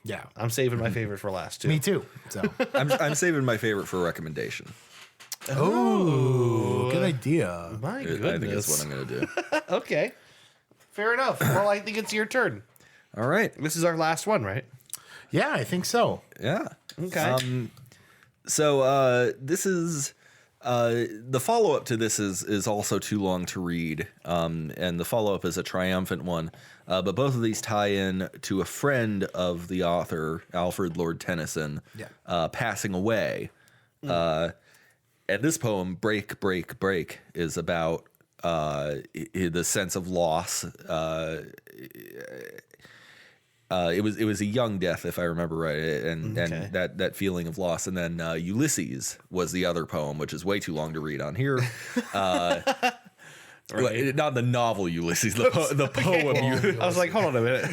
Yeah. I'm saving my favorite for last, too. Me too. So. I'm saving my favorite for recommendation. Oh, good idea. My I goodness. think that's what I'm going to do. Okay. Fair enough. Well, I think it's your turn. All right. This is our last one, right? Yeah, I think so. Yeah. Okay. So this is the follow up to this is also too long to read, and the follow up is a triumphant one. But both of these tie in to a friend of the author, Alfred Lord Tennyson, passing away. And this poem, "Break, Break, Break," is about the sense of loss. It was a young death, if I remember right, and that feeling of loss. And then Ulysses was the other poem, which is way too long to read on here. Right. Not the novel Ulysses, the poem. I was like, hold on a minute.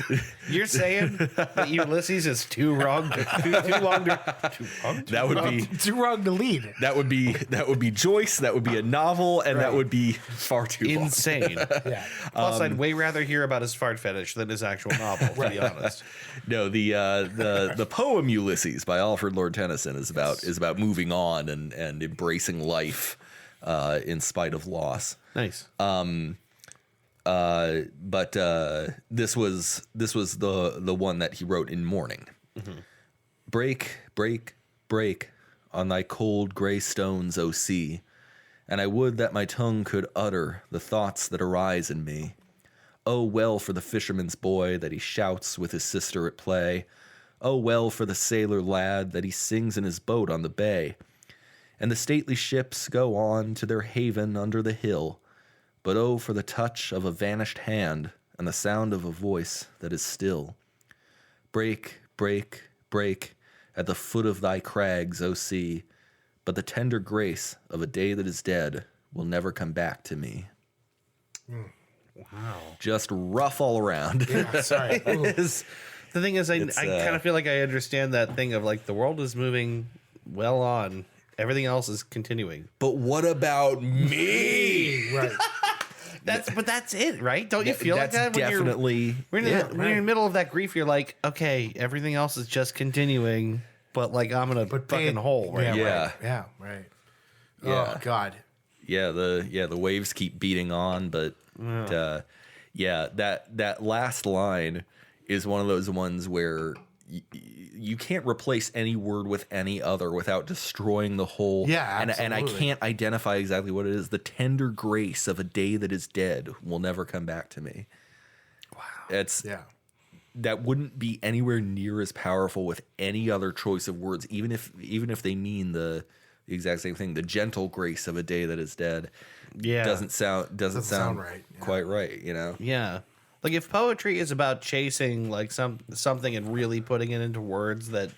You're saying that Ulysses is too long to That would be Too wrong to lead. that would be Joyce. That would be a novel, and that would be far too long. insane. Yeah. Plus, I'd way rather hear about his fart fetish than his actual novel, to be honest. No, the poem Ulysses by Alfred Lord Tennyson is about moving on and embracing life in spite of loss. Nice. But this was the one that he wrote in mourning. Mm-hmm. Break, break, break on thy cold gray stones, O sea, and I would that my tongue could utter the thoughts that arise in me. Oh, well for the fisherman's boy that he shouts with his sister at play. Oh, well for the sailor lad that he sings in his boat on the bay. And the stately ships go on to their haven under the hill. But oh, for the touch of a vanished hand and the sound of a voice that is still. Break, break, break at the foot of thy crags, O sea, but the tender grace of a day that is dead will never come back to me. Wow. Just rough all around. Yeah, sorry. Ooh. The thing is, I kind of feel like I understand that thing of like the world is moving well on. Everything else is continuing. But what about me? Right. That's it, right? Don't you feel like That's that when definitely when you're in the middle of that grief? You're like, okay, everything else is just continuing, but like I'm in a fucking hole. Right? Yeah. Right. Yeah. Right. Yeah. Oh God. the waves keep beating on, but that last line is one of those ones where you can't replace any word with any other without destroying the whole. Yeah, and I can't identify exactly what it is. The tender grace of a day that is dead will never come back to me. Wow, that wouldn't be anywhere near as powerful with any other choice of words, even if they mean the exact same thing. The gentle grace of a day that is dead, doesn't sound right. Yeah. Quite right. You know. Yeah. Like if poetry is about chasing like something and really putting it into words that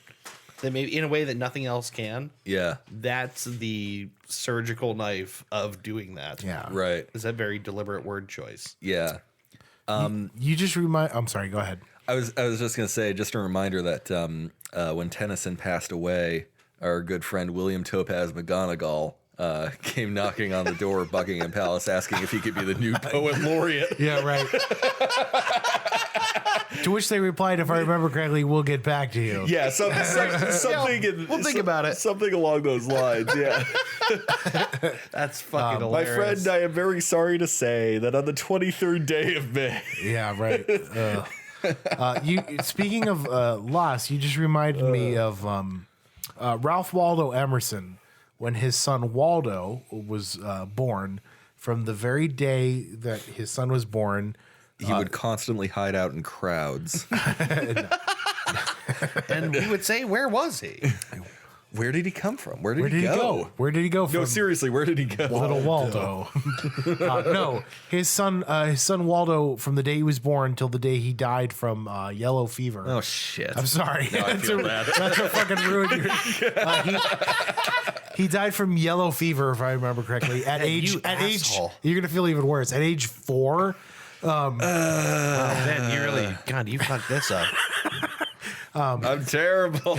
maybe in a way that nothing else can. Yeah. That's the surgical knife of doing that. Yeah. Right. Is that very deliberate word choice? Yeah. You just remind. I'm sorry. Go ahead. I was just gonna say, just a reminder that when Tennyson passed away, our good friend William Topaz McGonagall came knocking on the door of Buckingham Palace asking if he could be the new poet laureate. Yeah. Right. To which they replied, "If I remember correctly, we'll get back to you." Yeah, something. We'll think about it. Something along those lines. Yeah. That's fucking My hilarious. friend, I am very sorry to say that on the 23rd day of May. Yeah, right. You speaking of loss, you just reminded me of Ralph Waldo Emerson when his son Waldo was born. From the very day that his son was born, He would constantly hide out in crowds. And we would say, where was he? Where did he come from? Where where did did he he go? go? Where did he go from? No, seriously, where did he go? Little Waldo. No, his son Waldo, from the day he was born till the day he died from yellow fever. Oh, shit. I'm sorry. I feel bad. That's what fucking ruined your. He died from yellow fever, if I remember correctly. At age, asshole. you're gonna feel even worse. At age 4. Oh, man, you really, God, you fucked this up. I'm terrible.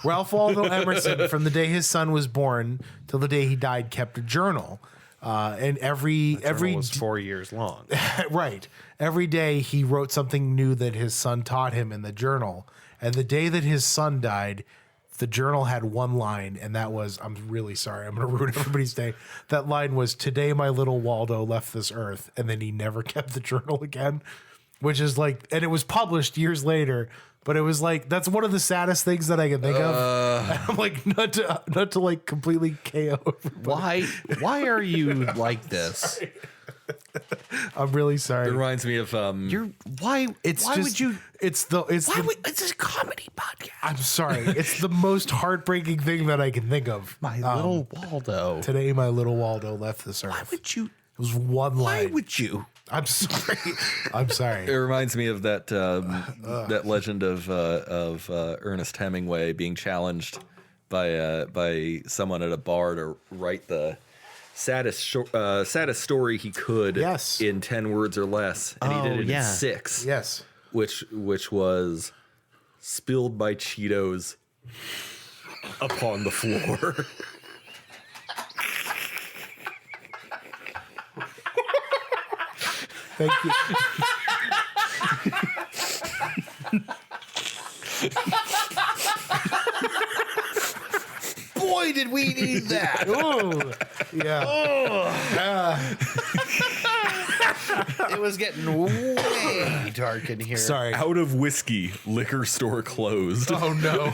Ralph Waldo Emerson, from the day his son was born till the day he died, kept a journal. And every was 4 years long. right. Every day he wrote something new that his son taught him in the journal. And the day that his son died, the journal had one line, and that was, I'm really sorry, I'm going to ruin everybody's day. That line was, "Today my little Waldo left this earth," and then he never kept the journal again, which is like, and it was published years later, but it was like, that's one of the saddest things that I can think of. And I'm like, not to like completely KO everybody. Why are you like this? I'm really It sorry. reminds me of Why It's why just, would you it's it's a comedy podcast. I'm sorry. It's the most heartbreaking thing that I can think of. My little Waldo. Today, my little Waldo left this earth. Why would you It was one why line. would you? I'm sorry. I'm It sorry. reminds me of that that legend of Ernest Hemingway being challenged by someone at a bar to write the saddest story he could Yes. in 10 words or less, and he did it yeah. in 6. Yes. which was spilled by Cheetos upon the floor. Thank you. Boy, did we need that. Ooh. Yeah. It was getting way dark in here. Sorry. Out of whiskey, liquor store closed. Oh no.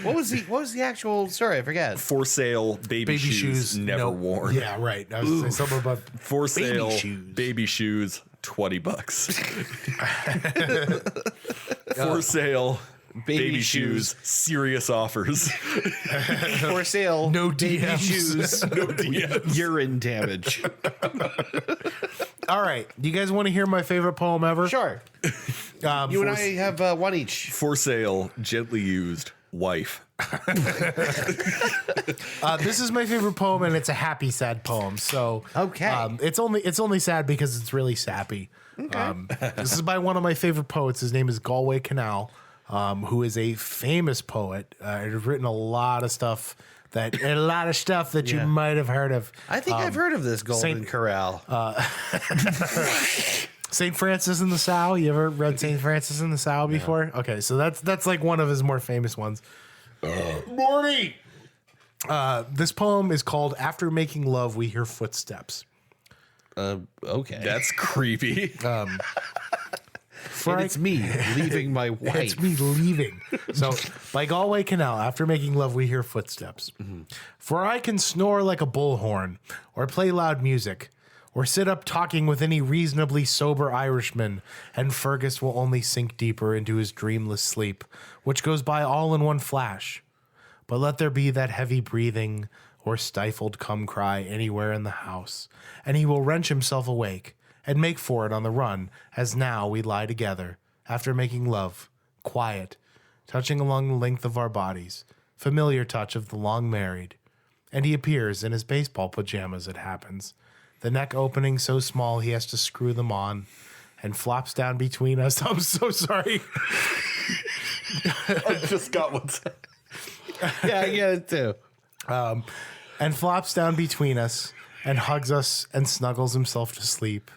What was the actual story? I forget. For sale, baby shoes, never no- worn. Yeah, right. I was gonna say something about For sale, shoes. baby shoes, $20. For sale, baby shoes, serious offers. For sale, No baby DMs. shoes, No DMs. urine damage. All right. Do you guys want to hear my favorite poem ever? Sure. You and I have one each. For sale, gently used, wife. This is my favorite poem, and it's a happy, sad poem. So Okay. it's only sad because it's really sappy. This is by one of my favorite poets. His name is Galway Canal, who is a famous poet. He's written a lot of stuff that you Yeah. might have heard of. I think I've heard of this Golden Saint- Corral. St. Francis in the Sow. You ever read St. Francis in the Sow before? Okay, so that's like one of his more famous ones. Morty. This poem is called "After Making Love, We Hear Footsteps." Okay. That's creepy. For And it's me leaving my wife. It's me leaving. So, by Galway Canal, after making love, we hear footsteps. For I can snore like a bullhorn, or play loud music, or sit up talking with any reasonably sober Irishman, and Fergus will only sink deeper into his dreamless sleep, which goes by all in one flash. But let there be that heavy breathing or stifled cum cry anywhere in the house, and he will wrench himself awake and make for it on the run, as now we lie together, after making love, quiet, touching along the length of our bodies, familiar touch of the long married. And he appears in his baseball pajamas, it happens, the neck opening so small he has to screw them on, and flops down between us. I'm so sorry. I just got one. Yeah, I get it too. And flops down between us, and hugs us, and snuggles himself to sleep,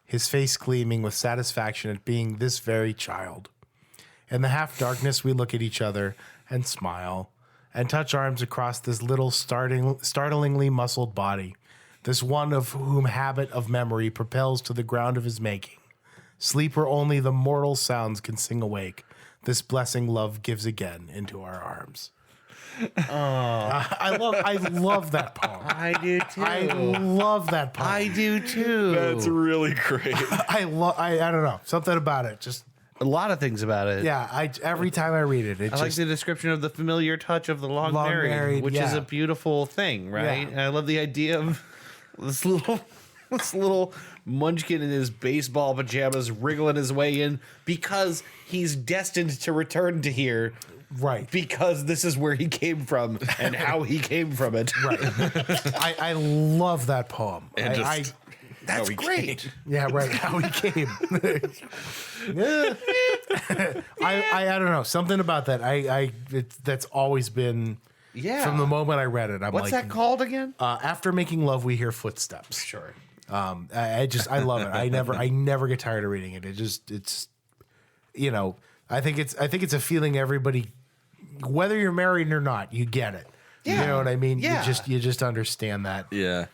his face gleaming with satisfaction at being this very child. In the half darkness, we look at each other and smile, and touch arms across this little startlingly muscled body, this one of whom habit of memory propels to the ground of his making. Sleep where only the mortal sounds can sing awake. This blessing love gives again into our arms. I love that poem. I do too. I love that poem. I do too. That's really great. I don't know, something about it. Just a lot of things about it. yeah. Every time I read it, I like the description of the familiar touch of the long married, which is yeah. a beautiful thing, right? Yeah. And I love the idea of this little munchkin in his baseball pajamas wriggling his way in because he's destined to return to here. right. Because this is where he came from and how he came from it. Right. I love that poem. And That's great. Yeah, right. How he came. I don't know. Something about that. That's always been Yeah. from the moment I read it. I'm What's like, that called again? after making love, we hear footsteps. Sure. I love it. I never get tired of reading it. It's you know, I think it's a feeling everybody, whether you're married or not, you get it. Yeah. You know what I mean? Yeah. You just understand that. Yeah.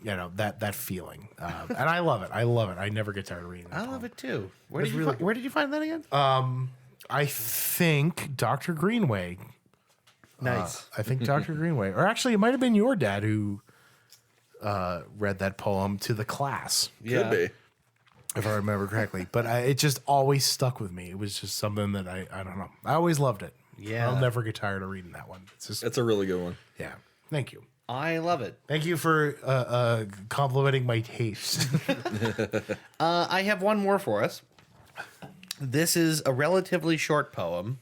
You know, that feeling. And I love it. I never get tired of reading it. I love it too. Where It's did you really- where did you find that again? I think Dr. Greenway. Nice. I think Dr. Greenway. Or actually, it might have been your dad who read that poem to the class, Could be. if I remember correctly. But it just always stuck with me. It was just something that I don't know. I always loved it. Yeah. I'll never get tired of reading that one. It's just, That's a really good one. yeah. Thank you. I love it. Thank you for complimenting my taste. I have one more for us. This is a relatively short poem,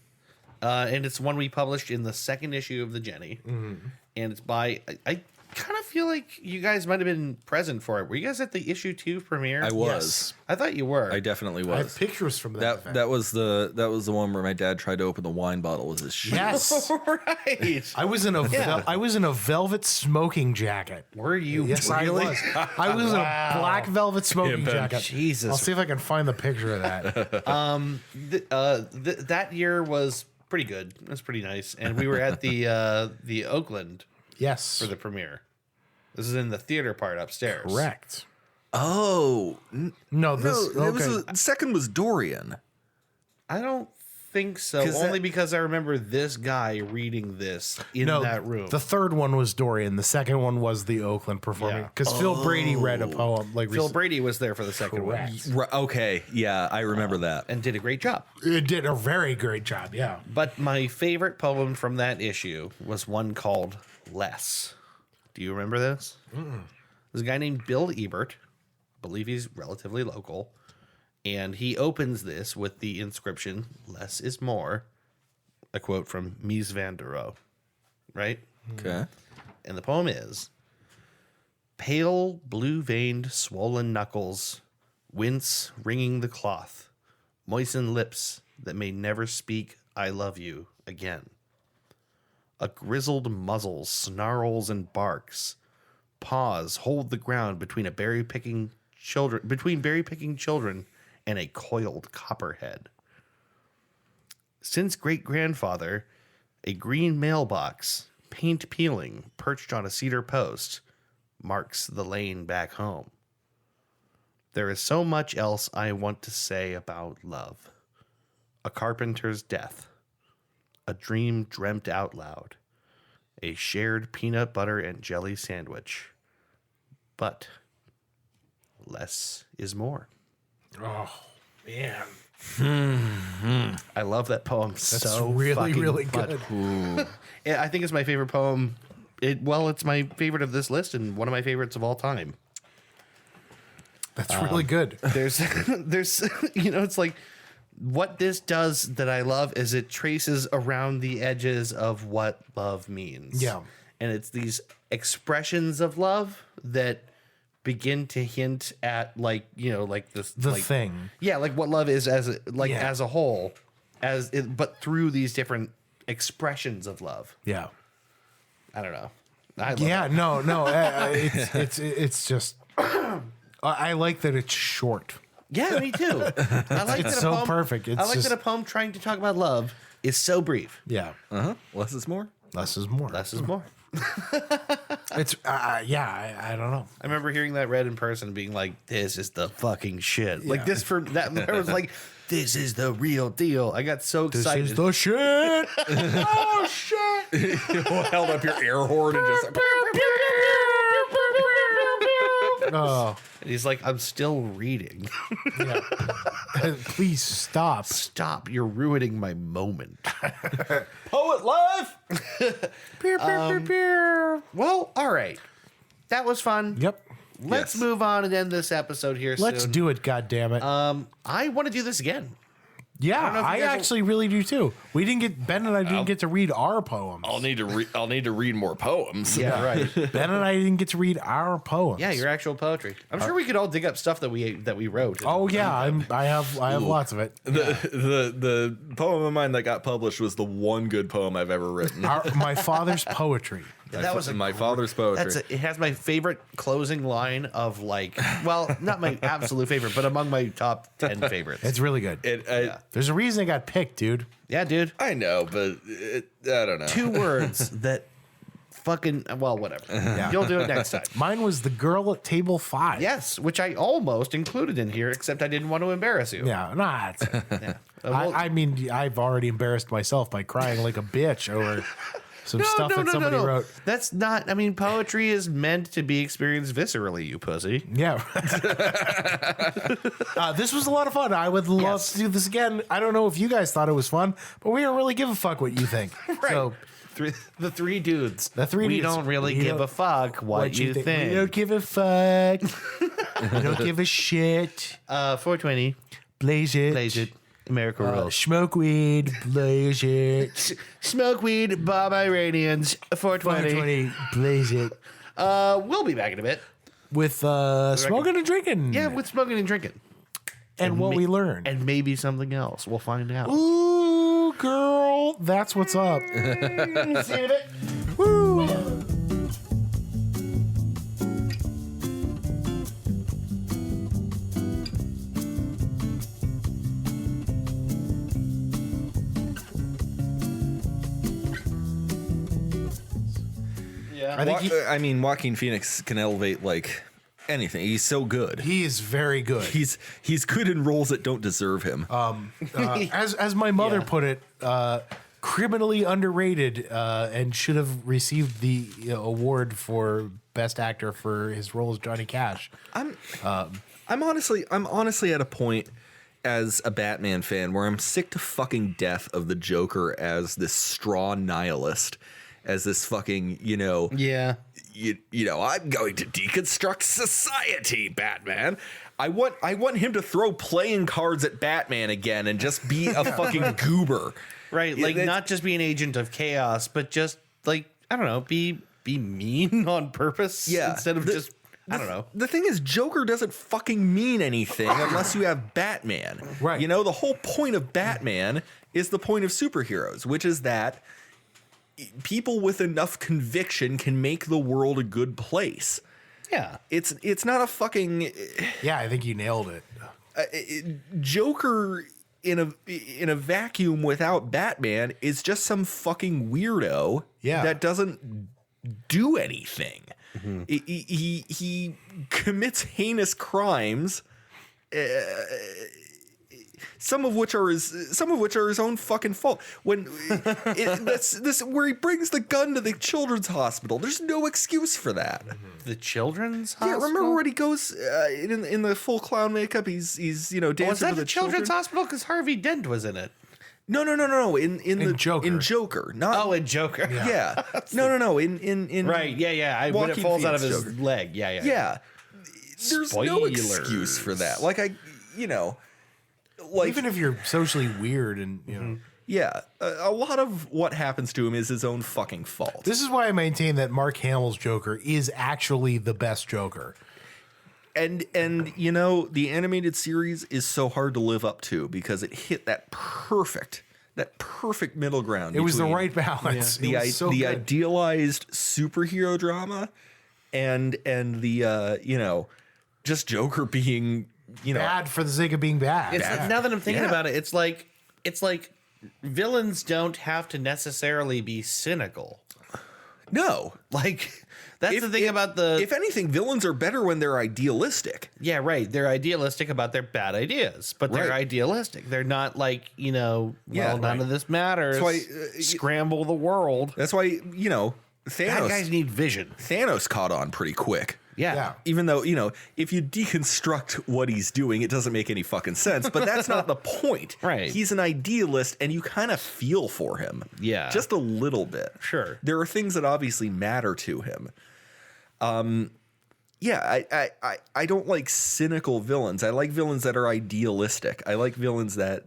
and it's one we published in the second issue of the Jenny. And it's by, I kind of feel like you guys might have been present for it. Were you guys at the issue 2 premiere? I was. I thought you were. I definitely I have was. pictures from that event. That was the one where my dad tried to open the wine bottle with his shoe. Yes. Right. I was in a velvet smoking jacket. Were you Yes, really? I was. I was in a black velvet smoking jacket. Jesus. I'll see if I can find the picture of that. That year was pretty good. It was pretty nice. And we were at the Oakland Yes. for the premiere. This is in the theater part upstairs. Correct. Oh No, no! this The second was Dorian. I don't think so. 'Cause Only that- because I remember this guy reading this in that room. The third one was Dorian. The second one was the Oakland performing Yeah. because Phil Brady read a poem. Like Phil Brady was there for the second one Correct. Right, okay, yeah, I remember that. and did a great job. It did a very great job. Yeah. But my favorite poem from that issue was one called Less. Do you remember this? There's a guy named Bill Ebert. I believe he's relatively local. And he opens this with the inscription, "Less is more," a quote from Mies van der Rohe, right? Okay. And the poem is, "Pale, blue-veined, swollen knuckles wince, wringing the cloth, moisten lips that may never speak I love you again. A grizzled muzzle snarls and barks. Paws hold the ground between berry picking children and a coiled copperhead. Since great-grandfather, a green mailbox, paint peeling, perched on a cedar post, marks the lane back home. There is so much else I want to say about love. A carpenter's death, a dream dreamt out loud, a shared peanut butter and jelly sandwich. But less is more." Oh man, I love that poem. that's so really fucking really much. good. I think it's my favorite poem. It's my favorite of this list and one of my favorites of all time. That's really good. There's it's like what this does that I love is it traces around the edges of what love means. Yeah. And it's these expressions of love that begin to hint at like this The like, thing. Yeah, like what love is as Yeah. as a whole, but through these different expressions of love. Yeah. I don't know. I love Yeah. it. No. It's just. I like that it's short. Yeah, me too. I like It's that a so poem, perfect. It's I like just- that a poem trying to talk about love is so brief. Yeah. Uh huh. Less is more. Less is more. Less is more. It's I don't know. I remember hearing that read in person and being like, this is the fucking shit. Like this for that I was like, this is the real deal. I got so This excited. is the shit. Oh shit! Held up your air horn and just. Oh, And he's like, I'm still reading. yeah. Please stop. Stop. You're ruining my moment. Poet life. Well, all right. That was fun. Yep. Let's Yes. move on and end this episode here Let's soon. do it. God damn it. I want to do this again. Yeah, don't know if you I guys will- actually really do too. We didn't get Ben and I didn't get to read our poems. I'll need to read more poems. Yeah, right. Ben and I didn't get to read our poems. Yeah, your actual poetry. I'm sure we could all dig up stuff that we wrote. Oh yeah, I have lots of it. The poem of mine that got published was the one good poem I've ever written. My father's poetry. That was my father's poetry. it has my favorite closing line of like, well, not my absolute favorite, but among my top 10 favorites. It's really good. There's a reason it got picked, dude. Yeah, dude. I know, but I don't know. 2 words that fucking, well, whatever. You'll do it next time. Mine was the girl at table 5. Yes, which I almost included in here, except I didn't want to embarrass you. Yeah, nah. It's, Yeah. Well, I mean, I've already embarrassed myself by crying like a bitch over some stuff that somebody wrote. That's not, I mean, poetry is meant to be experienced viscerally, you pussy. Yeah. This was a lot of fun. I would love Yes. to do this again. I don't know if you guys thought it was fun, but we don't really give a fuck what you think. So The 3 dudes. The 3 we dudes. don't really We give don't- a fuck what you think. We don't give a fuck. We don't give a shit. 420, Blaze it. blaze it, America rules. Smoke weed. Blaze it. Smoke weed, Bob Iranians, 420. 420. Blaze it. We'll be back in a bit. With smoking and drinking. Yeah, with smoking and drinking. And what we learned. And maybe something else. We'll find out. Ooh, girl. That's what's up. See you in a bit. Woo. Yeah. I think I mean, Joaquin Phoenix can elevate like anything. He's so good. he is very good. He's good in roles that don't deserve him. As my mother Yeah. put it, criminally underrated, and should have received the award for best actor for his role as Johnny Cash. I'm honestly at a point as a Batman fan where I'm sick to fucking death of the Joker as this straw nihilist, as this fucking, Yeah. you know, I'm going to deconstruct society, Batman. I want him to throw playing cards at Batman again and just be a fucking goober. Right. Yeah, Like, that's- not just be an agent of chaos, but just, like, I don't know, be mean on purpose. Yeah. Instead of just, I don't know. The thing is, Joker doesn't fucking mean anything unless you have Batman. Right. You know, the whole point of Batman is the point of superheroes, which is that people with enough conviction can make the world a good place. Yeah. It's not a fucking Yeah, I think you nailed it. Joker in a vacuum without Batman is just some fucking weirdo Yeah. that doesn't do anything. Mm-hmm. He commits heinous crimes, some of which are his own fucking fault. When that's where he brings the gun to the children's hospital. There's no excuse for that. The children's Yeah, hospital? remember when he goes in the full clown makeup? He's dancing Was that for the the children's children. hospital? Because Harvey Dent was in it. No. In Joker. Joker. Not Oh, in Joker. yeah. No. In Right. Yeah. When it Joaquin falls out of Phoenix his Joker. leg. Yeah. Yeah. There's no Spoilers. excuse for that. Like Even if you're socially weird and yeah, a lot of what happens to him is his own fucking fault. This is why I maintain that Mark Hamill's Joker is actually the best Joker. And the animated series is so hard to live up to because it hit that perfect middle ground. It was the between right balance. It was so the good. idealized superhero drama and the just Joker being bad for the sake of being bad. It's, Yeah. now that I'm thinking Yeah. about it, it's like villains don't have to necessarily be cynical. No. Like, that's the thing about the... If anything, villains are better when they're idealistic. Yeah, right. They're idealistic about their bad ideas, but they're Right. idealistic. They're not like, none of this matters. That's why, Scramble the world. That's why, Bad guys need vision. Thanos caught on pretty quick. Yeah. Even though, if you deconstruct what he's doing, it doesn't make any fucking sense. But that's not the point. Right. He's an idealist, and you kind of feel for him. Yeah. Just a little bit. Sure. There are things that obviously matter to him. Yeah, I don't like cynical villains. I like villains that are idealistic. I like villains that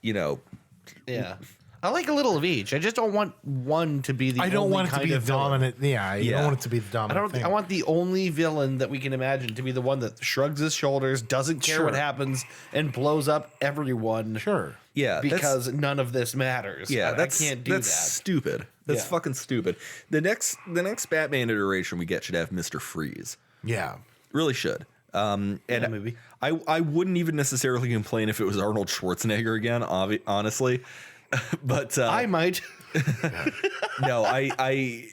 Yeah. I like a little of each. I just don't want one to be the I don't only want it to kind be of the dominant. Yeah, you Yeah. don't want it to be the dominant thing. I want the only villain that we can imagine to be the one that shrugs his shoulders, doesn't care what Sure. happens, and blows up everyone. Sure. Yeah, Because none of this matters. Yeah, I that's can't do that's that. stupid. That's Yeah. fucking stupid. The next Batman iteration we get should have Mr. Freeze. Yeah. Really should. And maybe. I wouldn't even necessarily complain if it was Arnold Schwarzenegger again. Honestly, but I might. no, I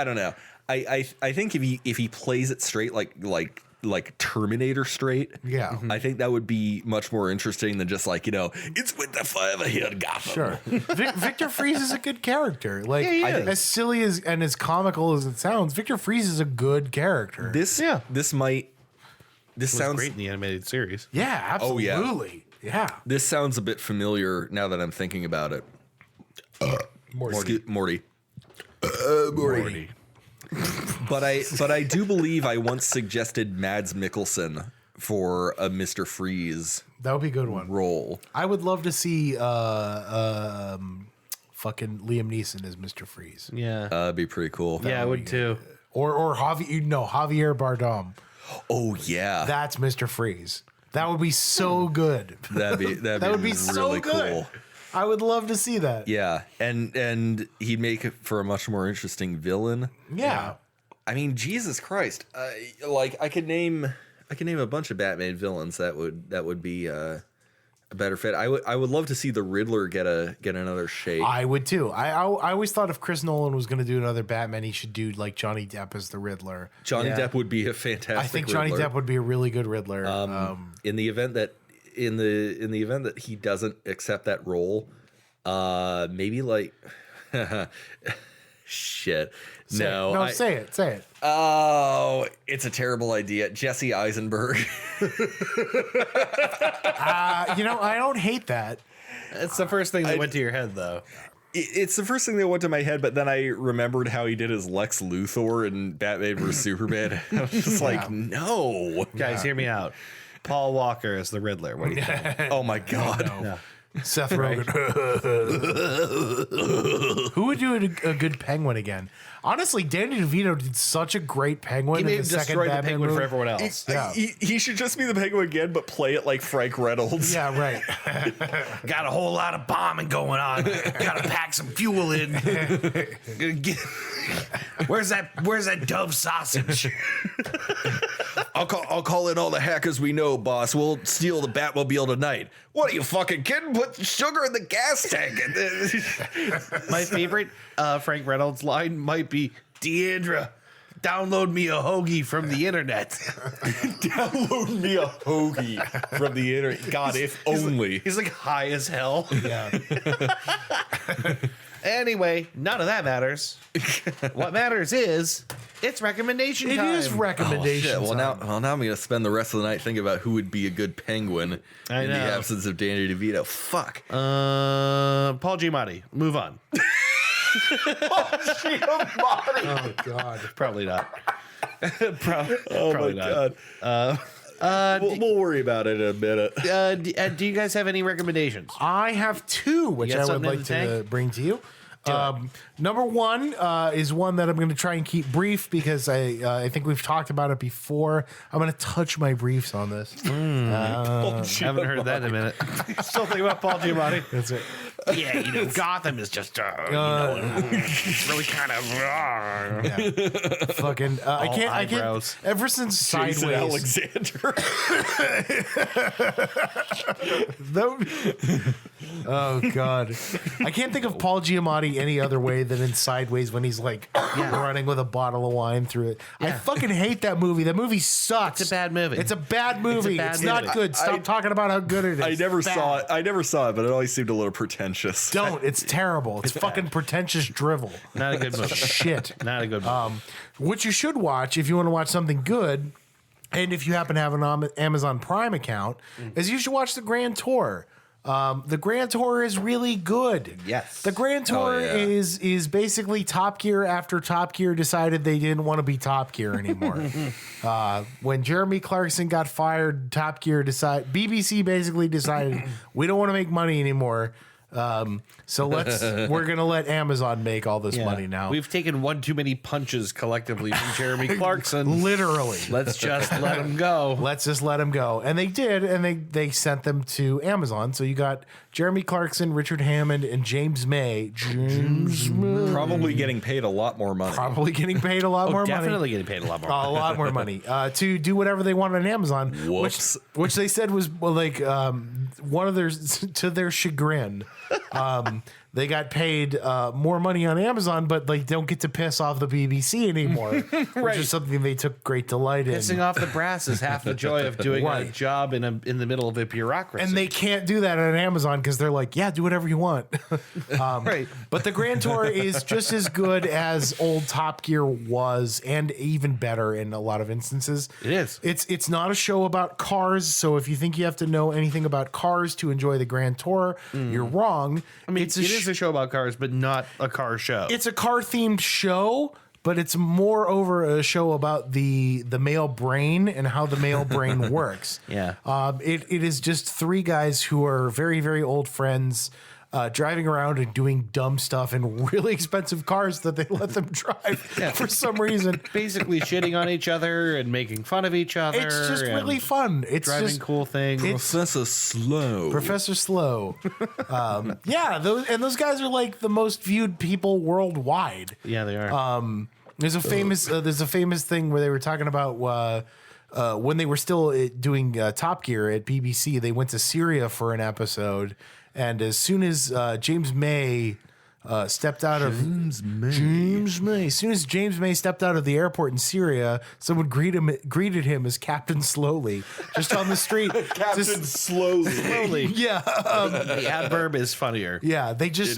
don't know. I think if he plays it straight like Terminator straight, Yeah. I think that would be much more interesting than just it's with the forever here Gotham. Sure. Victor Freeze is a good character. Like, Yeah, he is. as silly as and as comical as it sounds, Victor Freeze is a good character. This sounds great in the animated series. yeah, Oh, yeah. absolutely. Yeah. This sounds a bit familiar now that I'm thinking about it. Morty. Morty. But I do believe I once suggested Mads Mikkelsen for a Mr. Freeze That would be a good one. role. I would love to see fucking Liam Neeson as Mr. Freeze. Yeah. That'd be pretty cool. yeah, I would too. Or Javier Bardem. Oh yeah. That's Mr. Freeze. That would be so good. That'd be That would be really so good. cool. I would love to see that. Yeah, and he'd make it for a much more interesting villain. Yeah. I mean, Jesus Christ! I could name a bunch of Batman villains that would be a better fit. I would love to see the Riddler get another shake. I would too. I always thought if Chris Nolan was going to do another Batman, he should do like Johnny Depp as the Riddler. Johnny Yeah. Depp would be a fantastic. I think Johnny Riddler. Depp would be a really good Riddler. In the event that he doesn't accept that role, maybe shit. No, say it. Oh, it's a terrible idea. Jesse Eisenberg. I don't hate that. It's the first thing that went to your head, though. It's the first thing that went to my head, but then I remembered how he did his Lex Luthor in Batman vs Superman. I was just like, no. Guys, hear me out. Paul Walker is the Riddler. What do you think? Oh my god. No. Seth Rogen. Who would do a good Penguin again? Honestly, Danny DeVito did such a great Penguin He in may the have second destroyed the Batman penguin movie. for everyone else. Yeah. He should just be the Penguin again, but play it like Frank Reynolds. Yeah, right. Got a whole lot of bombing going on. Got to pack some fuel in. Where's that Dove sausage? I'll call in all the hackers we know, boss. We'll steal the Batmobile tonight. What are you fucking kidding? Put sugar in the gas tank. My favorite Frank Reynolds line might be, Deandra, download me a hoagie from the internet. Download me a hoagie from the internet. God, if only. He's like high as hell. Yeah. Anyway, none of that matters. What matters is it's recommendation It time. is recommendation. Shit, well time. now I'm gonna spend the rest of the night thinking about who would be a good Penguin I in the know. absence of Danny DeVito. Fuck. Paul Giamatti. Move on. Oh God. Probably not. Oh Probably my not. god. We'll worry about it in a minute. Do you guys have any recommendations? I have two, which got I would something in like the to tank? bring to you. Number one is one that I'm going to try and keep brief because I think we've talked about it before. I'm going to touch my briefs on this. I haven't heard that in a minute. Still thinking about Paul Giamatti. That's it. Yeah, Gotham is just, it's really kind of. Fucking, I can't. eyebrows. Ever since Jason Sideways, Alexander. oh god, I can't think of Paul Giamatti any other way than in Sideways when he's like running with a bottle of wine through it. I fucking hate that movie. That movie sucks. It's a bad movie. It's a bad movie. It's, bad not movie. good. Stop talking about how good it is. I never It's saw bad. it. I never saw it, but it always seemed a little pretentious. Don't. It's terrible. It's fucking pretentious drivel. Not a good movie. Shit. Not a good movie. What you should watch if you want to watch something good, and if you happen to have an Amazon Prime account, is you should watch the Grand Tour. The Grand Tour is really good. Yes. The Grand Tour yeah. is basically Top Gear after Top Gear decided they didn't want to be Top Gear anymore. When Jeremy Clarkson got fired, BBC basically decided we don't want to make money anymore. So we're gonna let Amazon make all this money now. We've taken one too many punches collectively from Jeremy Clarkson. Literally. Let's just let him go. Let's just let them go. And they did, and they sent them to Amazon. So you got Jeremy Clarkson, Richard Hammond, and James May. Probably getting paid a lot more money. Probably getting paid a lot more money. Definitely getting paid a lot more. A lot more money to do whatever they want on Amazon. Whoops. Which they said was one of their, to their chagrin. They got paid more money on Amazon, but they don't get to piss off the BBC anymore, which is something they took great delight in. Pissing off the brass is half the joy of doing a Right. job in the middle of a bureaucracy. And they can't do that on Amazon because they're like, yeah, do whatever you want. right. But the Grand Tour is just as good as old Top Gear was, and even better in a lot of instances. It is. It's not a show about cars, so if you think you have to know anything about cars to enjoy the Grand Tour, you're wrong. I mean, it's it is a show about cars, but not a car show. it's a car themed show, but it's moreover a show about the male brain and how the male brain works. Yeah. It is just three guys who are very, very old friends driving around and doing dumb stuff in really expensive cars that they let them drive for some reason. Basically shitting on each other and making fun of each other. It's just and really fun. It's driving just cool things. Professor Slow. Professor Slow. Those guys are like the most viewed people worldwide. Yeah, they are. There's a famous thing where they were talking about when they were still doing Top Gear at BBC. They went to Syria for an episode, and as soon as James May stepped out of James May, as soon as James May stepped out of the airport in Syria, someone greeted him as Captain Slowly, just on the street. Captain Slowly. Yeah. The adverb is funnier. Yeah, they just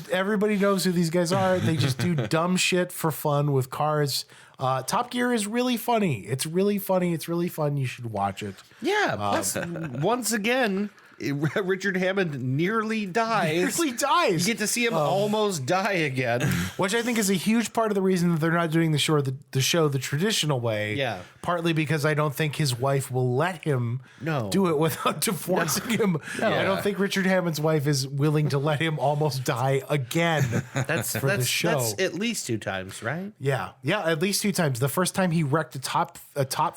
everybody knows who these guys are. They just do dumb shit for fun with cars. Top Gear is really funny. It's really funny. It's really fun. You should watch it. Yeah. Plus, once again, Richard Hammond nearly dies. Nearly dies. You get to see him almost die again. Which I think is a huge part of the reason that they're not doing the show the traditional way. Yeah. Partly because I don't think his wife will let him do it without divorcing him. I don't think Richard Hammond's wife is willing to let him almost die again. That's the show. That's at least 2 times, right? Yeah, at least 2 times. The first time he wrecked a top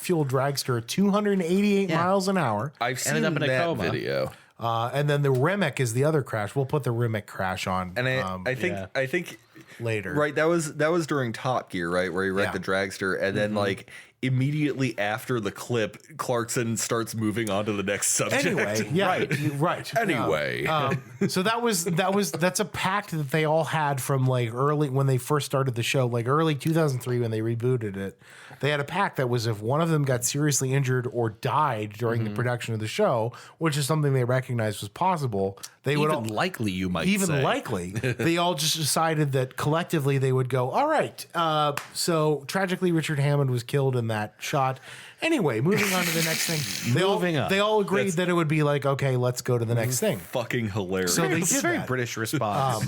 fuel dragster at 288 miles an hour. I've seen Ended up in a that coma. video. And then the Remick is the other crash. We'll put the Remick crash on. And I think later. Right, that was during Top Gear, right, where he wrecked Yeah. the dragster, and then like immediately after the clip, Clarkson starts moving on to the next subject. Anyway, yeah, right. Anyway, So that's a pact that they all had from like early when they first started the show, like early 2003 when they rebooted it. They had a pact that was if one of them got seriously injured or died during the production of the show, which is something they recognized was possible, they would all, likely, you might even say. likely, they all just decided that collectively they would go, all right. So tragically, Richard Hammond was killed in that shot. Anyway, moving on to the next thing. Moving on. They all agreed that it would be like, okay, let's go to the next thing. fucking hilarious. So they It's a did very that. British response.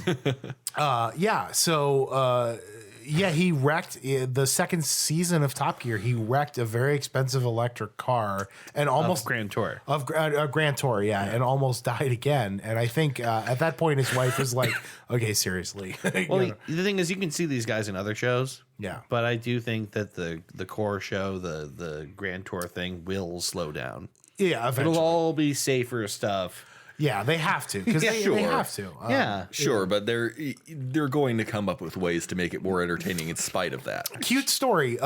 He wrecked the second season of Top Gear. He wrecked a very expensive electric car and almost Grand Tour. Grand Tour, and almost died again. And I think at that point his wife was like, "Okay, seriously." Well, the thing is, you can see these guys in other shows. Yeah. But I do think that the core show, the Grand Tour thing, will slow down. yeah, eventually. It'll all be safer stuff. Yeah, they have to because they sure. have to. Yeah. Sure, but they're going to come up with ways to make it more entertaining in spite of that. Cute story.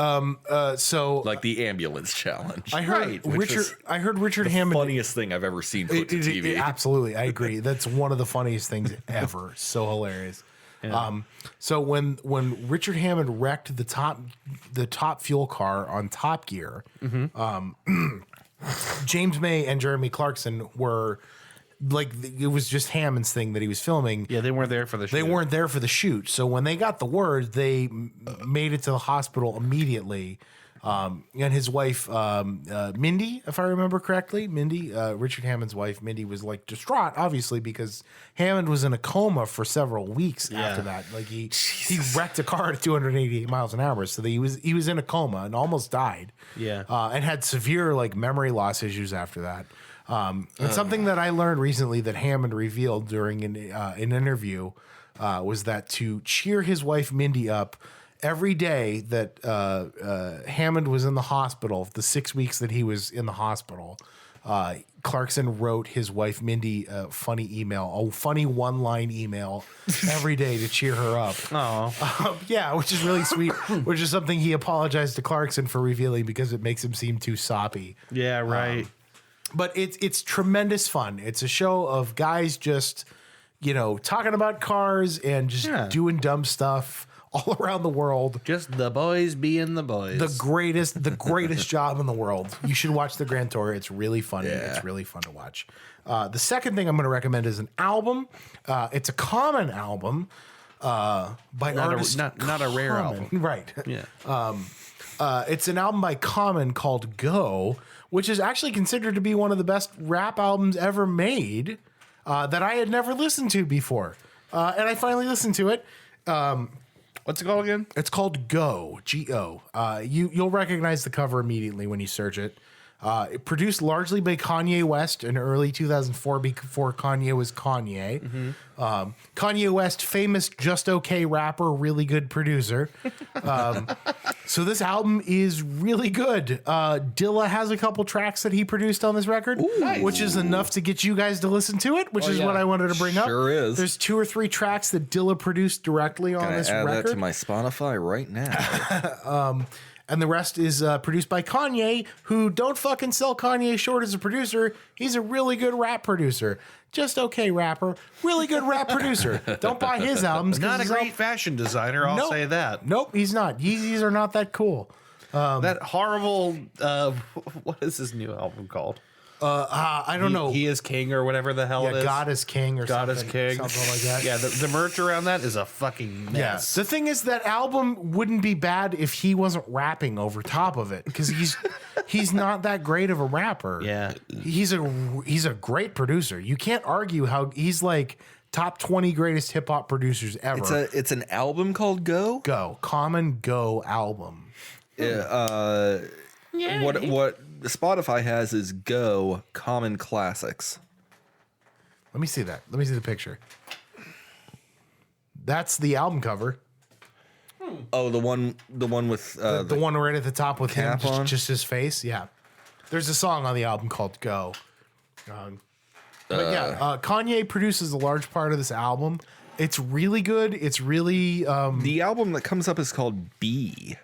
So Like the ambulance challenge. I heard Right, which was Richard Hammond. Funniest thing I've ever seen put to TV. Absolutely, I agree. That's one of the funniest things ever. So hilarious. So when Richard Hammond wrecked the top fuel car on Top Gear, James May and Jeremy Clarkson were like, it was just Hammond's thing that he was filming. Yeah, they weren't there for the shoot. They weren't there for the shoot. So when they got the word, they made it to the hospital immediately. And his wife, Mindy, if I remember correctly, Richard Hammond's wife, Mindy, was like distraught, obviously, because Hammond was in a coma for several weeks after that. Like he wrecked a car at 288 miles an hour, so he was in a coma and almost died. Yeah, and had severe like memory loss issues after that. And something that I learned recently that Hammond revealed during an interview was that to cheer his wife Mindy up every day that Hammond was in the hospital, the 6 weeks that he was in the hospital, Clarkson wrote his wife Mindy a funny one-line email every day to cheer her up. Oh, Yeah, which is really sweet. Which is something he apologized to Clarkson for revealing because it makes him seem too soppy. yeah, right. But it's tremendous fun. It's a show of guys just, talking about cars and just doing dumb stuff all around the world. Just the boys being the boys. The greatest job in the world. You should watch the Grand Tour. It's really funny. Yeah. It's really fun to watch. The second thing I'm going to recommend is an album. It's a Common album by artist. not a rare Common. album. Right. Yeah. It's an album by Common called Go, which is actually considered to be one of the best rap albums ever made that I had never listened to before. And I finally listened to it. What's it called again? It's called Go, G-O. You'll recognize the cover immediately when you search it. It produced largely by Kanye West in early 2004 before Kanye was Kanye. Kanye West, famous just okay rapper, really good producer. So this album is really good. Dilla has a couple tracks that he produced on this record, which is enough to get you guys to listen to it, which is what I wanted to bring up. Sure is. There's 2 or 3 tracks that Dilla produced directly on Can I this add record. that to my Spotify right now? And the rest is produced by Kanye, who don't fucking sell Kanye short as a producer. He's a really good rap producer. Just okay rapper. Really good rap producer. Don't buy his albums. 'cause Not a his great fashion designer, I'll say that. Nope, he's not. Yeezys are not that cool. That horrible, what is his new album called? I don't know. He is King or whatever the hell it is. God is King or God something. is King. Something like that. Yeah, the merch around that is a fucking Yeah. mess. The thing is, that album wouldn't be bad if he wasn't rapping over top of it, because he's not that great of a rapper. Yeah. He's a great producer. You can't argue how he's like top 20 greatest hip hop producers ever. It's an album called Go. Go Common Go album. What Spotify has is Go Common Classics. Let me see that. Let me see the picture. That's the album cover. Oh, the one with The one right at the top with him, cap on? just his face. Yeah. There's a song on the album called Go. Kanye produces a large part of this album. It's really good. It's really the album that comes up is called B.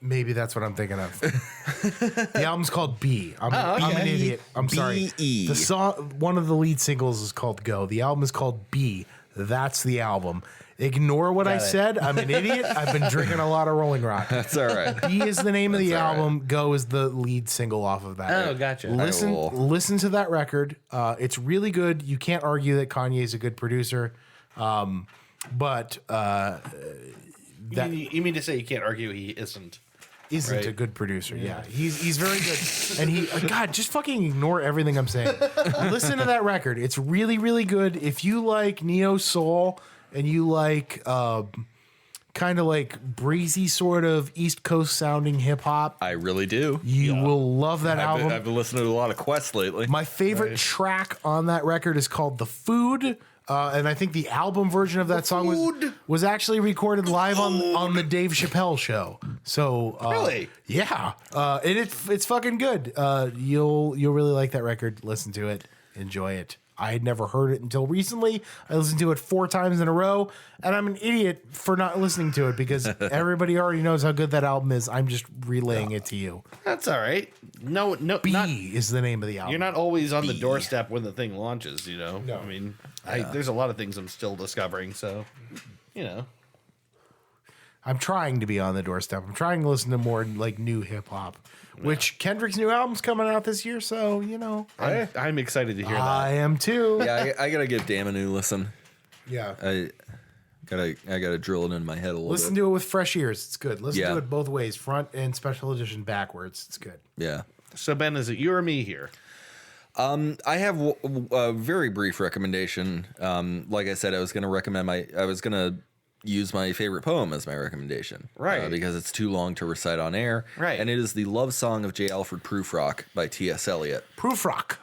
maybe that's what I'm thinking of. The album's called B. I'm an idiot. I'm sorry. B-E. The song, one of the lead singles is called Go. The album is called B. That's the album. Ignore what I said. I'm an idiot. I've been drinking a lot of Rolling Rock. That's all right. B is the name of the all right. album. Go is the lead single off of that. Oh, gotcha. Listen to that record. It's really good. You can't argue that Kanye is a good producer. But you mean to say you can't argue he isn't? isn't a good producer. Yeah, he's very good, and God, just fucking ignore everything I'm saying. Listen to that record; it's really, really good. If you like neo soul and you like kind of like breezy sort of East Coast sounding hip hop, I really do. you will love that album. I've been listening to a lot of Quest lately. My favorite track on that record is called "The Food." And I think the album version of that song was actually recorded live on the Dave Chappelle show. So Really? Yeah, and it's fucking good. You'll really like that record. Listen to it, enjoy it. I had never heard it until recently. I listened to it 4 times in a row, and I'm an idiot for not listening to it because everybody already knows how good that album is. I'm just relaying it to you. That's all right. No, B not, is the name of the album. you're not always on the doorstep when the thing launches, you know? No. I mean, there's a lot of things I'm still discovering, so, you know. I'm trying to be on the doorstep. I'm trying to listen to more like new hip hop, which Kendrick's new album's coming out this year. So, you know, I'm excited to hear I that. am too. Yeah, I gotta give Damn a new listen. Yeah. I gotta drill it into my head a little Listen bit. to it with fresh ears. It's good. Listen Yeah. to it both ways, front and special edition backwards. It's good. Yeah. So, Ben, is it you or me here? I have a very brief recommendation. Like I said, I was gonna use my favorite poem as my recommendation, Right. Because it's too long to recite on air, Right. And it is the love song of J. Alfred Prufrock by T.S. Eliot. Proof rock.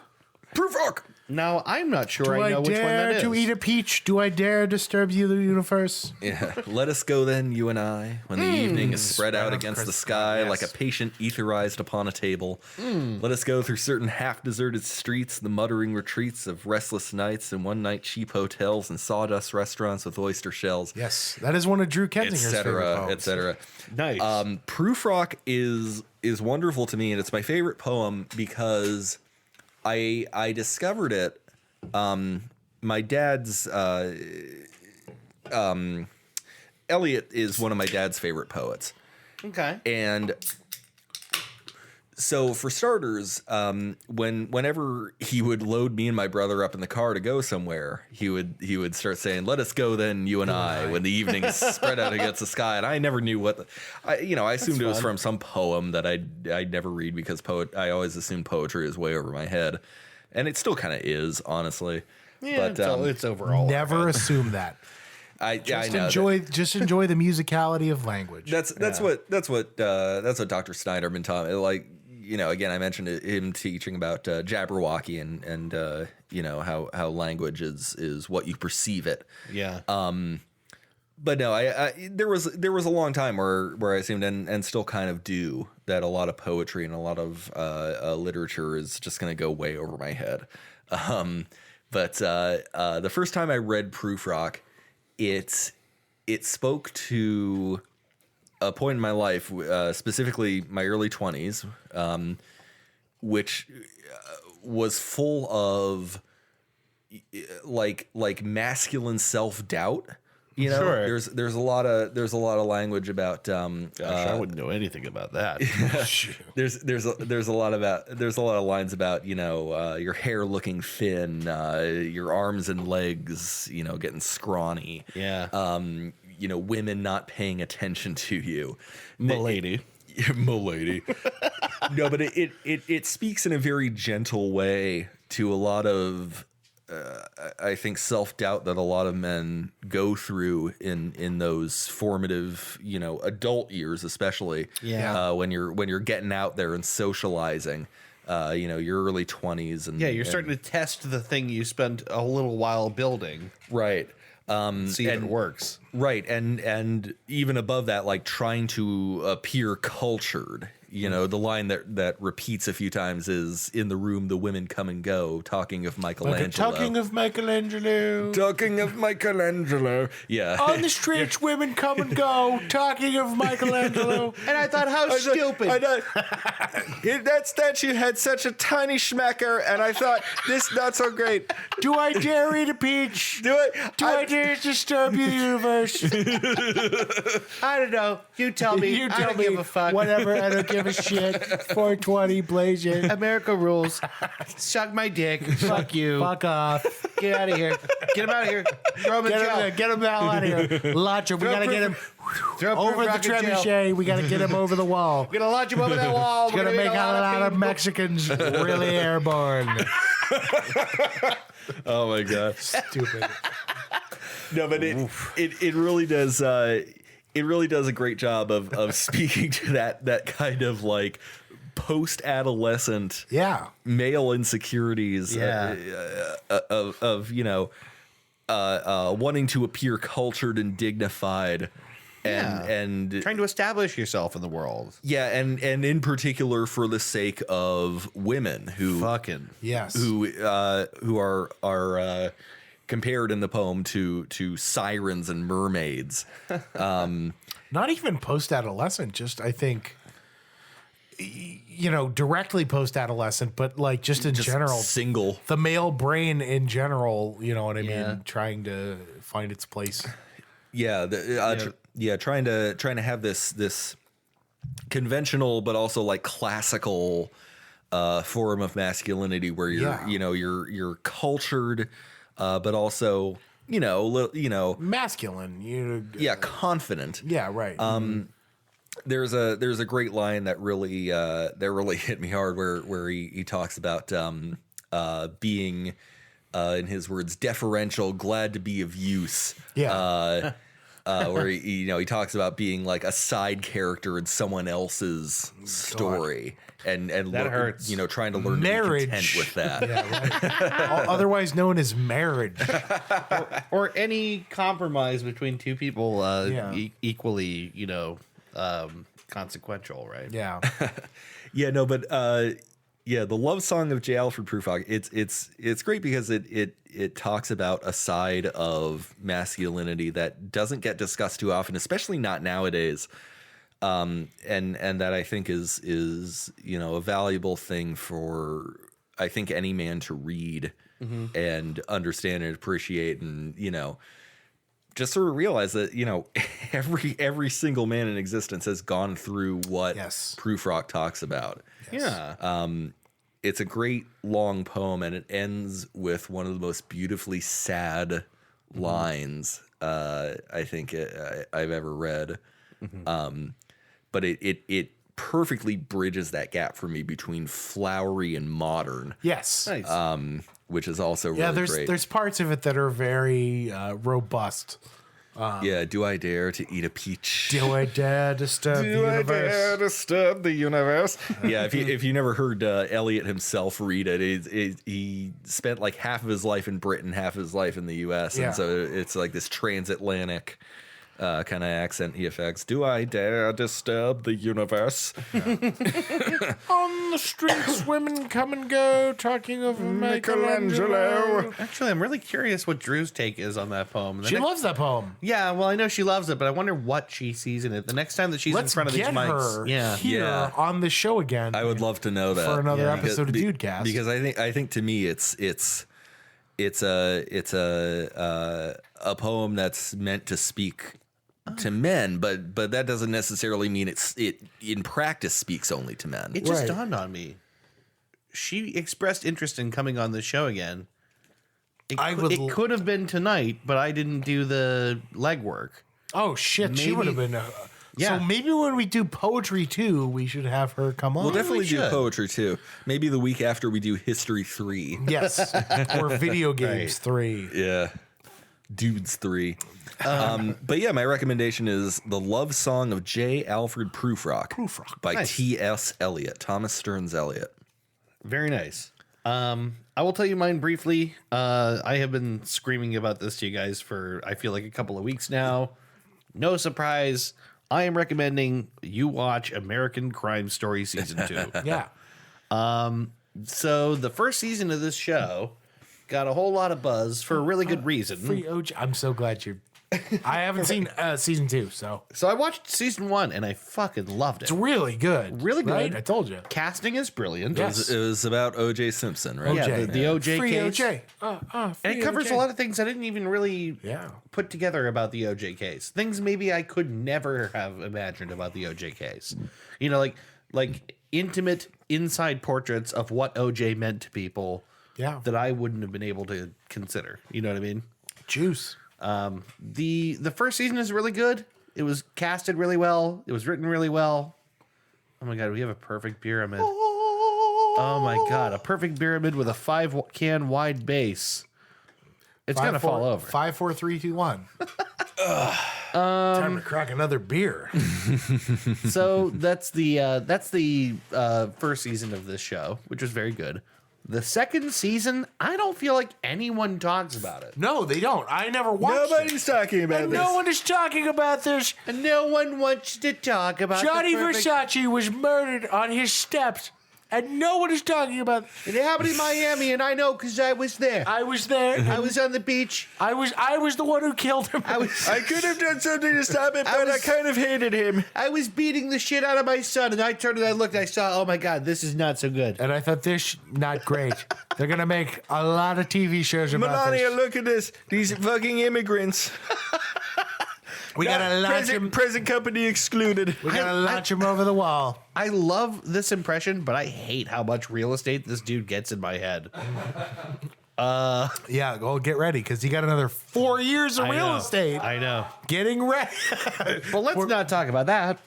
Prufrock. Now, I'm not sure Do I I know which one dare that is. to eat a peach? Do I dare disturb you, the universe? Yeah. Let us go then, you and I, when the evening is spread out against the sky yes. like a patient etherized upon a table. Let us go through certain half-deserted streets, the muttering retreats of restless nights and one-night cheap hotels and sawdust restaurants with oyster shells, Yes, that is one of Drew Kensinger's favorite etc., poems. etc. Nice. Prufrock is wonderful to me, and it's my favorite poem because I discovered it. My dad's Eliot is one of my dad's favorite poets, Okay. and so for starters, whenever he would load me and my brother up in the car to go somewhere, he would start saying, "Let us go then, you and I," when the evening is spread out against the sky. And I never knew what I assumed it was from some poem that I'd never read because I always assumed poetry is way over my head, and it still kind of is, honestly. Yeah, But it's overall. Never assume that. I Just know enjoy the musicality of language. That's what Dr. Snyder been taught me. Like, again, I mentioned him teaching about Jabberwocky and how language is what you perceive it. Yeah. But no, there was a long time where I assumed and still kind of do that a lot of poetry and a lot of literature is just going to go way over my head. But the first time I read Prufrock, it spoke to a point in my life, specifically my early 20s, which was full of like masculine self-doubt. Sure. There's a lot of language about Gosh, I wouldn't know anything about that. there's a lot of lines about your hair looking thin, your arms and legs getting scrawny, Yeah. women not paying attention to you, Milady. Milady. No, but it speaks in a very gentle way to a lot of I think self-doubt that a lot of men go through in those formative, adult years, especially. Yeah. When you're getting out there and socializing, your early 20s and Yeah, you're starting to test the thing you spent a little while building. right. See if it works. Right, and even above that, like trying to appear cultured. The line that repeats a few times is, "In the room, the women come and go, talking of Michelangelo." Talking of Michelangelo. Talking of Michelangelo. Yeah. On the streets, women come and go, talking of Michelangelo. And I thought, how stupid. That statue had such a tiny schmecker, and I thought, this not so great. Do I dare eat a peach? Do it. Do I dare disturb you, the universe? I don't know. You tell me. You I tell don't me. give a fuck. Whatever, I don't give a shit. 420, blaze it. America rules. Suck my dick. Fuck you. Fuck off. Get out of here. Get him out of here. Throw him in jail. Get him the hell out of here. Launch him. We got to get him Throw over the Prufrock in jail. trebuchet. We got to get him over the wall. We're gonna launch him over that wall. It's going to make a lot of Mexicans really airborne. Oh my god. Stupid. No, but it really does. It really does a great job of speaking to that kind of like post-adolescent Yeah. male insecurities of wanting to appear cultured and dignified and trying to establish yourself in the world. yeah, and in particular for the sake of women who Yes. who are compared in the poem to sirens and mermaids. Not even post-adolescent, just I think, directly post-adolescent, but like just in general, Single. the male brain in general, you know what I Yeah. mean, trying to find its place. Yeah, trying to have this conventional but also like classical form of masculinity where you're Yeah. you're cultured but also Masculine, confident. yeah, right. There's a great line that really hit me hard where he talks about being in his words deferential, glad to be of use. Yeah. Where he talks about being like a side character in someone else's story and That hurts. trying to learn to Marriage. be content with that. Yeah, right. Otherwise known as marriage. Or any compromise between two people equally, consequential, right? Yeah. Yeah, no, but the love song of J. Alfred Prufrock, it's great because it talks about a side of masculinity that doesn't get discussed too often, especially not nowadays. And that I think is a valuable thing for I think any man to read and understand and appreciate and just sort of realize that every single man in existence has gone through what Prufrock talks about. Yeah. It's a great long poem, and it ends with one of the most beautifully sad lines I think I've ever read. But it perfectly bridges that gap for me between flowery and modern. Yes. Nice. Which is also really great. There's parts of it that are very robust. Do I dare to eat a peach? Do I dare disturb the universe? disturb the universe? Yeah, if you never heard Eliot himself read it, he spent like half of his life in Britain, half of his life in the U.S., Yeah. and so it's like this transatlantic kind of accent he affects. Do I dare disturb the universe? On the streets, women come and go, talking of Michelangelo. Actually, I'm really curious what Drew's take is on that poem. She loves that poem. Yeah, well, I know she loves it, but I wonder what she sees in it. The next time that she's Let's in front of these get mics. her Yeah. here Yeah. on the show again. I would love to know that For another Because- episode of Dudecast. because I think to me it's a poem that's meant to speak to men, but that doesn't necessarily mean it in practice speaks only to men. It just Right. dawned on me. She expressed interest in coming on the show again. It could have been tonight, but I didn't do the legwork. Oh shit, she Maybe- would have been. Yeah. So maybe when we do poetry too, we should have her come on. We'll definitely do should. poetry too. Maybe the week after we do History 3. Yes, or video games 3. Yeah. Dudes 3. But yeah, my recommendation is The Love Song of J. Alfred Prufrock. By Nice. T.S. Eliot. Thomas Stearns Eliot. Very nice. I will tell you mine briefly. I have been screaming about this to you guys for, I feel like, a couple of weeks now. No surprise. I am recommending you watch American Crime Story Season 2. Yeah. So the first season of this show got a whole lot of buzz for a really good reason. Free OG. I'm so glad you. I haven't seen season 2, so So I watched season 1 and I fucking loved it. it's really good. Really good. Right? I told you. Casting is brilliant. Yes. It was about O.J. Simpson, right? Yeah, the OJ Free case. OJ. And it covers a lot of things I didn't even really Yeah. put together about the OJ case. Things maybe I could never have imagined about the OJ case. You know, like intimate inside portraits of what OJ meant to people Yeah. that I wouldn't have been able to consider. You know what I mean? Juice. The first season is really good. It was casted really well. It was written really well. Oh my god, we have a perfect pyramid. Oh my god, a perfect pyramid with a 5-can wide base. It's gonna fall over. 5, 4, 3, 2, 1. Time to crack another beer. So that's the first season of this show, which was very good. The second season, I don't feel like anyone talks about it. No, they don't. I never watched it. Nobody's talking about And this. no one is talking about this. And no one wants to talk about Johnny the perfect- Versace was murdered on his steps, and no one is talking about. It happened in Miami, and I know because I was there. I was there. I was on the beach. I was the one who killed him. I could have done something to stop it, but I kind of hated him. I was beating the shit out of my son, and I turned and I looked, and I saw, oh my God, this is not so good. And I thought this not great. They're gonna make a lot of TV shows about Melania, this. look at this. These fucking immigrants. We gotta launch him. Present company excluded. We gotta launch him over the wall. I love this impression, but I hate how much real estate this dude gets in my head. Yeah, well, get ready because he got another 4 years of real estate. I know. Getting ready. But let's not talk about that.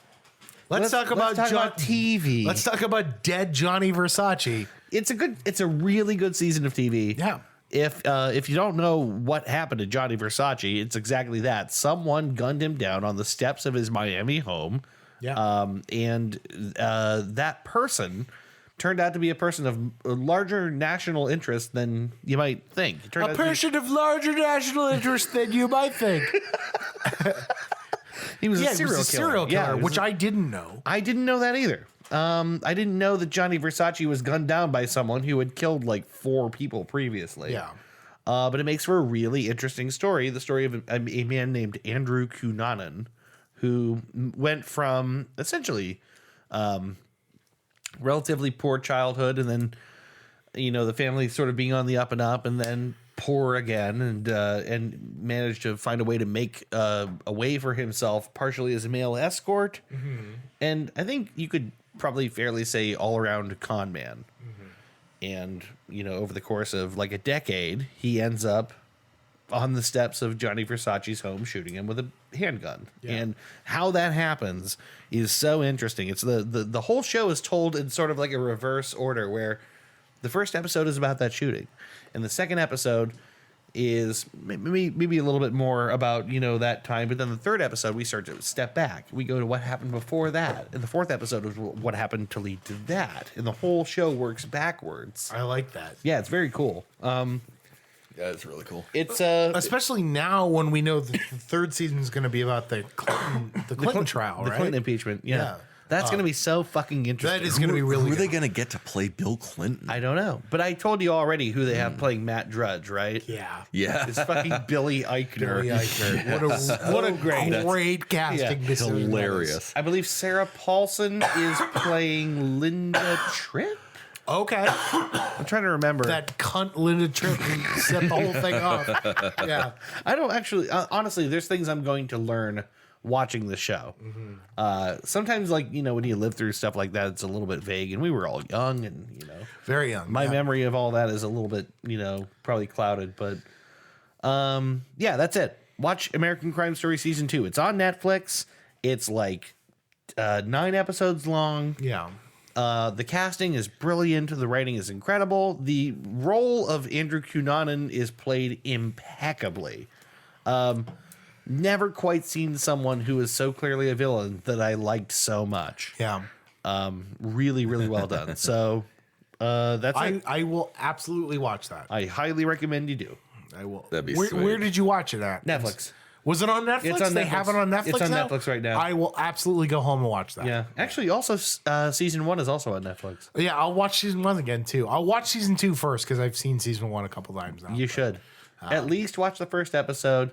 Let's talk about TV. Let's talk about dead Johnny Versace. It's a really good season of TV. Yeah. If you don't know what happened to Johnny Versace, it's exactly that. Someone gunned him down on the steps of his Miami home. Yeah. And that person turned out to be a person of larger national interest than you might think. It turned A out to be- person of larger national interest than you might think. he was Yeah, a he was a serial killer, Yeah, he was which I didn't know. I didn't know that either. I didn't know that Johnny Versace was gunned down by someone who had killed like 4 people previously. Yeah. But it makes for a really interesting story. The story of a man named Andrew Cunanan, who went from essentially relatively poor childhood, and then the family sort of being on the up and up, and then poor again, and managed to find a way to make a way for himself, partially as a male escort, and I think you could probably fairly say all around con man. And over the course of like a decade, he ends up on the steps of Johnny Versace's home shooting him with a handgun. Yeah. And how that happens is so interesting. It's the whole show is told in sort of like a reverse order, where the first episode is about that shooting, and the second episode is maybe a little bit more about that time, but then the third episode we start to step back. We go to what happened before that, and the fourth episode is what happened to lead to that, and the whole show works backwards. I like that. Yeah, it's very cool. Yeah, it's really cool. It's Especially now when we know the third season is going to be about the Clinton trial, the right? Clinton impeachment. Yeah. That's going to be so fucking interesting. That is going to be really Who are good. they going to get to play Bill Clinton? I don't know, but I told you already who they have playing Matt Drudge, right? Yeah. Yeah. It's fucking Billy Eichner. Billy Eichner. What a great casting Yeah. this is. Hilarious. I believe Sarah Paulson is playing Linda Tripp. Okay. I'm trying to remember. That cunt Linda Tripp set the whole thing off. Yeah. I don't actually, honestly, there's things I'm going to learn watching the show. Sometimes, like, when you live through stuff like that, it's a little bit vague, and we were all young, and, Very young. my yeah. memory of all that is a little bit, probably clouded, but yeah, that's it. Watch American Crime Story Season 2. It's on Netflix. It's like 9 episodes long. Yeah. The casting is brilliant. The writing is incredible. The role of Andrew Cunanan is played impeccably. Never quite seen someone who is so clearly a villain that I liked so much. Yeah. Really, really well done. So that's it. I will absolutely watch that. I highly recommend you do. I will. That'd be where, sweet. where did you watch it at? Netflix. Was it on Netflix? It's on They Netflix. have it on Netflix. It's on now? Netflix right now. I will absolutely go home and watch that. Yeah. Actually, also, season 1 is also on Netflix. Yeah, I'll watch season 1 again too. I'll watch season 2 first because I've seen season 1 a couple times now. You should. At least watch the first episode.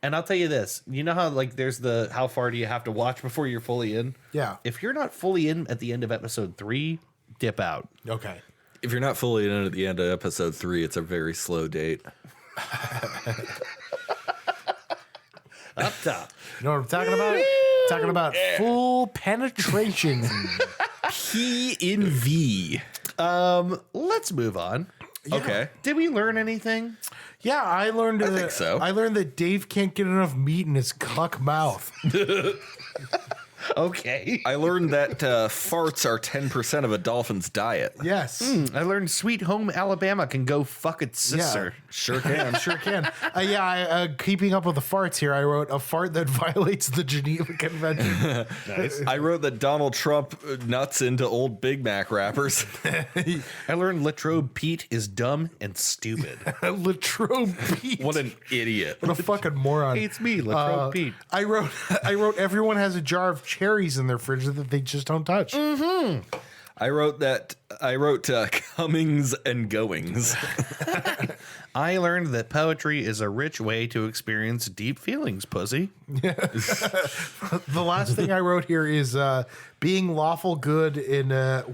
And I'll tell you this. You know how, like, there's the how far do you have to watch before you're fully in? Yeah. If you're not fully in at the end of episode 3, dip out. Okay. If you're not fully in at the end of episode 3, it's a very slow date. Up top. You know what I'm talking about? Talking about full penetration. P in V. Let's move on. Okay. Did we learn anything? Yeah, I learned. I think so. I learned that Dave can't get enough meat in his cuck mouth. Okay. I learned that farts are 10% of a dolphin's diet. Yes. I learned Sweet Home Alabama can go fuck its sister. Sure can. Sure can. Keeping up with the farts here, I wrote a fart that violates the Geneva Convention. Nice. I wrote that Donald Trump nuts into old Big Mac wrappers. I learned Latrobe Pete is dumb and stupid. Latrobe Pete. What an idiot. What a fucking moron. Hey, it's me, Latrobe Pete. I wrote everyone has a jar of cherries in their fridge that they just don't touch. I wrote comings and goings. I learned that poetry is a rich way to experience deep feelings, pussy. The last thing I wrote here is being lawful good in a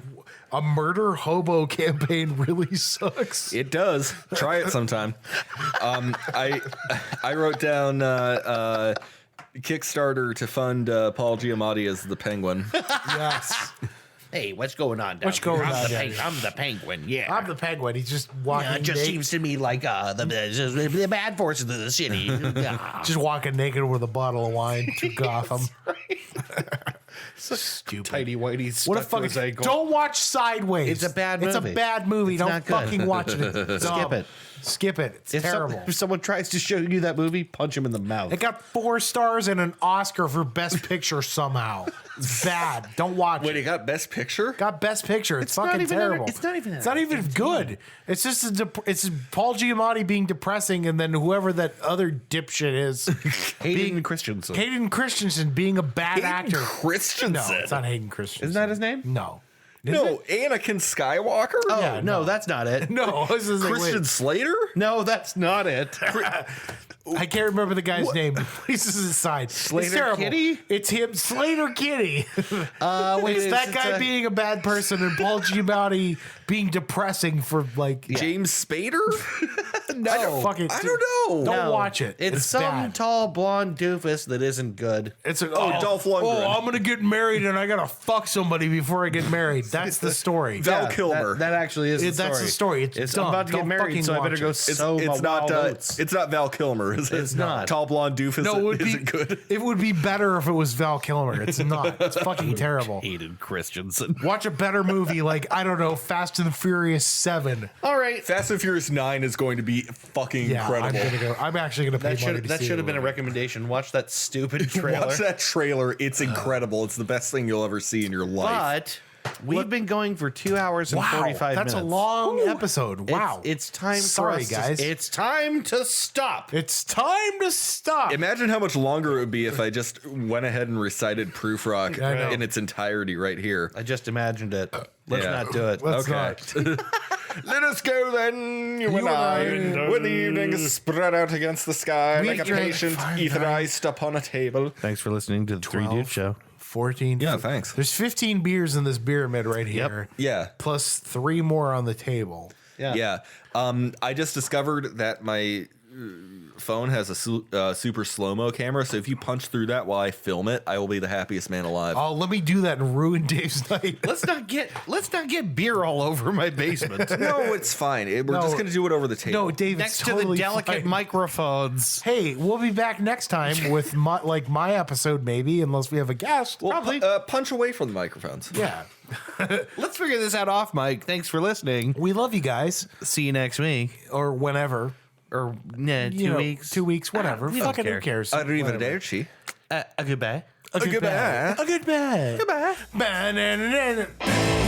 murder hobo campaign really sucks. It does. Try it sometime. I wrote down Kickstarter to fund Paul Giamatti as the Penguin. Yes. Hey, what's going on down What's going here? on down here? I'm the penguin, yeah. I'm the penguin. He's just walking it just naked, seems to me like the bad forces of the city. just walking naked with a bottle of wine to Gotham. Stupid. Tidy whitey stuck What a to fucking his ankle. don't watch Sideways. It's a bad It's a movie. bad movie. It's Don't not good. fucking watch it. It's Skip dumb. it. Skip it. It's If terrible. if someone tries to show you that movie, punch him in the mouth. It got 4 stars and an Oscar for Best Picture somehow. It's bad. Don't watch Wait, it. it got Best Picture? Got Best Picture. It's not fucking even terrible. it's not even It's not even good. It's just it's Paul Giamatti being depressing, and then whoever that other dipshit is, Hayden Christensen. Hayden Christensen being a bad actor. Christensen. No, it's not Hayden Christensen. Isn't that his name? No. Is No, it? Anakin Skywalker? Oh, Yeah, no, no. that's not it. No. This is Christian Slater? No, that's not it. I can't remember the guy's name. Please, this is aside. Slater it's terrible. Kitty? It's him, Slater Kitty. Wait, It's that guy being a bad person and Paul Giamatti being depressing for like James Spader? no, fuck it. I don't know. Don't No, watch it. It's some bad. tall blonde doofus that isn't good. It's a, Dolph Lundgren. Oh, I'm gonna get married and I gotta fuck somebody before I get married. That's the story. Val Kilmer. That actually is the story. That's the story. It's dumb. I'm about to get Don't married, fucking so I better watch go it. sow It's my not. wild oats. It's not Val Kilmer, is it? It's not. Tall blonde doofus. No, it would be isn't good. It would be better if it was Val Kilmer. It's not. It's fucking terrible. Hayden Christensen. Watch a better movie like I don't know, Fast and the Furious 7. All right. Fast and Furious 9 is going to be fucking Yeah, incredible. I'm actually gonna pay money to That see should it. have been a recommendation. Watch that stupid trailer. Watch that trailer. It's incredible. It's the best thing you'll ever see in your life. But we've been going for 2 hours and 45 that's minutes. a long episode. Wow. It's time Sorry, for us guys. it's time to stop. It's time to stop. Imagine how much longer it would be if I just went ahead and recited Proof Rock I know. in its entirety right here. I just imagined it. Let's Yeah. not do it. Let's Okay. not. Let us go then, you and I, when the evening is spread out against the sky We like a drank patient 5, ether 9. iced upon a table. Thanks for listening to the 3 Dude Show. 14. Yeah, thanks. There's 15 beers in this pyramid right here. Yeah. Plus 3 more on the table. Yeah. I just discovered that my phone has a super slow-mo camera, so if you punch through that while I film it, I will be the happiest man alive. Oh, let me do that and ruin Dave's night. Let's not get beer all over my basement. No, it's fine. We're No. just going to do it over the table. No, Dave, Next it's to totally the delicate fine. microphones. Hey, we'll be back next time with my episode, maybe, unless we have a guest. Well, probably. punch away from the microphones. Yeah. Let's figure this out off, Mike. Thanks for listening. We love you guys. See you next week. Or whenever. Or yeah, 2 You know, weeks. 2 weeks, whatever. we don't Fucking who care. cares? Arrivederci. A goodbye. A goodbye. Goodbye. A goodbye. Goodbye. Bye.